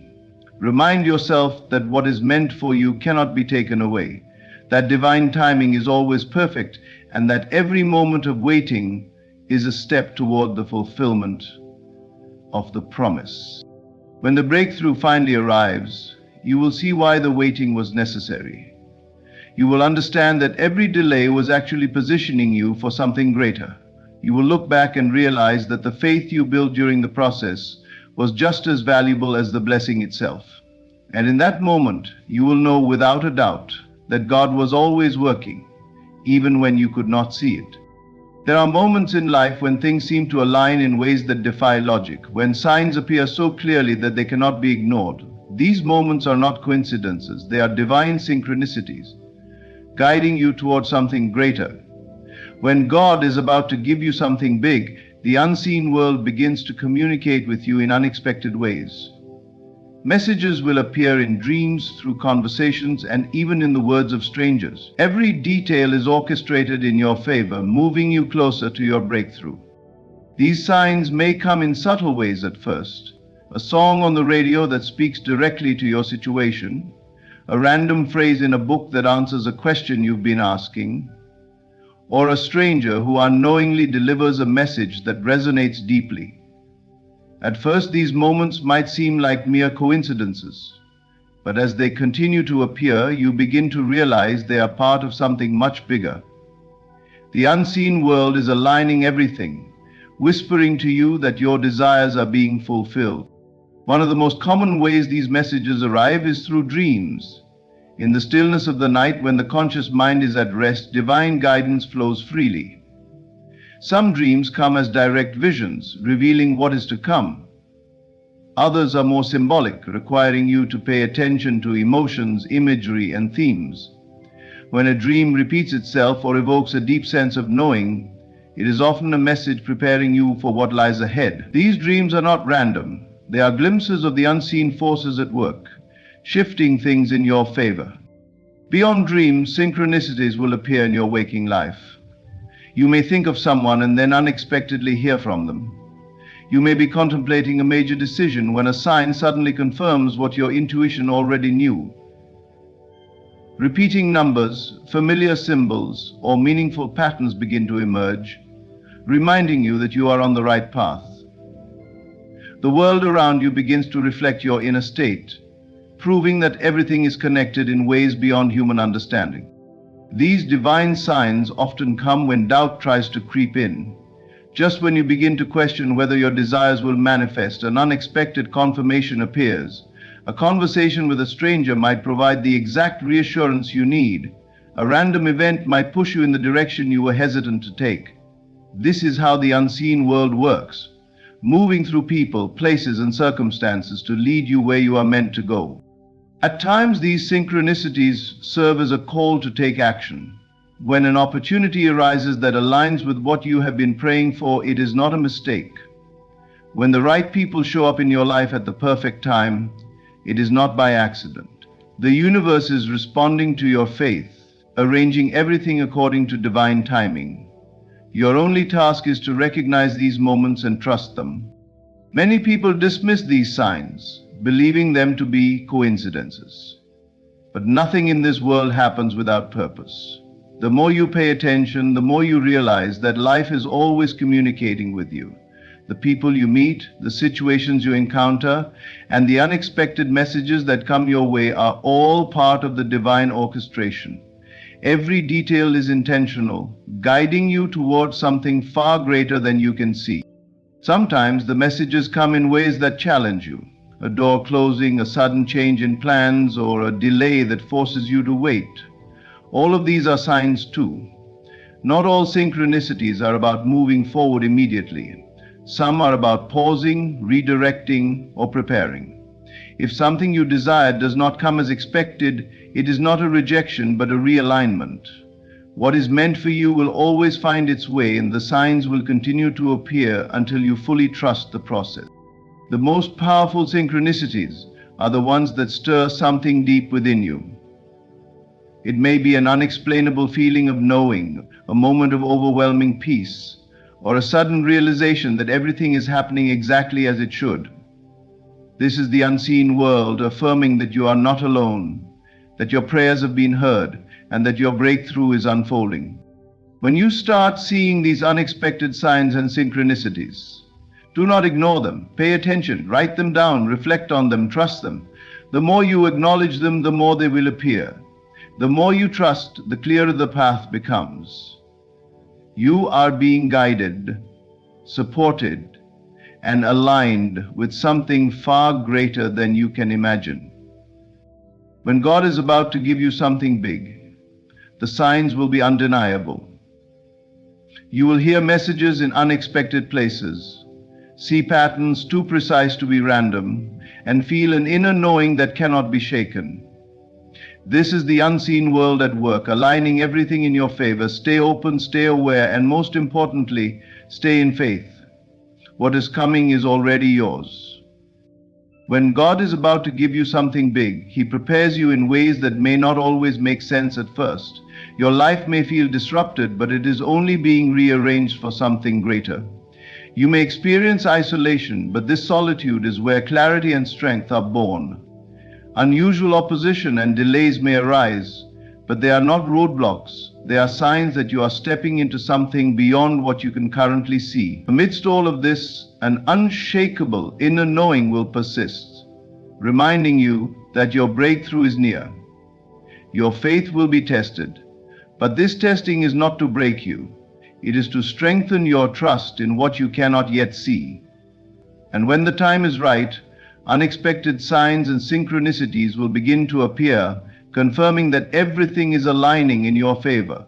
Remind yourself that what is meant for you cannot be taken away, that divine timing is always perfect, and that every moment of waiting is a step toward the fulfillment of the promise. When the breakthrough finally arrives, you will see why the waiting was necessary. You will understand that every delay was actually positioning you for something greater. You will look back and realize that the faith you built during the process was just as valuable as the blessing itself. And in that moment, you will know without a doubt that God was always working, even when you could not see it. There are moments in life when things seem to align in ways that defy logic, when signs appear so clearly that they cannot be ignored. These moments are not coincidences, they are divine synchronicities, guiding you towards something greater. When God is about to give you something big, the unseen world begins to communicate with you in unexpected ways. Messages will appear in dreams, through conversations, and even in the words of strangers. Every detail is orchestrated in your favor, moving you closer to your breakthrough. These signs may come in subtle ways at first. A song on the radio that speaks directly to your situation, a random phrase in a book that answers a question you've been asking, or a stranger who unknowingly delivers a message that resonates deeply. At first, these moments might seem like mere coincidences, but as they continue to appear, you begin to realize they are part of something much bigger. The unseen world is aligning everything, whispering to you that your desires are being fulfilled. One of the most common ways these messages arrive is through dreams. In the stillness of the night, when the conscious mind is at rest, divine guidance flows freely. Some dreams come as direct visions, revealing what is to come. Others are more symbolic, requiring you to pay attention to emotions, imagery, and themes. When a dream repeats itself or evokes a deep sense of knowing, it is often a message preparing you for what lies ahead. These dreams are not random. They are glimpses of the unseen forces at work, shifting things in your favor. Beyond dreams, synchronicities will appear in your waking life. You may think of someone and then unexpectedly hear from them. You may be contemplating a major decision when a sign suddenly confirms what your intuition already knew. Repeating numbers, familiar symbols, or meaningful patterns begin to emerge, reminding you that you are on the right path. The world around you begins to reflect your inner state, proving that everything is connected in ways beyond human understanding. These divine signs often come when doubt tries to creep in. Just when you begin to question whether your desires will manifest, an unexpected confirmation appears. A conversation with a stranger might provide the exact reassurance you need. A random event might push you in the direction you were hesitant to take. This is how the unseen world works, moving through people, places, and circumstances to lead you where you are meant to go. At times, these synchronicities serve as a call to take action. When an opportunity arises that aligns with what you have been praying for, it is not a mistake. When the right people show up in your life at the perfect time, it is not by accident. The universe is responding to your faith, arranging everything according to divine timing. Your only task is to recognize these moments and trust them. Many people dismiss these signs, believing them to be coincidences. But nothing in this world happens without purpose. The more you pay attention, the more you realize that life is always communicating with you. The people you meet, the situations you encounter, and the unexpected messages that come your way are all part of the divine orchestration. Every detail is intentional, guiding you towards something far greater than you can see. Sometimes the messages come in ways that challenge you. A door closing, a sudden change in plans, or a delay that forces you to wait. All of these are signs too. Not all synchronicities are about moving forward immediately. Some are about pausing, redirecting, or preparing. If something you desired does not come as expected, it is not a rejection but a realignment. What is meant for you will always find its way, and the signs will continue to appear until you fully trust the process. The most powerful synchronicities are the ones that stir something deep within you. It may be an unexplainable feeling of knowing, a moment of overwhelming peace, or a sudden realization that everything is happening exactly as it should. This is the unseen world affirming that you are not alone, that your prayers have been heard, and that your breakthrough is unfolding. When you start seeing these unexpected signs and synchronicities, do not ignore them. Pay attention, write them down, reflect on them, trust them. The more you acknowledge them, the more they will appear. The more you trust, the clearer the path becomes. You are being guided, supported, and aligned with something far greater than you can imagine. When God is about to give you something big, the signs will be undeniable. You will hear messages in unexpected places, see patterns too precise to be random, and feel an inner knowing that cannot be shaken. This is the unseen world at work, aligning everything in your favor. Stay open, stay aware, and most importantly, stay in faith. What is coming is already yours. When God is about to give you something big, He prepares you in ways that may not always make sense at first. Your life may feel disrupted, but it is only being rearranged for something greater. You may experience isolation, but this solitude is where clarity and strength are born. Unusual opposition and delays may arise, but they are not roadblocks. They are signs that you are stepping into something beyond what you can currently see. Amidst all of this, an unshakable inner knowing will persist, reminding you that your breakthrough is near. Your faith will be tested, but this testing is not to break you. It is to strengthen your trust in what you cannot yet see. And when the time is right, unexpected signs and synchronicities will begin to appear, confirming that everything is aligning in your favor.